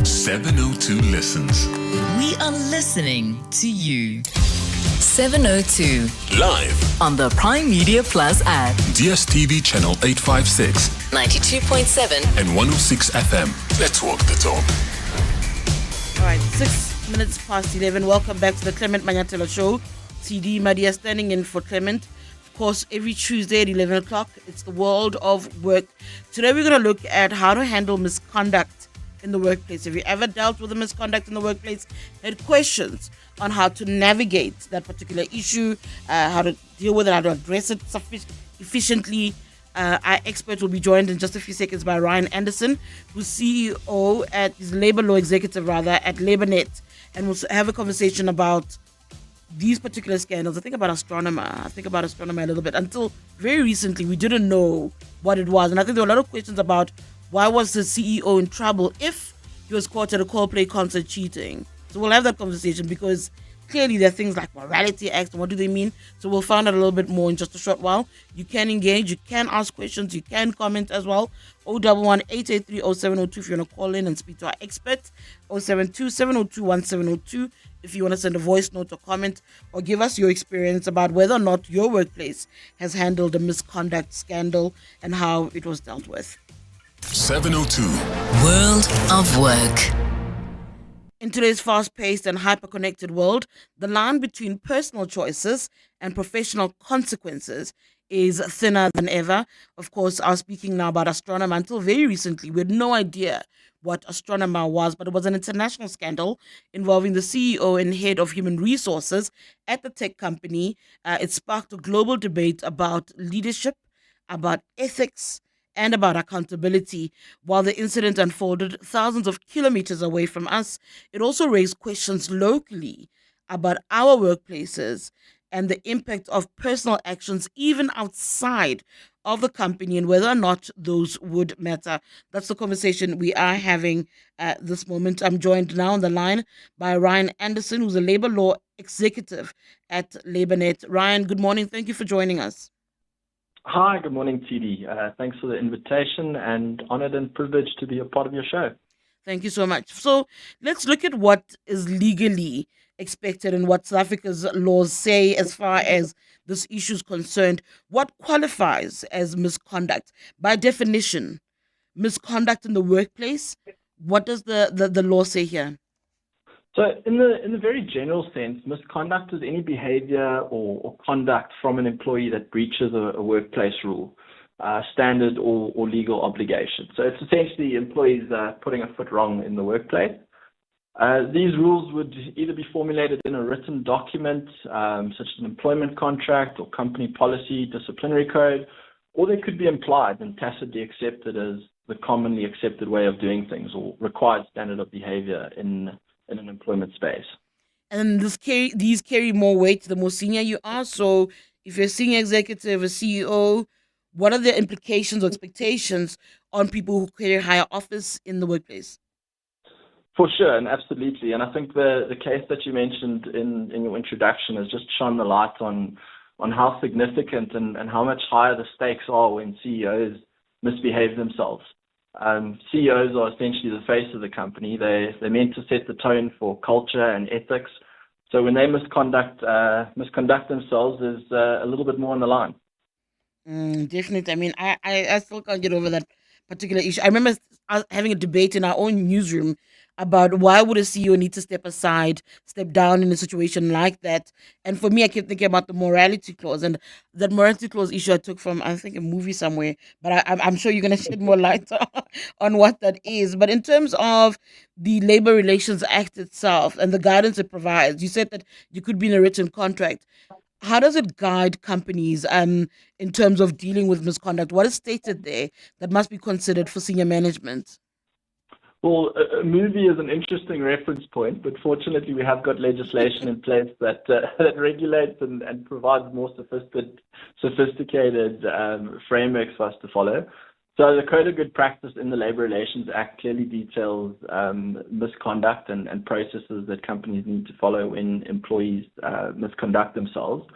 702 listens. We are listening to you. 702. Live On the Prime Media Plus app. DSTV channel 856. 92.7. And 106 FM. Let's walk the talk. All right, 6 minutes past 11. Welcome back to the Clement Manyathela Show. Tshidi Madia standing in for Clement. Of course, every Tuesday at 11 o'clock, it's the world of work. Today we're going to look at how to handle misconduct in the workplace. Have you ever dealt with a misconduct in the workplace? Had questions on how to navigate that particular issue, how to deal with it, how to address it efficiently. Our expert will be joined in just a few seconds by Ryan Anderson, who's CEO at his labor law executive at LabourNet, and we'll have a conversation about these particular scandals. I think about astronomer a little bit. Until very recently, we didn't know what it was, and I think there were a lot of questions about why was the CEO in trouble if he was caught at a Coldplay concert cheating. So we'll have that conversation because clearly there are things like morality acts and what do they mean. So we'll find out a little bit more in just a short while. You can engage, you can ask questions, you can comment as well. 011-883-0702 if you want to call in and speak to our expert. 072-702-1702 if you want to send a voice note or comment or give us your experience about whether or not your workplace has handled a misconduct scandal and how it was dealt with. 702. World of Work. In today's fast-paced and hyper-connected world, the line between personal choices and professional consequences is thinner than ever. Of course, I was speaking now about astronomer. Until very recently, we had no idea what astronomer was, but it was an international scandal involving the CEO and head of human resources at the tech company. It sparked a global debate about leadership, about ethics, and about accountability. While the incident unfolded thousands of kilometers away from us, it also raised questions locally about our workplaces and the impact of personal actions even outside of the company and whether or not those would matter. That's the conversation we are having at this moment. I'm joined now on the line by Ryan Anderson, who's a labor law executive at LabourNet. Ryan, good morning. Thank you for joining us. Hi, good morning, Tshidi. Thanks for the invitation and honored and privileged to be a part of your show. Thank you so much. So let's look at what is legally expected and what South Africa's laws say as far as this issue is concerned. What qualifies as misconduct? By definition, misconduct in the workplace, what does the law say here? So in the very general sense, misconduct is any behavior or conduct from an employee that breaches a workplace rule, standard or legal obligation. So it's essentially employees putting a foot wrong in the workplace. These rules would either be formulated in a written document, such as an employment contract or company policy, disciplinary code, or they could be implied and tacitly accepted as the commonly accepted way of doing things or required standard of behavior in an employment space. And these carry more weight the more senior you are. So if you're a senior executive, a CEO, what are the implications or expectations on people who carry higher office in the workplace? For sure, and absolutely. And I think the case that you mentioned in your introduction has just shone the light on how significant and how much higher the stakes are when CEOs misbehave themselves. CEOs are essentially the face of the company. They're meant to set the tone for culture and ethics. So when they misconduct themselves, there's a little bit more on the line. Definitely. I mean, I still can't get over that particular issue. I remember having a debate in our own newsroom about why would a CEO need to step aside, step down in a situation like that. And for me, I kept thinking about the morality clause, and that morality clause issue I took from, I think, a movie somewhere, but I'm sure you're going to shed more light on what that is. But in terms of the Labor Relations Act itself and the guidance it provides, you said that you could be in a written contract. How does it guide companies in terms of dealing with misconduct? What is stated there that must be considered for senior management? Well, a movie is an interesting reference point, but fortunately we have got legislation in place that regulates and provides more sophisticated frameworks for us to follow. So the Code of Good Practice in the Labor Relations Act clearly details misconduct and processes that companies need to follow when employees misconduct themselves.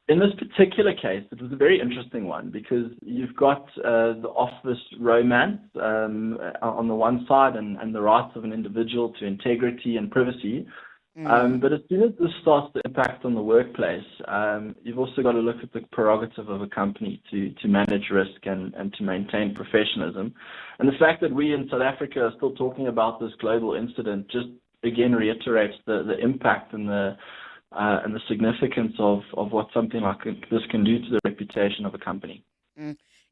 In this particular case, it was a very interesting one because you've got the office romance on the one side and the rights of an individual to integrity and privacy. But as soon as this starts to impact on the workplace, you've also got to look at the prerogative of a company to manage risk and to maintain professionalism. And the fact that we in South Africa are still talking about this global incident just again reiterates the impact and the significance of what something like this can do to the reputation of a company.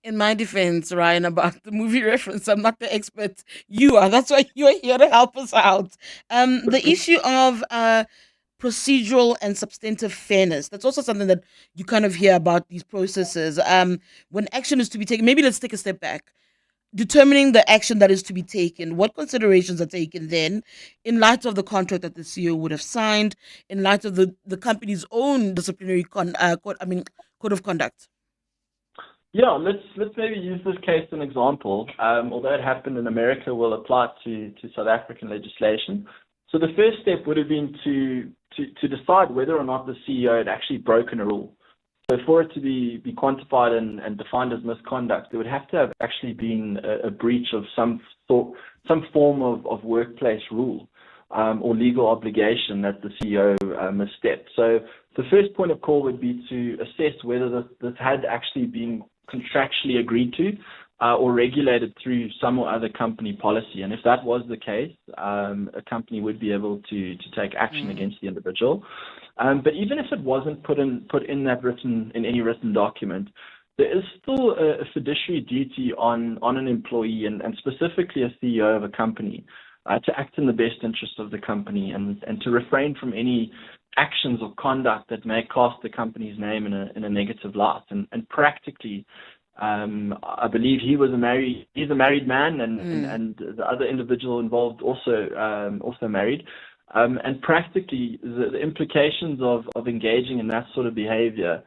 In my defense, Ryan, about the movie reference, I'm not the expert. You are. That's why you're here to help us out. The issue of procedural and substantive fairness, that's also something that you kind of hear about these processes. When action is to be taken, maybe let's take a step back. Determining the action that is to be taken, what considerations are taken then in light of the contract that the CEO would have signed, in light of the company's own disciplinary code of conduct? Yeah, let's maybe use this case as an example. Although it happened in America, we'll apply it to South African legislation. So the first step would have been to decide whether or not the CEO had actually broken a rule. So for it to be quantified and defined as misconduct, there would have to have actually been a breach of some form of workplace rule or legal obligation that the CEO misstepped. So the first point of call would be to assess whether this had actually been contractually agreed to or regulated through some or other company policy. And if that was the case, a company would be able to take action against the individual. But even if it wasn't put in any written document, there is still a fiduciary duty on an employee and specifically a CEO of a company to act in the best interest of the company and to refrain from any actions or conduct that may cast the company's name in a negative light. And practically, I believe he's a married man and the other individual involved also married. And practically, the implications of engaging in that sort of behavior,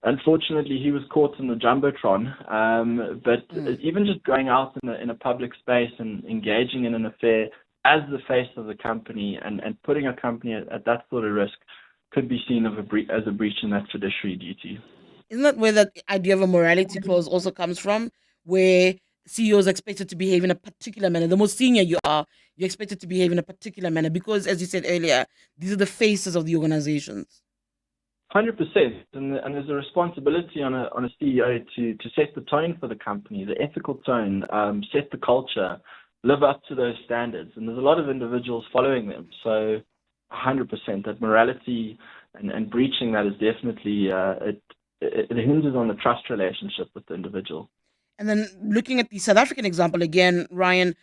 unfortunately, he was caught in the Jumbotron. But even just going out in a public space and engaging in an affair as the face of the company and putting a company at that sort of risk could be seen as a breach in that fiduciary duty. Isn't that where that idea of a morality clause also comes from, where CEOs are expected to behave in a particular manner? The more senior you are, you're expected to behave in a particular manner because, as you said earlier, these are the faces of the organizations. 100%, and there's a responsibility on a CEO to set the tone for the company, the ethical tone, set the culture, live up to those standards, and there's a lot of individuals following them. So 100%. That morality and breaching that is definitely, it hinges on the trust relationship with the individual. And then looking at the South African example again, Ryan,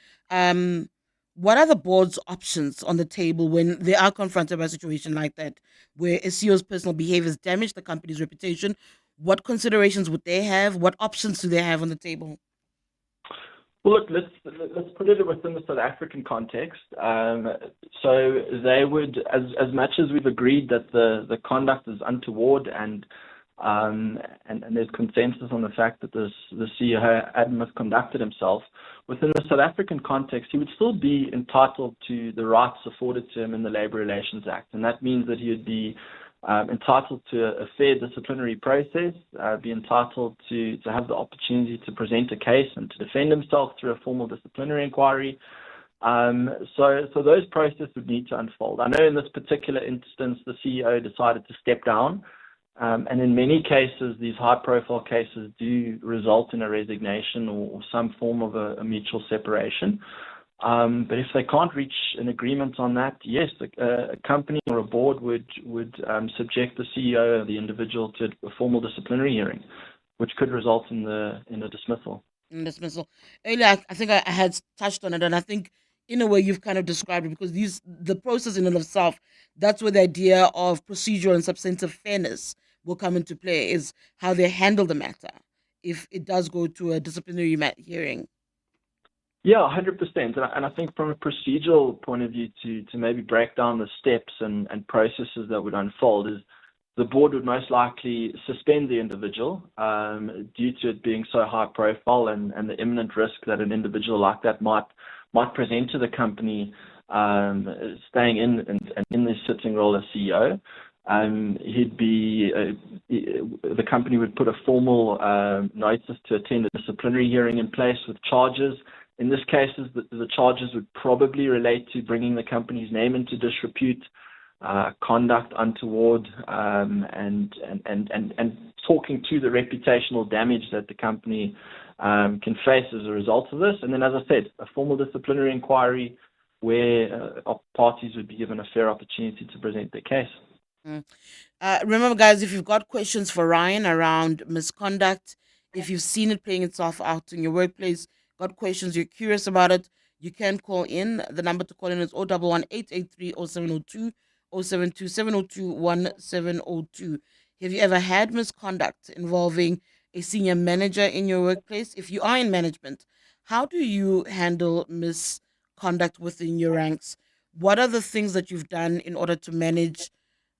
what are the board's options on the table when they are confronted by a situation like that, where a CEO's personal behaviors damage the company's reputation? What considerations would they have? What options do they have on the table? Well, look, let's put it within the South African context. So they would, as much as we've agreed that the conduct is untoward and there's consensus on the fact that the CEO had misconducted himself, within the South African context, he would still be entitled to the rights afforded to him in the Labour Relations Act. And that means that he would be entitled to a fair disciplinary process, be entitled to have the opportunity to present a case and to defend himself through a formal disciplinary inquiry. So those processes would need to unfold. I know in this particular instance, the CEO decided to step down. And in many cases, these high-profile cases do result in a resignation or some form of a mutual separation. But if they can't reach an agreement on that, yes, a company or a board would subject the CEO or the individual to a formal disciplinary hearing, which could result in a dismissal. Dismissal. Earlier, I think I had touched on it, and I think in a way you've kind of described it, because the process in and of itself, that's where the idea of procedural and substantive fairness will come into play, is how they handle the matter if it does go to a disciplinary hearing. Yeah, 100%. And I think from a procedural point of view, to maybe break down the steps and processes that would unfold, is the board would most likely suspend the individual due to it being so high profile and the imminent risk that an individual like that might present to the company staying in this sitting role as CEO. The company would put a formal notice to attend a disciplinary hearing in place with charges. In this case, the charges would probably relate to bringing the company's name into disrepute, conduct untoward, and talking to the reputational damage that the company can face as a result of this. And then, as I said, a formal disciplinary inquiry where parties would be given a fair opportunity to present their case. Remember, guys, if you've got questions for Ryan around misconduct, if you've seen it playing itself out in your workplace, got questions, you're curious about it, you can call in. The number to call in is 011 883 0702 072 702 1702. Have you ever had misconduct involving a senior manager in your workplace? If you are in management, how do you handle misconduct within your ranks? What are the things that you've done in order to manage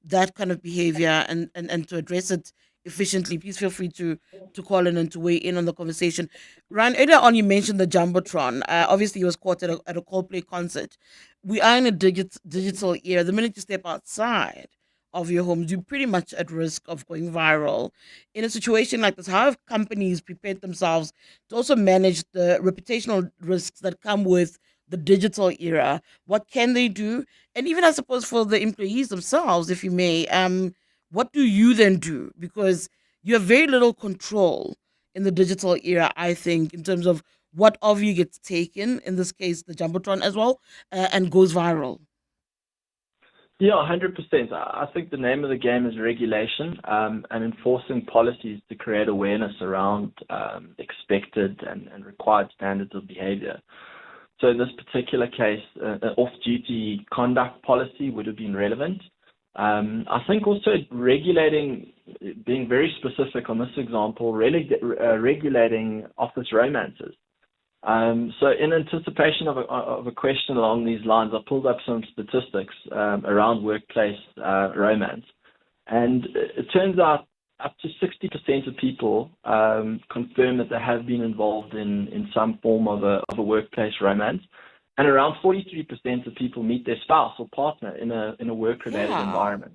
that kind of behavior and to address it efficiently? Please feel free to call in and to weigh in on the conversation. Ryan, earlier on you mentioned the Jumbotron. Obviously he was caught at a Coldplay concert. We are in a digital era. The minute you step outside of your homes, you're pretty much at risk of going viral. In a situation like this, how have companies prepared themselves to also manage the reputational risks that come with the digital era? What can they do? And even, I suppose, for the employees themselves, if you may, what do you then do? Because you have very little control in the digital era, I think, in terms of what of you gets taken, in this case, the Jumbotron as well, and goes viral. Yeah, 100%. I think the name of the game is regulation and enforcing policies to create awareness around expected and required standards of behavior. So in this particular case, off-duty conduct policy would have been relevant. I think also regulating, being very specific on this example, really regulating office romances. So in anticipation of a question along these lines, I pulled up some statistics around workplace romance. And it turns out up to 60% of people confirm that they have been involved in some form of a workplace romance. And around 43% of people meet their spouse or partner in a work-related environment.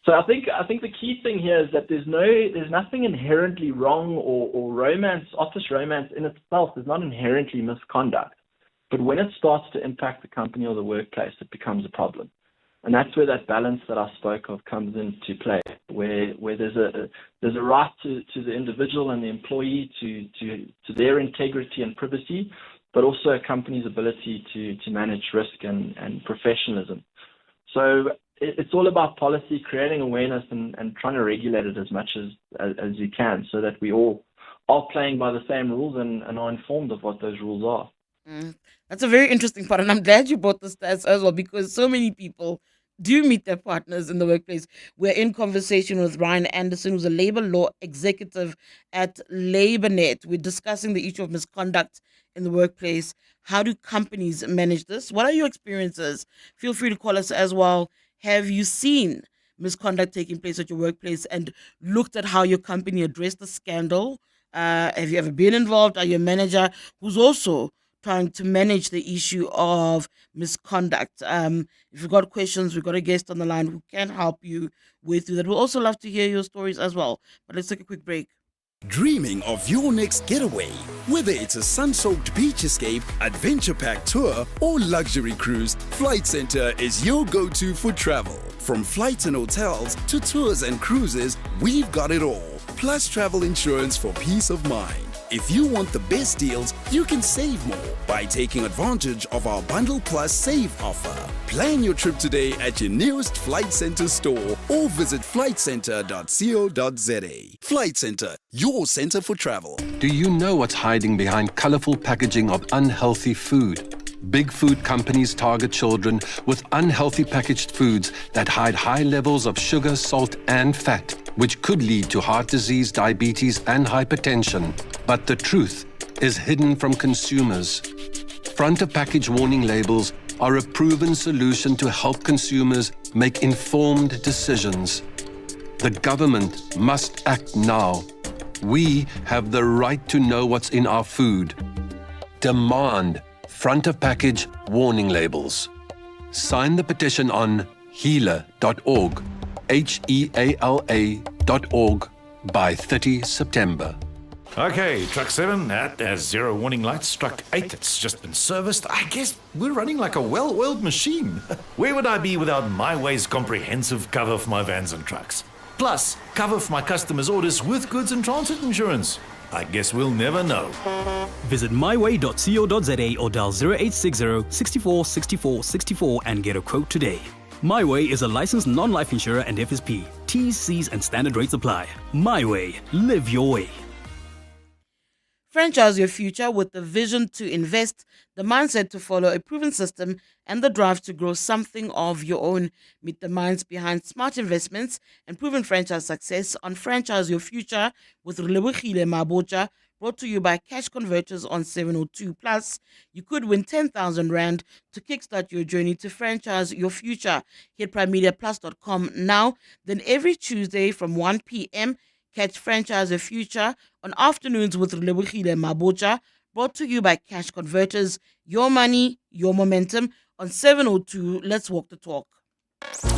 So I think the key thing here is that there's nothing inherently wrong or romance, office romance in itself is not inherently misconduct. But when it starts to impact the company or the workplace, it becomes a problem. And that's where that balance that I spoke of comes into play, where there's a right to the individual and the employee to their integrity and privacy, but also a company's ability to manage risk and professionalism. So it's all about policy, creating awareness, and trying to regulate it as much as you can, so that we all are playing by the same rules and are informed of what those rules are. That's a very interesting part, and I'm glad you brought this as well, because so many people do meet their partners in the workplace. We're in conversation with Ryan Anderson, who's a labor law executive at LabourNet. We're discussing the issue of misconduct in the workplace. How do companies manage this? What are your experiences? Feel free to call us as well. Have you seen misconduct taking place at your workplace and looked at how your company addressed the scandal? Have you ever been involved? Are you a manager who's also trying to manage the issue of misconduct? If you've got questions, we've got a guest on the line who can help you with that. We'll also love to hear your stories as well. But let's take a quick break. Dreaming of your next getaway? Whether it's a sun-soaked beach escape, adventure-packed tour, or luxury cruise, Flight Centre is your go-to for travel. From flights and hotels to tours and cruises, we've got it all. Plus travel insurance for peace of mind. If you want the best deals, you can save more by taking advantage of our Bundle Plus Save offer. Plan your trip today at your nearest Flight Centre store or visit flightcentre.co.za. Flight Centre, your centre for travel. Do you know what's hiding behind colourful packaging of unhealthy food? Big food companies target children with unhealthy packaged foods that hide high levels of sugar, salt, and fat, which could lead to heart disease, diabetes, and hypertension. But the truth is hidden from consumers. Front of package warning labels are a proven solution to help consumers make informed decisions. The government must act now. We have the right to know what's in our food. Demand front of package warning labels. Sign the petition on heala.org, HEALA.org, by 30 September. Okay, truck 7, that has 0 warning lights. Truck 8, it's just been serviced. I guess we're running like a well-oiled machine. Where would I be without MyWay's comprehensive cover for my vans and trucks? Plus, cover for my customers' orders with goods and transit insurance. I guess we'll never know. Visit myway.co.za or dial 0860 64 64 64 and get a quote today. MyWay is a licensed non-life insurer and FSP. T's, C's and standard rates apply. MyWay. Live your way. Franchise your future with the vision to invest, the mindset to follow a proven system, and the drive to grow something of your own. Meet the minds behind smart investments and proven franchise success on Franchise Your Future with Tshidi Madia, brought to you by Cash Converters on 702. Plus, you could win 10,000 Rand to kickstart your journey to franchise your future. Hit primemediaplus.com now. Then every Tuesday from 1 p.m., catch Franchise Your Future on Afternoons with Tshidi Madia, brought to you by Cash Converters. Your money, your momentum on 702. Let's walk the talk.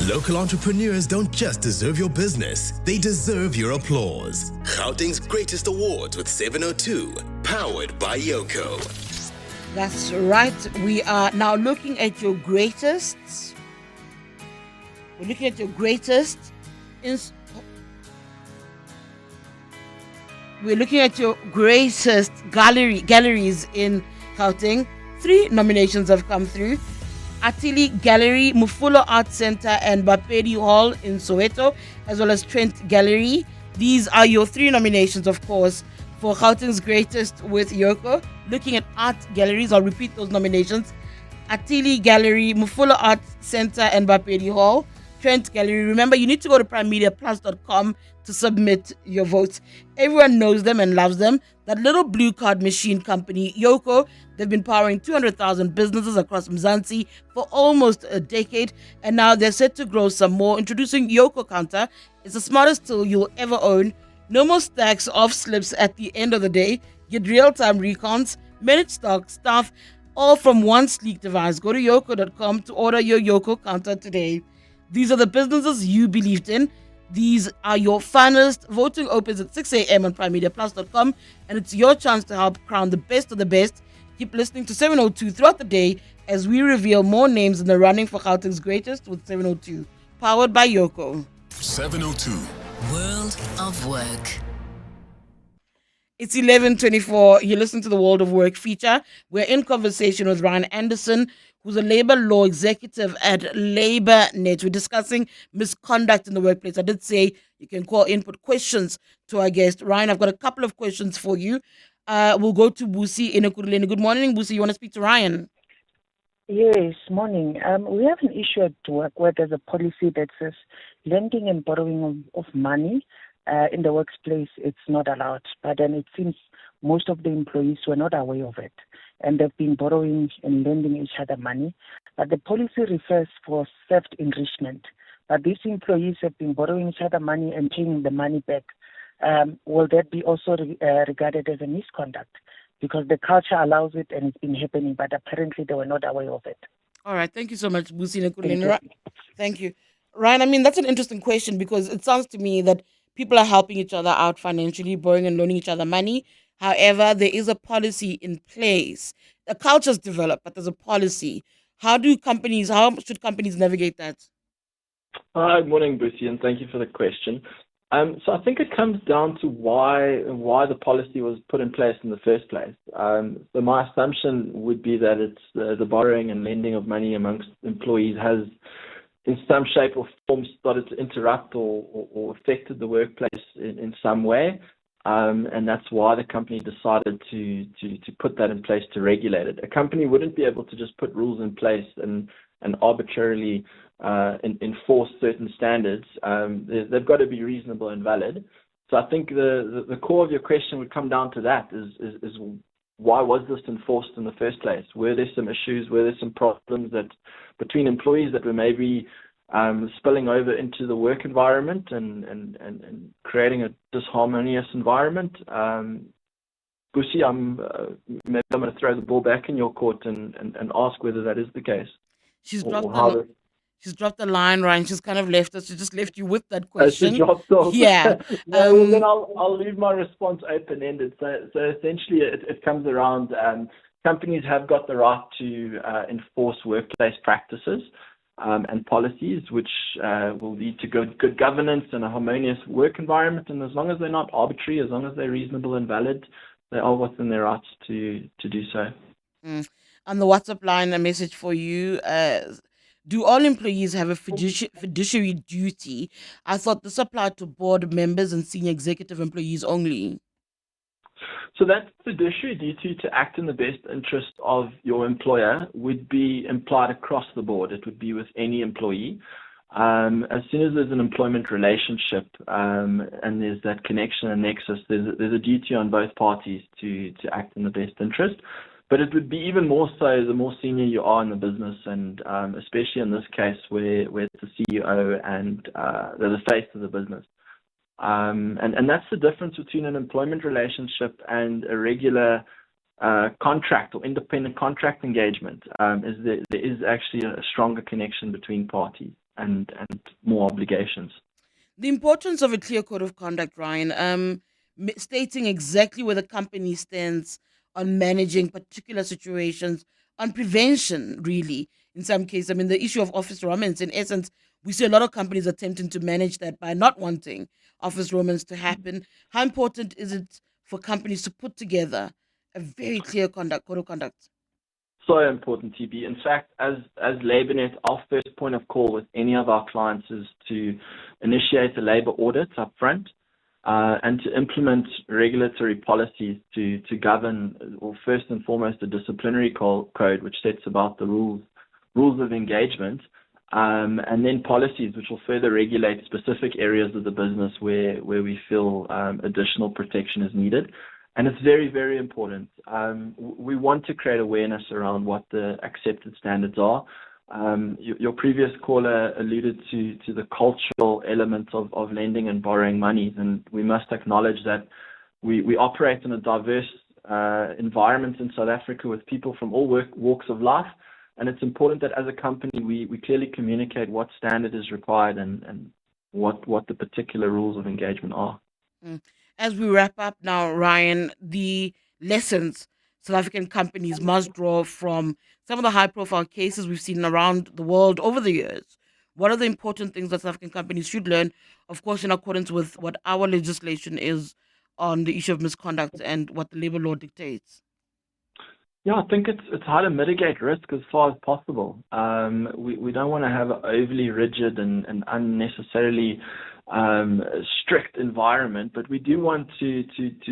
Local entrepreneurs don't just deserve your business, they deserve your applause. Gauteng's greatest awards with 702, powered by Yoko. That's right. We are now looking at your greatest. We're looking at your greatest. We're looking at your greatest galleries in Gauteng. 3 nominations have come through. Atili Gallery, Mufullo Art Center and Bapedi Hall in Soweto, as well as Trent Gallery. These are your 3 nominations, of course, for Gauteng's Greatest with Yoko. Looking at art galleries, I'll repeat those nominations. Atili Gallery, Mufullo Art Center and Bapedi Hall. Trent Gallery. Remember, you need to go to primemediaplus.com to submit your votes. Everyone knows them and loves them. That little blue card machine company, Yoko, they've been powering 200,000 businesses across Mzansi for almost a decade, and now they're set to grow some more. Introducing Yoko Counter. It's the smartest tool you'll ever own. No more stacks of slips at the end of the day. Get real-time recons, manage stock, staff, all from one sleek device. Go to yoko.com to order your Yoko Counter today. These are the businesses you believed in. These are your finalists. Voting opens at 6 a.m. on primemediaplus.com, and it's your chance to help crown the best of the best. Keep listening to 702 throughout the day as we reveal more names in the running for Gauteng's Greatest with 702. Powered by Yoko. 702. World of Work. It's 11:24. You're listening to the World of Work feature. We're in conversation with Ryan Anderson, who's a labor law executive at LabourNet. We're discussing misconduct in the workplace. I did say you can call in, put questions to our guest. Ryan, I've got a couple of questions for you. We'll go to Busi in Ekurhuleni. Good morning, Busi. You want to speak to Ryan? Yes, morning. We have an issue at work where there's a policy that says lending and borrowing of money in the workplace, it's not allowed. But then it seems most of the employees were not aware of it. And they've been borrowing and lending each other money. But the policy refers for self-enrichment. But these employees have been borrowing each other money and paying the money back. Will that be also regarded as a misconduct? Because the culture allows it and it's been happening, but apparently they were not aware of it. All right. Thank you so much, Busi Nekuleni. Thank you. Ryan, I mean, that's an interesting question because it sounds to me that people are helping each other out financially, borrowing and loaning each other money. However, there is a policy in place. The culture's developed, but there's a policy. How should companies navigate that? Hi, good morning, Busi, and thank you for the question. So I think it comes down to why the policy was put in place in the first place. So my assumption would be that it's the borrowing and lending of money amongst employees has, in some shape or form, started to interrupt or affected the workplace in some way, and that's why the company decided to put that in place to regulate it. A company wouldn't be able to just put rules in place and arbitrarily enforce certain standards. They've got to be reasonable and valid. So I think the core of your question would come down to that: is why was this enforced in the first place? Were there some issues? Were there some problems that between employees that were maybe spilling over into the work environment and creating a disharmonious environment? Busi, maybe I'm going to throw the ball back in your court and ask whether that is the case. She's dropped the line, Ryan. She's kind of left us. She just left you with that question. She dropped off. Yeah. Well, then I'll leave my response open-ended. So essentially, it comes around. Companies have got the right to enforce workplace practices and policies, which will lead to good governance and a harmonious work environment. And as long as they're not arbitrary, as long as they're reasonable and valid, they are within their rights to do so. On the WhatsApp line, a message for you. Do all employees have a fiduciary duty? I thought this applied to board members and senior executive employees only. So that fiduciary duty to act in the best interest of your employer would be implied across the board. It would be with any employee. As soon as there's an employment relationship and there's that connection and nexus, there's a duty on both parties to act in the best interest. But it would be even more so the more senior you are in the business, and especially in this case where it's the CEO and they're the face of the business. And that's the difference between an employment relationship and a regular contract or independent contract engagement, is there is actually a stronger connection between parties and more obligations. The importance of a clear code of conduct, Ryan, stating exactly where the company stands on managing particular situations, on prevention, really, in some cases. I mean, the issue of office romance, in essence, we see a lot of companies attempting to manage that by not wanting office romance to happen. How important is it for companies to put together a very clear code of conduct? So important, TB. In fact, as LabourNet, our first point of call with any of our clients is to initiate a labour audit up front. And to implement regulatory policies to govern, or first and foremost, the disciplinary code, which sets about the rules of engagement, and then policies which will further regulate specific areas of the business where we feel additional protection is needed. And it's very, very important. We want to create awareness around what the accepted standards are. Your previous caller alluded to the cultural elements of lending and borrowing money, and we must acknowledge that we operate in a diverse environment in South Africa with people from all walks of life, and it's important that as a company we clearly communicate what standard is required and what the particular rules of engagement are. As we wrap up now, Ryan, the lessons South African companies must draw from some of the high-profile cases we've seen around the world over the years. What are the important things that South African companies should learn, of course, in accordance with what our legislation is on the issue of misconduct and what the labor law dictates? Yeah, I think it's how to mitigate risk as far as possible. We don't want to have an overly rigid and unnecessarily strict environment, but we do want to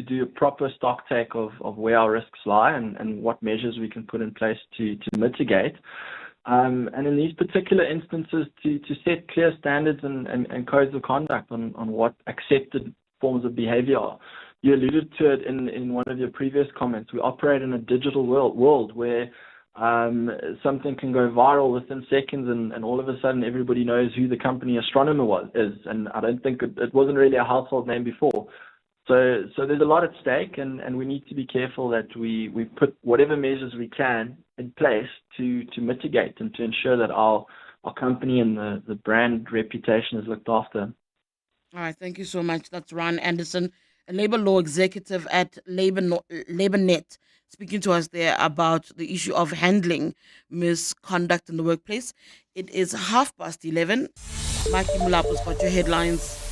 do a proper stock take of where our risks lie and what measures we can put in place to mitigate. And in these particular instances, to set clear standards and codes of conduct on what accepted forms of behavior are. You alluded to it in one of your previous comments. We operate in a digital world where something can go viral within seconds, and all of a sudden everybody knows who the company astronomer is. And I don't think it wasn't really a household name before. So there's a lot at stake, and we need to be careful that we put whatever measures we can in place to mitigate and to ensure that our company and the brand reputation is looked after. All right, thank you so much. That's Ron Anderson, a labor law executive at LabourNet, speaking to us there about the issue of handling misconduct in the workplace. It is 11:30. Maki Mulapo's got your headlines.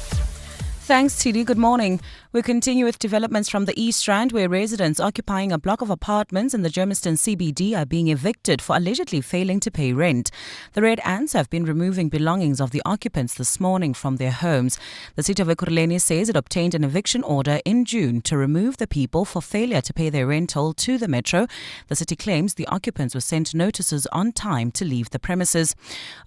Thanks, Tshidi. Good morning. We continue with developments from the East Rand, where residents occupying a block of apartments in the Germiston CBD are being evicted for allegedly failing to pay rent. The Red Ants have been removing belongings of the occupants this morning from their homes. The city of Ekurhuleni says it obtained an eviction order in June to remove the people for failure to pay their rental to the metro. The city claims the occupants were sent notices on time to leave the premises.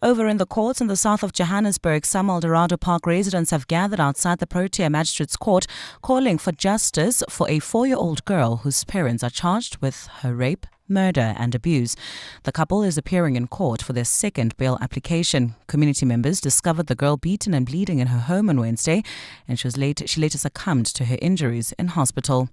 Over in the courts in the south of Johannesburg, some Eldorado Park residents have gathered outside the Protea Magistrates Court calling for justice for a 4-year-old girl whose parents are charged with her rape, murder and abuse. The couple is appearing in court for their second bail application. Community members discovered the girl beaten and bleeding in her home on Wednesday, and she later succumbed to her injuries in hospital.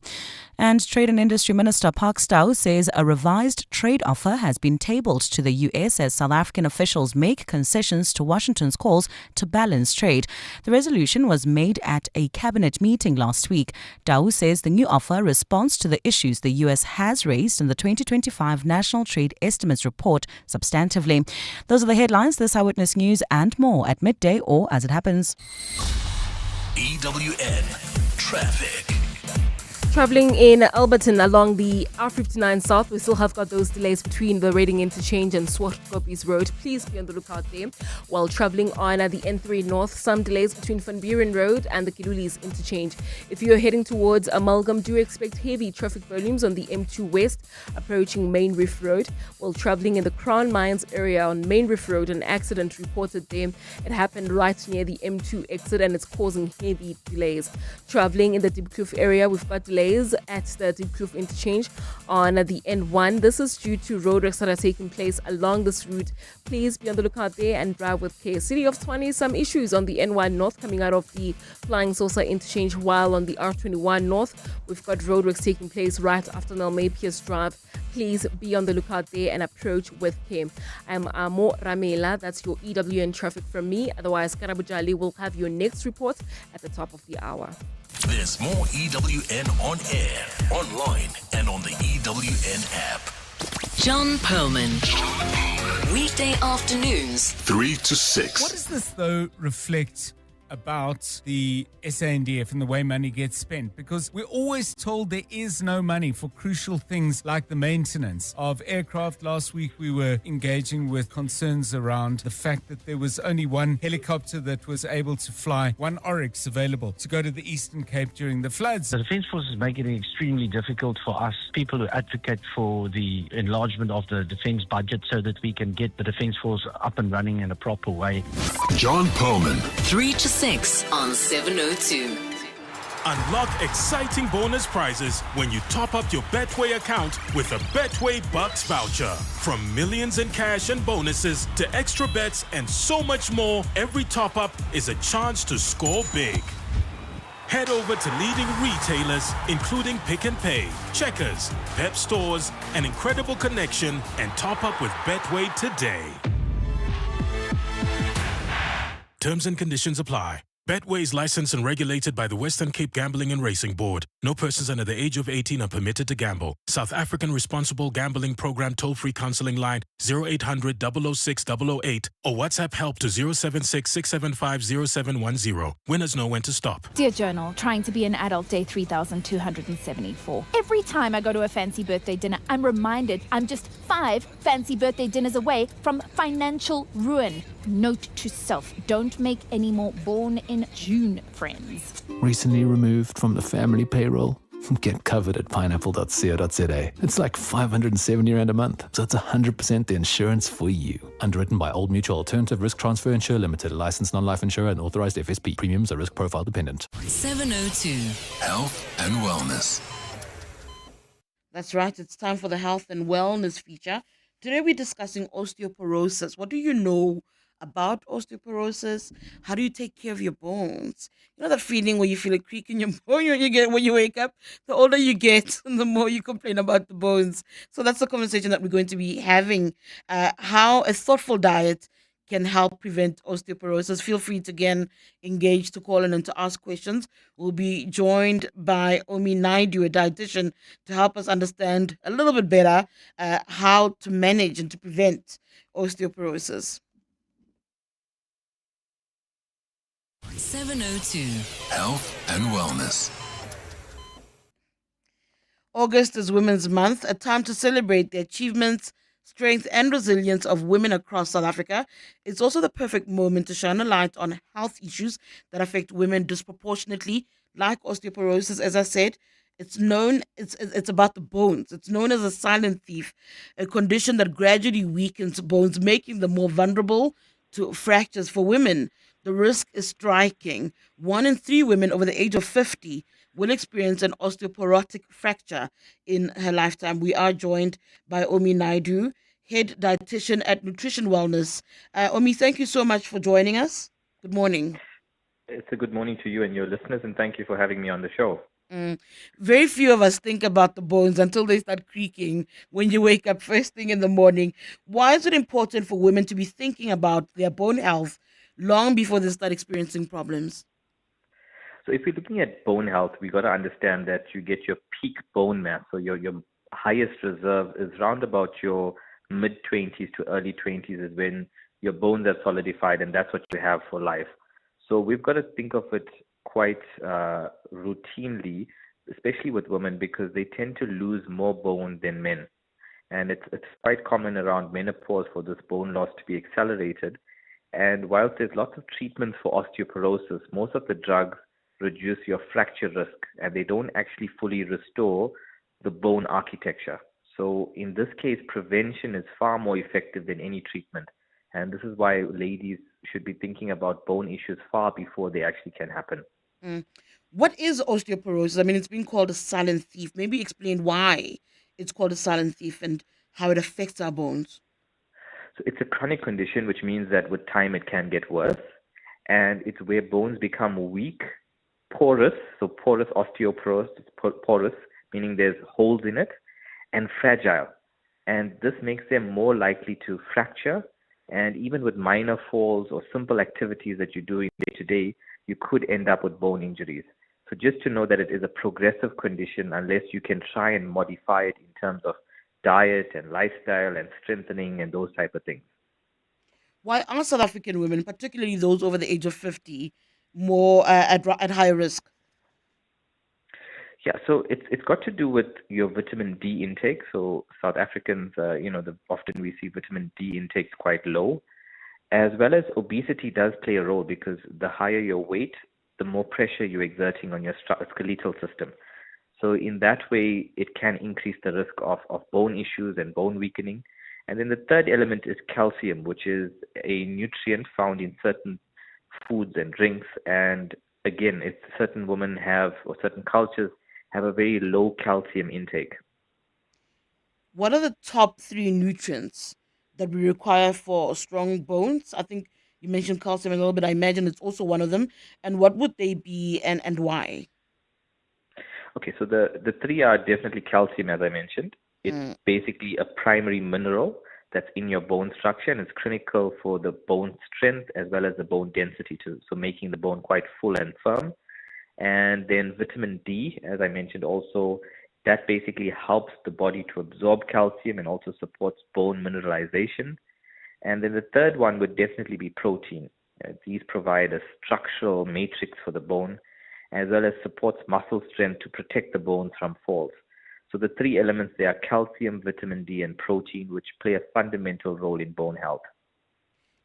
And Trade and Industry Minister Park Stau says a revised trade offer has been tabled to the US as South African officials make concessions to Washington's calls to balance trade. The resolution was made at a cabinet meeting last week. Dau says the new offer responds to the issues the US has raised in the 2025 National Trade Estimates Report substantively. Those are the headlines. This Eyewitness News and more at midday or as it happens. EWN Traffic. Travelling in Alberton along the R59 South, we still have got those delays between the Reading Interchange and Swartkopies Road. Please be on the lookout there. While travelling on the N3 North, some delays between Van Buren Road and the Kilulis Interchange. If you're heading towards Amalgam, do expect heavy traffic volumes on the M2 West approaching Main Reef Road. While travelling in the Crown Mines area on Main Reef Road, an accident reported there. It happened right near the M2 exit and it's causing heavy delays. Travelling in the Diepkloof area, we've got delays at the Diepkloof Interchange on the N1. This is due to roadworks that are taking place along this route. Please be on the lookout there and drive with care. City of Tshwane, some issues on the N1 North coming out of the Flying Saucer Interchange, while on the R21 North, we've got roadworks taking place right after Nelmay Pierce Drive. Please be on the lookout there and approach with care. I'm Amo Ramela. That's your EWN traffic from me. Otherwise, Karabujali will have your next report at the top of the hour. There's more EWN on air, online, and on the EWN app. John Perlman. Weekday afternoons, 3 to 6. What does this, though, reflect about the SANDF and the way money gets spent? Because we're always told there is no money for crucial things like the maintenance of aircraft. Last week we were engaging with concerns around the fact that there was only one helicopter that was able to fly, one Oryx available to go to the Eastern Cape during the floods. The Defence Forces make it extremely difficult for us, people who advocate for the enlargement of the defence budget so that we can get the Defence Force up and running in a proper way. John Perlman. 3 to 6 on 702. Unlock exciting bonus prizes when you top up your Betway account with a Betway Bucks voucher. From millions in cash and bonuses to extra bets and so much more, every top up is a chance to score big. Head over to leading retailers including Pick n Pay, Checkers, Pep Stores, and Incredible Connection and top up with Betway today. Terms and conditions apply. Betway is licensed and regulated by the Western Cape Gambling and Racing Board. No persons under the age of 18 are permitted to gamble. South African Responsible Gambling Program toll-free counseling line 0800 006 008 or WhatsApp help to 076 675 0710. Winners know when to stop. Dear Journal, trying to be an adult day 3274. Every time I go to a fancy birthday dinner, I'm reminded I'm just 5 fancy birthday dinners away from financial ruin. Note to self, don't make any more born in June friends. Recently removed from the family payroll? Get covered at pineapple.co.za. It's like 570 Rand a month, so it's 100% the insurance for you. Underwritten by Old Mutual Alternative Risk Transfer Insure Limited, a licensed non-life insurer and authorized FSP. Premiums are risk profile dependent. 702. Health and wellness. That's right, it's time for the health and wellness feature. Today we're discussing osteoporosis. What do you know about osteoporosis? How do you take care of your bones? You know that feeling where you feel a creak in your bone when you wake up? The older you get, the more you complain about the bones. So that's the conversation that we're going to be having. How a thoughtful diet can help prevent osteoporosis. Feel free to again engage, to call in and to ask questions. We'll be joined by Omi Naidu, a dietitian, to help us understand a little bit better how to manage and to prevent osteoporosis. 702. Health and wellness. August is Women's Month, a time to celebrate the achievements, strength, and resilience of women across South Africa. It's also the perfect moment to shine a light on health issues that affect women disproportionately, like osteoporosis. As I said, it's about the bones. It's known as a silent thief, a condition that gradually weakens bones, making them more vulnerable to fractures. For women, the risk is striking. 1 in 3 women over the age of 50 will experience an osteoporotic fracture in her lifetime. We are joined by Omi Naidu, head dietitian at Nutrition Wellness. Omi, thank you so much for joining us. Good morning. It's a good morning to you and your listeners, and thank you for having me on the show. Very few of us think about the bones until they start creaking when you wake up first thing in the morning. Why is it important for women to be thinking about their bone health long before they start experiencing problems? So if we're looking at bone health, we got to understand that you get your peak bone mass. So your highest reserve is round about your mid-20s to early 20s is when your bones are solidified, and that's what you have for life. So we've got to think of it quite routinely, especially with women, because they tend to lose more bone than men. And it's quite common around menopause for this bone loss to be accelerated. And whilst there's lots of treatments for osteoporosis, most of the drugs reduce your fracture risk, and they don't actually fully restore the bone architecture. So in this case, prevention is far more effective than any treatment. And this is why ladies should be thinking about bone issues far before they actually can happen. What is osteoporosis? I mean, it's been called a silent thief. Maybe explain why it's called a silent thief and how it affects our bones. So it's a chronic condition, which means that with time it can get worse. And it's where bones become weak, porous, so porous osteoporosis, porous, meaning there's holes in it, and fragile. And this makes them more likely to fracture. And even with minor falls or simple activities that you're doing day to day, you could end up with bone injuries. So just to know that it is a progressive condition unless you can try and modify it in terms of diet and lifestyle and strengthening and those type of things. Why are South African women, particularly those over the age of 50, more at higher risk? Yeah, so it's got to do with your vitamin D intake. So South Africans, often we see vitamin D intake quite low, as well as obesity does play a role, because the higher your weight, the more pressure you're exerting on your skeletal system. So in that way, it can increase the risk of bone issues and bone weakening. And then the third element is calcium, which is a nutrient found in certain foods and drinks. And again, it's certain women have, or certain cultures have a very low calcium intake. What are the top 3 nutrients that we require for strong bones? I think you mentioned calcium a little bit. I imagine it's also one of them. And what would they be and why? Okay, so the 3 are definitely calcium, as I mentioned. It's basically a primary mineral that's in your bone structure, and it's critical for the bone strength as well as the bone density too, so making the bone quite full and firm. And then vitamin D, as I mentioned also, that basically helps the body to absorb calcium and also supports bone mineralization. And then the third one would definitely be protein. These provide a structural matrix for the bone, as well as supports muscle strength to protect the bones from falls. So the three elements there are calcium, vitamin D, and protein, which play a fundamental role in bone health.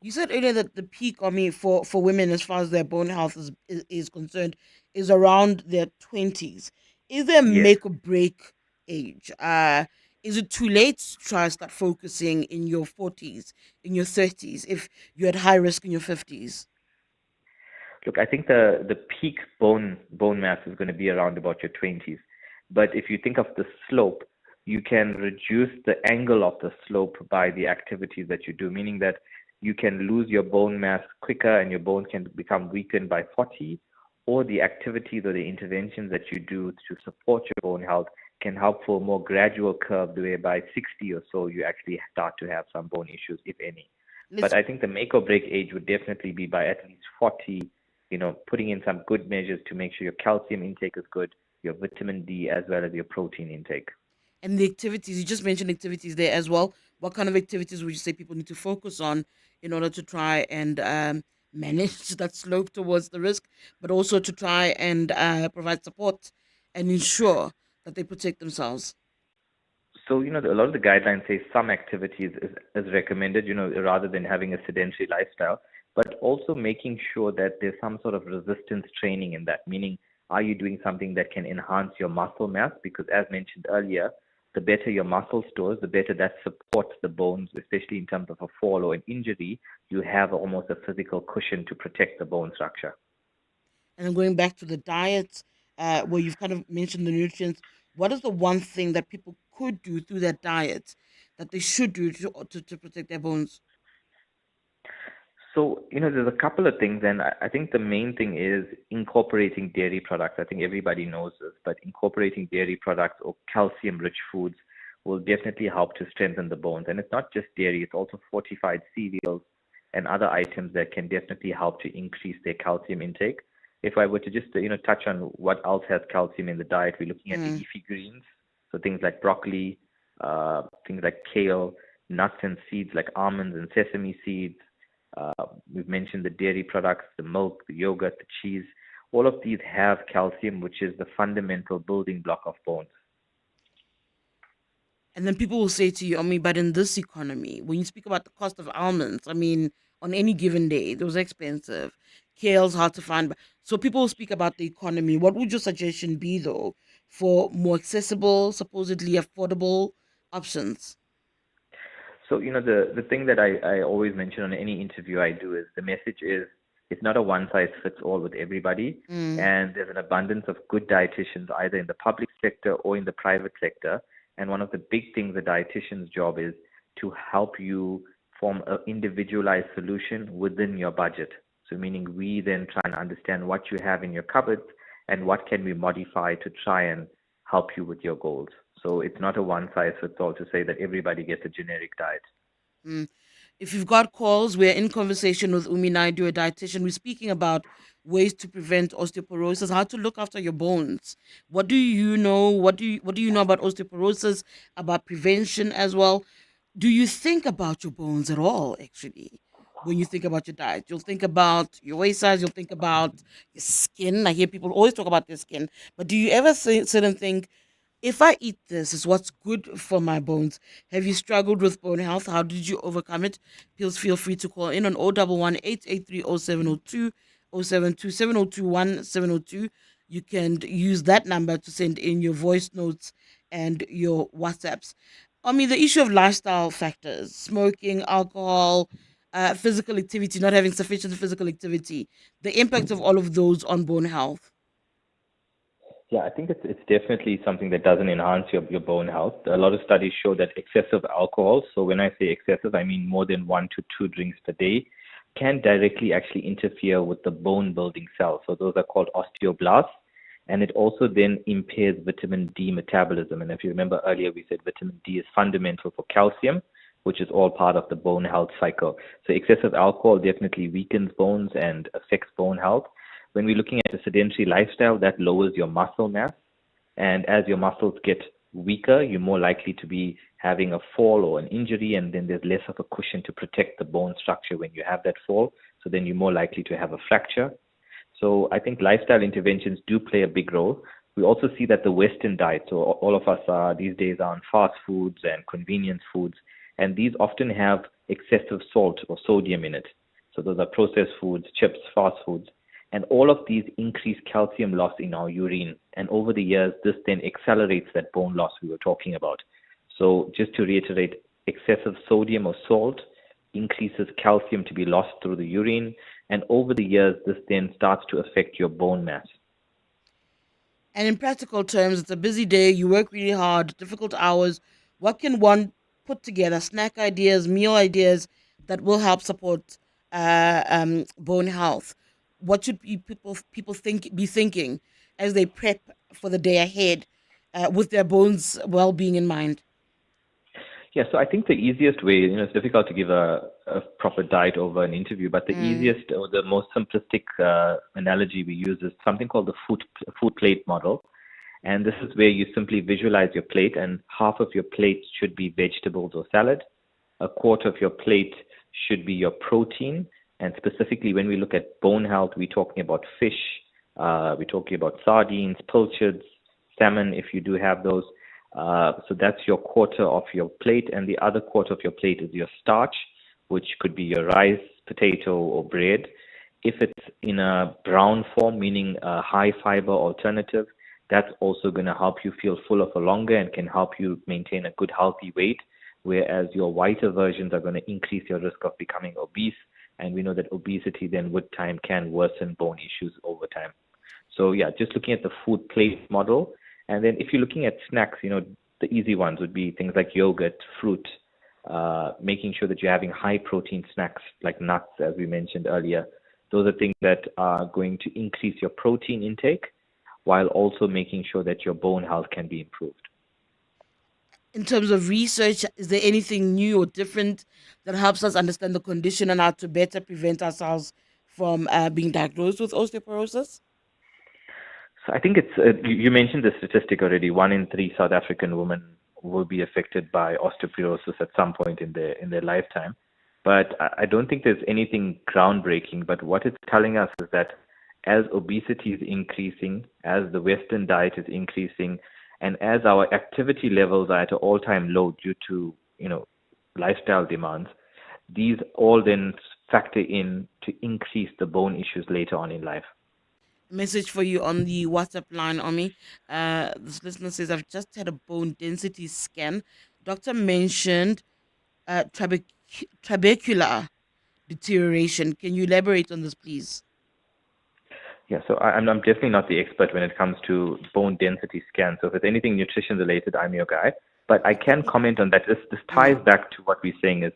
You said earlier that the peak, for women as far as their bone health is concerned, is around their 20s. Is there a make or break age? Is it too late to start focusing in your 40s, in your 30s, if you're at high risk in your 50s? Look, I think the peak bone mass is going to be around about your 20s. But if you think of the slope, you can reduce the angle of the slope by the activities that you do, meaning that you can lose your bone mass quicker and your bone can become weakened by 40, or the activities or the interventions that you do to support your bone health can help for a more gradual curve, where by 60 or so you actually start to have some bone issues, if any. But I think the make or break age would definitely be by at least 40, putting in some good measures to make sure your calcium intake is good, your vitamin D, as well as your protein intake. And the activities, you just mentioned activities there as well. What kind of activities would you say people need to focus on in order to try and manage that slope towards the risk, but also to try and provide support and ensure that they protect themselves? So, a lot of the guidelines say some activities is recommended, rather than having a sedentary lifestyle, but also making sure that there's some sort of resistance training in that, meaning are you doing something that can enhance your muscle mass? Because as mentioned earlier, the better your muscle stores, the better that supports the bones, especially in terms of a fall or an injury. You have almost a physical cushion to protect the bone structure. And then going back to the diet, where you've kind of mentioned the nutrients, what is the one thing that people could do through that diet that they should do to protect their bones? So, there's a couple of things, and I think the main thing is incorporating dairy products. I think everybody knows this, but incorporating dairy products or calcium-rich foods will definitely help to strengthen the bones. And it's not just dairy, it's also fortified cereals and other items that can definitely help to increase their calcium intake. If I were to just, touch on what else has calcium in the diet, we're looking at leafy greens, so things like broccoli, things like kale, nuts and seeds like almonds and sesame seeds. We've mentioned the dairy products, the milk, the yogurt, the cheese. All of these have calcium, which is the fundamental building block of bones. And then people will say to you, but in this economy, when you speak about the cost of almonds, on any given day, those are expensive. Kale's hard to find. So people will speak about the economy. What would your suggestion be, though, for more accessible, supposedly affordable options? So, the thing that I always mention on any interview I do is the message is it's not a one-size-fits-all with everybody. And there's an abundance of good dietitians either in the public sector or in the private sector. And one of the big things a dietitian's job is to help you form an individualized solution within your budget. So meaning we then try and understand what you have in your cupboard and what can we modify to try and help you with your goals. So it's not a one-size-fits-all to say that everybody gets a generic diet. If you've got calls, we're in conversation with Umi Naidu, a dietitian. We're speaking about ways to prevent osteoporosis, how to look after your bones. What do you know? What do you know about osteoporosis, about prevention as well? Do you think about your bones at all, actually? When you think about your diet, you'll think about your waist size, you'll think about your skin. I hear people always talk about their skin. But do you ever sit and think, if I eat this, is what's good for my bones? Have you struggled with bone health? How did you overcome it? Please feel free to call in on 011-883-0702, 072-702-1702. You can use that number to send in your voice notes and your WhatsApps. The issue of lifestyle factors, smoking, alcohol, physical activity, not having sufficient physical activity, the impact of all of those on bone health. Yeah, I think it's definitely something that doesn't enhance your bone health. A lot of studies show that excessive alcohol, so when I say excessive, I mean more than 1 to 2 drinks per day, can directly actually interfere with the bone building cells. So those are called osteoblasts. And it also then impairs vitamin D metabolism. And if you remember earlier, we said vitamin D is fundamental for calcium, which is all part of the bone health cycle. So excessive alcohol definitely weakens bones and affects bone health. When we're looking at a sedentary lifestyle, that lowers your muscle mass. And as your muscles get weaker, you're more likely to be having a fall or an injury, and then there's less of a cushion to protect the bone structure when you have that fall. So then you're more likely to have a fracture. So I think lifestyle interventions do play a big role. We also see that the Western diet, so all of us are these days are on fast foods and convenience foods, and these often have excessive salt or sodium in it. So those are processed foods, chips, fast foods. And all of these increase calcium loss in our urine. And over the years, this then accelerates that bone loss we were talking about. So just to reiterate, excessive sodium or salt increases calcium to be lost through the urine. And over the years, this then starts to affect your bone mass. And in practical terms, it's a busy day, you work really hard, difficult hours. What can one put together, snack ideas, meal ideas that will help support bone health? What should people be thinking as they prep for the day ahead with their bones well-being in mind? Yeah, so I think the easiest way, it's difficult to give a proper diet over an interview, but the easiest or the most simplistic analogy we use is something called the food plate model. And this is where you simply visualize your plate, and half of your plate should be vegetables or salad. A quarter of your plate should be your protein. And specifically, when we look at bone health, we're talking about fish, we're talking about sardines, pilchards, salmon, if you do have those. So that's your quarter of your plate, and the other quarter of your plate is your starch, which could be your rice, potato, or bread. If it's in a brown form, meaning a high fiber alternative, that's also going to help you feel fuller for longer and can help you maintain a good healthy weight, whereas your whiter versions are going to increase your risk of becoming obese. And we know that obesity then with time can worsen bone issues over time. So yeah, just looking at the food plate model. And then if you're looking at snacks, the easy ones would be things like yogurt, fruit, making sure that you're having high protein snacks like nuts, as we mentioned earlier. Those are things that are going to increase your protein intake while also making sure that your bone health can be improved. In terms of research, is there anything new or different that helps us understand the condition and how to better prevent ourselves from being diagnosed with osteoporosis? So I think it's, you mentioned the statistic already, 1 in 3 South African women will be affected by osteoporosis at some point in their lifetime. But I don't think there's anything groundbreaking, but what it's telling us is that as obesity is increasing, as the Western diet is increasing, and as our activity levels are at an all-time low due to, lifestyle demands, these all then factor in to increase the bone issues later on in life. Message for you on the WhatsApp line, Omi. This listener says, I've just had a bone density scan. Doctor mentioned trabecular deterioration. Can you elaborate on this, please? Yeah, so I'm definitely not the expert when it comes to bone density scans. So if it's anything nutrition related, I'm your guy. But I can comment on that. This ties back to what we're saying is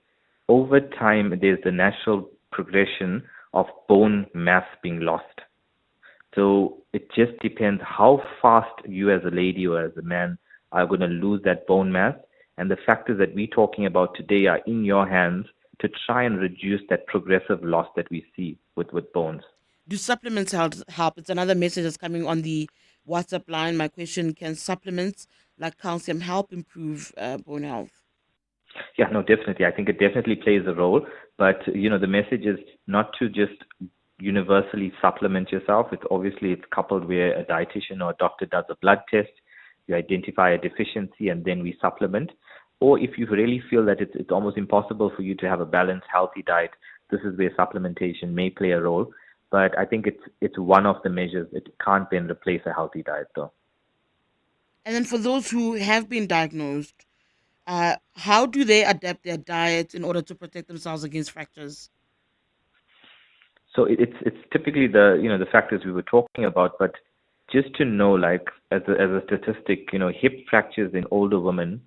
over time, there's the natural progression of bone mass being lost. So it just depends how fast you as a lady or as a man are going to lose that bone mass. And the factors that we're talking about today are in your hands to try and reduce that progressive loss that we see with bones. Do supplements help? It's another message that's coming on the WhatsApp line. My question, can supplements like calcium help improve bone health? Yeah, no, definitely. I think it definitely plays a role. But, the message is not to just universally supplement yourself. It's coupled where a dietitian or a doctor does a blood test, you identify a deficiency, and then we supplement. Or if you really feel that it's almost impossible for you to have a balanced, healthy diet, this is where supplementation may play a role. But I think it's one of the measures. It can't then replace a healthy diet, though. And then for those who have been diagnosed, how do they adapt their diet in order to protect themselves against fractures? So it's typically the factors we were talking about, but just to know, like as a statistic, hip fractures in older women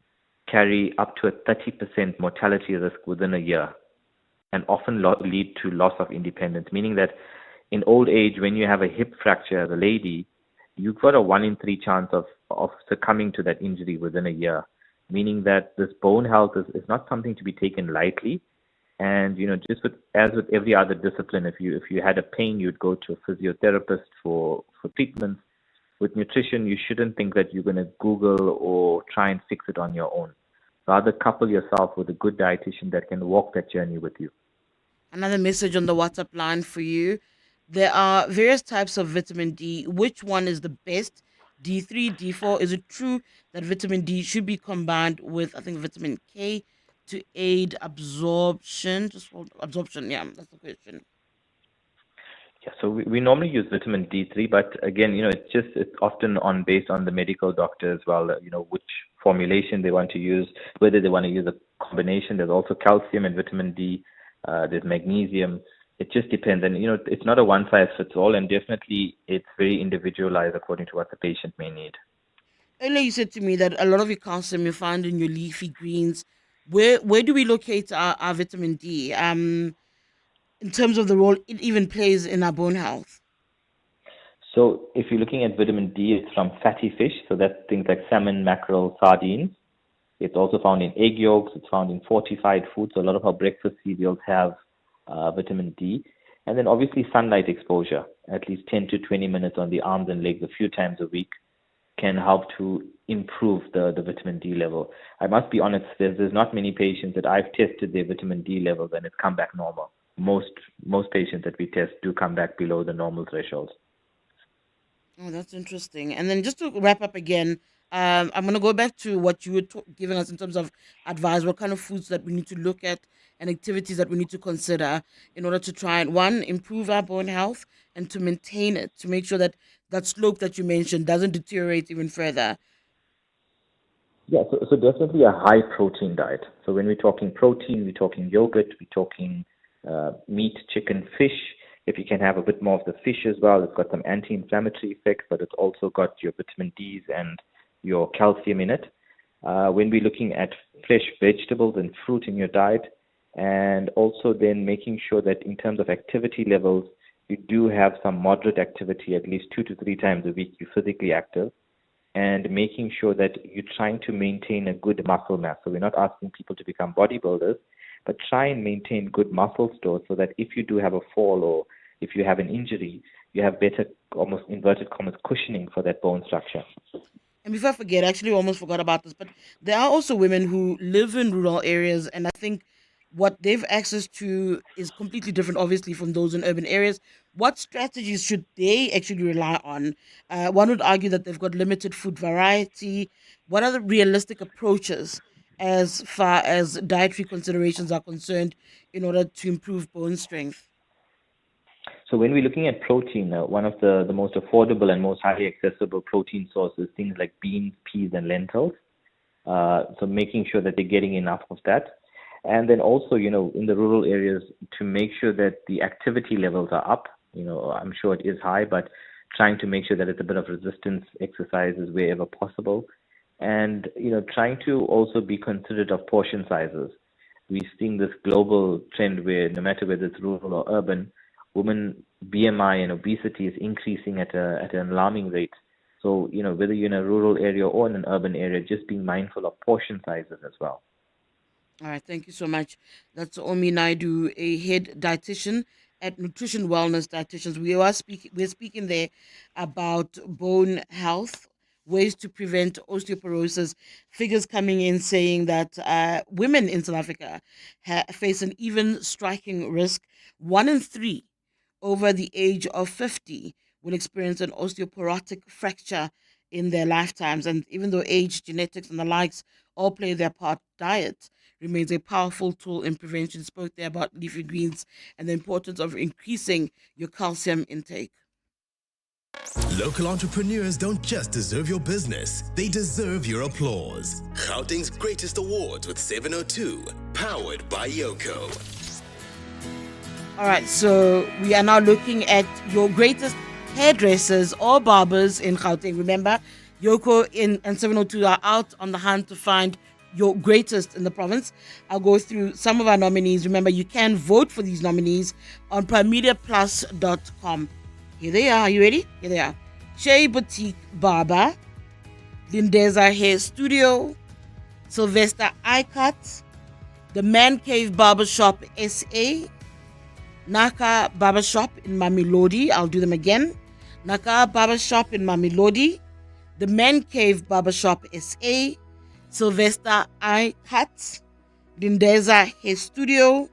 carry up to a 30% mortality risk within a year, and often lead to loss of independence. Meaning that in old age, when you have a hip fracture as a lady, you've got a 1 in 3 chance of succumbing to that injury within a year. meaning that this bone health is not something to be taken lightly. And just as with every other discipline, if you had a pain, you'd go to a physiotherapist for treatment. With nutrition, you shouldn't think that you're going to Google or try and fix it on your own. Rather, couple yourself with a good dietitian that can walk that journey with you. Another message on the WhatsApp line for you. There are various types of vitamin D. Which one is the best? D3, D4. Is it true that vitamin D should be combined with, I think, vitamin K to aid absorption? Absorption, yeah, that's the question. Yeah, so we normally use vitamin D3, but again, it's often based on the medical doctor as well, which formulation they want to use, whether they want to use a combination. There's also calcium and vitamin D, there's magnesium. It just depends. And, it's not a one size fits all, and definitely it's very individualized according to what the patient may need. Earlier you said to me that a lot of your calcium you find in your leafy greens. Where do we locate our vitamin D? In terms of the role it even plays in our bone health? So if you're looking at vitamin D, it's from fatty fish. So that's things like salmon, mackerel, sardines. It's also found in egg yolks. It's found in fortified foods. So a lot of our breakfast cereals have vitamin D. And then obviously sunlight exposure, at least 10 to 20 minutes on the arms and legs a few times a week, can help to improve the vitamin D level. I must be honest, there's not many patients that I've tested their vitamin D levels and it's come back normal. Most patients that we test do come back below the normal thresholds. Oh, that's interesting. And then just to wrap up again, I'm going to go back to what you were giving us in terms of advice, what kind of foods that we need to look at and activities that we need to consider in order to try and, one, improve our bone health and to maintain it, to make sure that that slope that you mentioned doesn't deteriorate even further. Yeah, so definitely a high protein diet. So when we're talking protein, we're talking yogurt, we're talking meat, chicken, fish. If you can have a bit more of the fish as well, it's got some anti-inflammatory effects, but it's also got your vitamin D's and your calcium in it. When we're looking at fresh vegetables and fruit in your diet, and also then making sure that in terms of activity levels, you do have some moderate activity, at least 2 to 3 times a week, you're physically active, and making sure that you're trying to maintain a good muscle mass. So we're not asking people to become bodybuilders, but try and maintain good muscle stores so that if you do have a fall or if you have an injury, you have better, almost inverted commas, cushioning for that bone structure. And before I forget, I actually almost forgot about this, but there are also women who live in rural areas, and I think what they've access to is completely different, obviously, from those in urban areas. What strategies should they actually rely on? One would argue that they've got limited food variety. What are the realistic approaches as far as dietary considerations are concerned in order to improve bone strength? So when we're looking at protein, one of the most affordable and most highly accessible protein sources, things like beans, peas, and lentils. So making sure that they're getting enough of that. And then also, in the rural areas, to make sure that the activity levels are up. I'm sure it is high, but trying to make sure that it's a bit of resistance exercises wherever possible. And, trying to also be considerate of portion sizes. We're seeing this global trend where no matter whether it's rural or urban, women BMI and obesity is increasing at an alarming rate. So, whether you're in a rural area or in an urban area, just being mindful of portion sizes as well. All right, thank you so much. That's Omi Naidu, a head dietitian at Nutrition Wellness Dietitians. We're speaking there about bone health, ways to prevent osteoporosis. Figures coming in saying that women in South Africa face an even striking risk. 1 in 3 over the age of 50 will experience an osteoporotic fracture in their lifetimes. And even though age, genetics, and the likes all play their part, diet remains a powerful tool in prevention. Spoke there about leafy greens and the importance of increasing your calcium intake. Local entrepreneurs don't just deserve your business, they deserve your applause. Gauteng's greatest awards with 702, powered by Yoko. All right, so we are now looking at your greatest hairdressers or barbers in Gauteng. Remember, Yoko and 702 are out on the hunt to find your greatest in the province. I'll go through some of our nominees. Remember, you can vote for these nominees on primediaplus.com. Here they are. Are you ready? Here they are. Shea Boutique Barber, Lindeza Hair Studio, Sylvester Icut, the Man Cave Barbershop SA, Naka Barbershop in Mamelodi. I'll do them again. Naka Barbershop in Mamelodi, the Man Cave Barbershop SA, Sylvester Icut, Lindeza Hair Studio,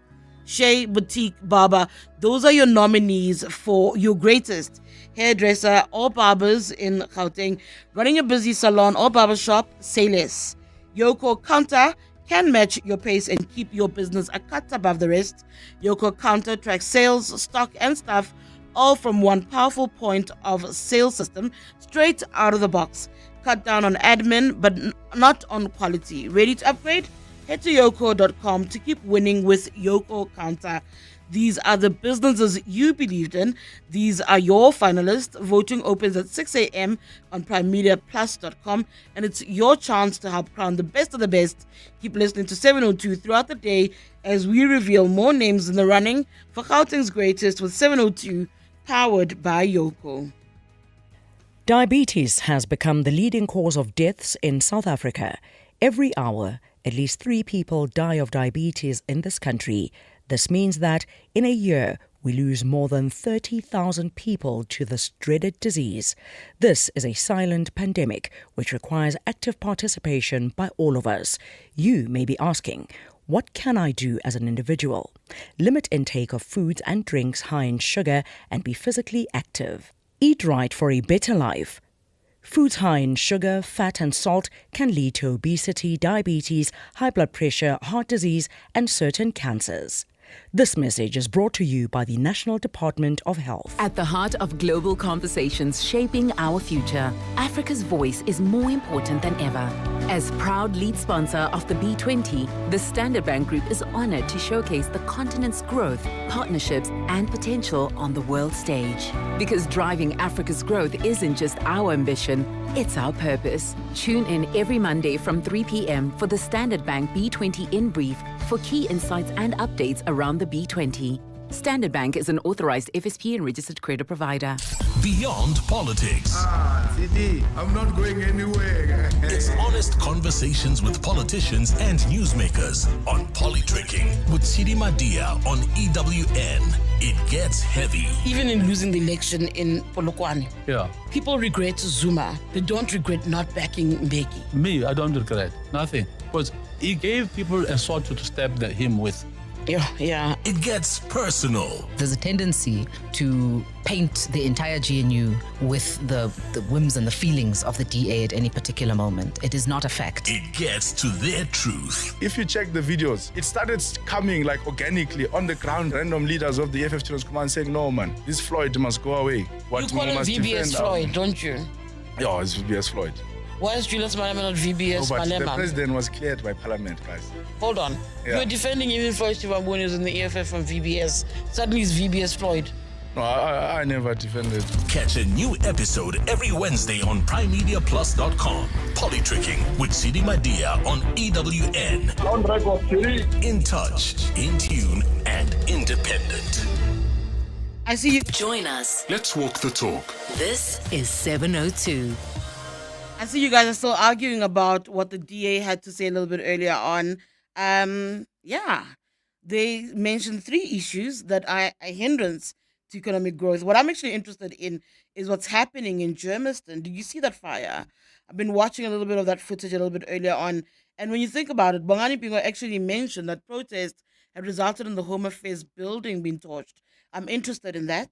Shea Boutique Barber. Those are your nominees for your greatest hairdresser or barbers in Gauteng. Running a busy salon or barbershop, say less. Yoko Counter can match your pace and keep your business a cut above the rest. Yoko Counter tracks sales, stock, and staff all from one powerful point of sale system straight out of the box. Cut down on admin, but not on quality. Ready to upgrade? Head to yoko.com to keep winning with Yoko Counter. These are the businesses you believed in. These are your finalists. Voting opens at 6 a.m. on primemediaplus.com, and it's your chance to help crown the best of the best. Keep listening to 702 throughout the day as we reveal more names in the running for Gauteng's greatest with 702, powered by Yoko. Diabetes has become the leading cause of deaths in South Africa. Every hour, at least 3 people die of diabetes in this country. This means that in a year, we lose more than 30,000 people to this dreaded disease. This is a silent pandemic which requires active participation by all of us. You may be asking, what can I do as an individual? Limit intake of foods and drinks high in sugar and be physically active. Eat right for a better life. Foods high in sugar, fat and salt can lead to obesity, diabetes, high blood pressure, heart disease and certain cancers. This message is brought to you by the National Department of Health. At the heart of global conversations shaping our future, Africa's voice is more important than ever. As proud lead sponsor of the B20, the Standard Bank Group is honored to showcase the continent's growth, partnerships, and potential on the world stage. Because driving Africa's growth isn't just our ambition, it's our purpose. Tune in every Monday from 3 p.m. for the Standard Bank B20 in brief for key insights and updates around the B20. Standard Bank is an authorized FSP and registered credit provider. Beyond politics. Tshidi, I'm not going anywhere. It's honest conversations with politicians and newsmakers on Politricking with Tshidi Madia on EWN. It gets heavy. Even in losing the election in Polokwane, Yeah. people regret Zuma. They don't regret not backing Mbeki. Me, I don't regret nothing. Because he gave people a sword to stab him with. Yeah. It gets personal. There's a tendency to paint the entire GNU with the whims and the feelings of the DA at any particular moment. It is not a fact. It gets to their truth. If you check the videos, it started coming like organically on the ground. Random leaders of the FF come and saying, no man, this Floyd must go away. You call him VBS Floyd, don't you? Yeah, it's VBS Floyd. Why is Julius Malema not VBS But the Malema? president was cleared by parliament, guys. Hold on. Yeah. You're defending even Floyd Shivambuni who's in the EFF from VBS. Suddenly it's VBS Floyd. No, I never defended. Catch a new episode every Wednesday on primemediaplus.com. Politricking with Tshidi Madia on EWN. On record, Tshidi. In touch, in tune, and independent. I see you. Join us. Let's walk the talk. This is 702. I see you guys are still arguing about what the DA had to say a little bit earlier on. They mentioned 3 issues that are a hindrance to economic growth. What I'm actually interested in is what's happening in Germiston. Did you see that fire? I've been watching a little bit of that footage a little bit earlier on. And when you think about it, Bongani Pingo actually mentioned that protests had resulted in the Home Affairs building being torched. I'm interested in that.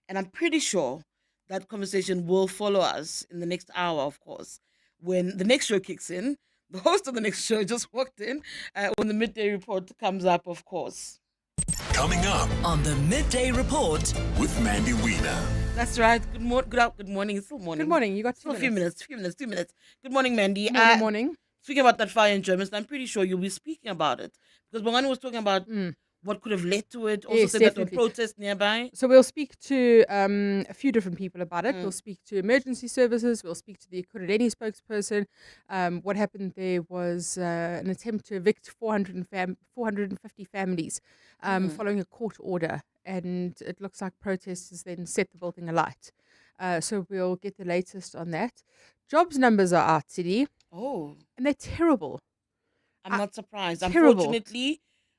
And I'm pretty sure that conversation will follow us in the next hour, of course, when the next show kicks in. The host of the next show just walked in when the midday report comes up, of course. Coming up on the Midday Report with Mandy Wiener. That's right. Good morning. It's still morning. Good morning. You got still a few minutes. 2 minutes. Good morning, Mandy. Good morning. Speaking about that fire in Germiston, I'm pretty sure you'll be speaking about it because Bongani was talking about what could have led to it. Also Yes, said that there definitely. were protests nearby. So we'll speak to a few different people about it. We'll speak to emergency services. We'll speak to the Ekurhuleni spokesperson. What happened there was an attempt to evict 450 families following a court order. And it looks like protesters then set the building alight. So we'll get the latest on that. Jobs numbers are out, Tshidi. Oh. And they're terrible. I'm not surprised. terrible.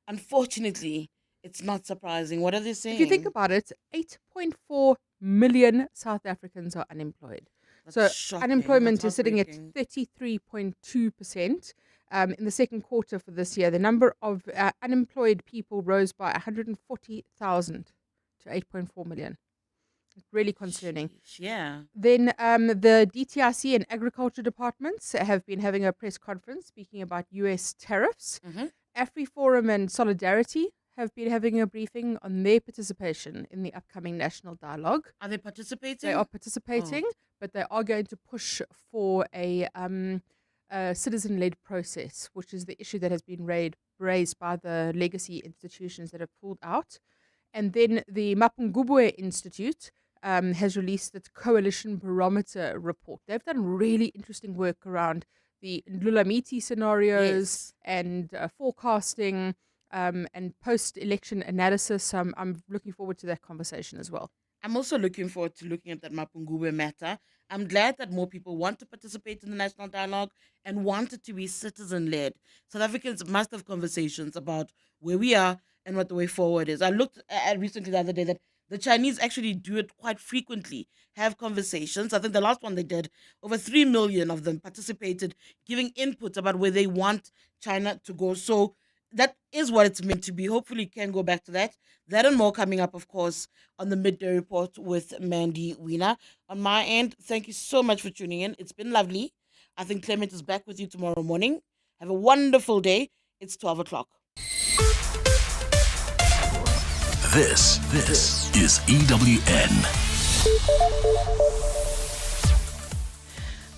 Unfortunately, it's not surprising. What are they saying? If you think about it, 8.4 million South Africans are unemployed. That's So shocking. unemployment That's is sitting at heartbreaking. 33.2%. In the second quarter for this year, the number of unemployed people rose by 140,000 to 8.4 million. Really concerning. Yeah. Then the DTIC and agriculture departments have been having a press conference speaking about US tariffs. AfriForum and Solidarity have been having a briefing on their participation in the upcoming national dialogue. Are they participating? They are participating, but they are going to push for a citizen-led process, which is the issue that has been raised by the legacy institutions that have pulled out. And then the Mapungubwe Institute has released its Coalition Barometer report. They've done really interesting work around the Ndlulamiti scenarios and forecasting and post-election analysis. I'm looking forward to that conversation as well. I'm also looking forward to looking at that Mapungubwe matter. I'm glad that more people want to participate in the national dialogue and want it to be citizen-led. South Africans must have conversations about where we are and what the way forward is. I looked at recently the other day that the Chinese actually do it quite frequently, have conversations. I think the last one they did, over 3 million of them participated, giving input about where they want China to go. So that is what it's meant to be. Hopefully we can go back to that. That and more coming up, of course, on the Midday Report with Mandy Wiener. On my end, thank you so much for tuning in. It's been lovely. I think Clement is back with you tomorrow morning. Have a wonderful day. It's 12 o'clock. This is EWN.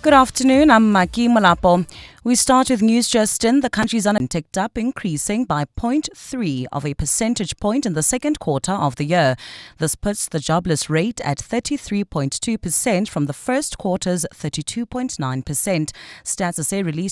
Good afternoon, I'm Maki Malapo. We start with news just in. The country's unemployment ticked up, increasing by 0.3 of a percentage point in the second quarter of the year. This puts the jobless rate at 33.2% from the first quarter's 32.9%. Stats SA released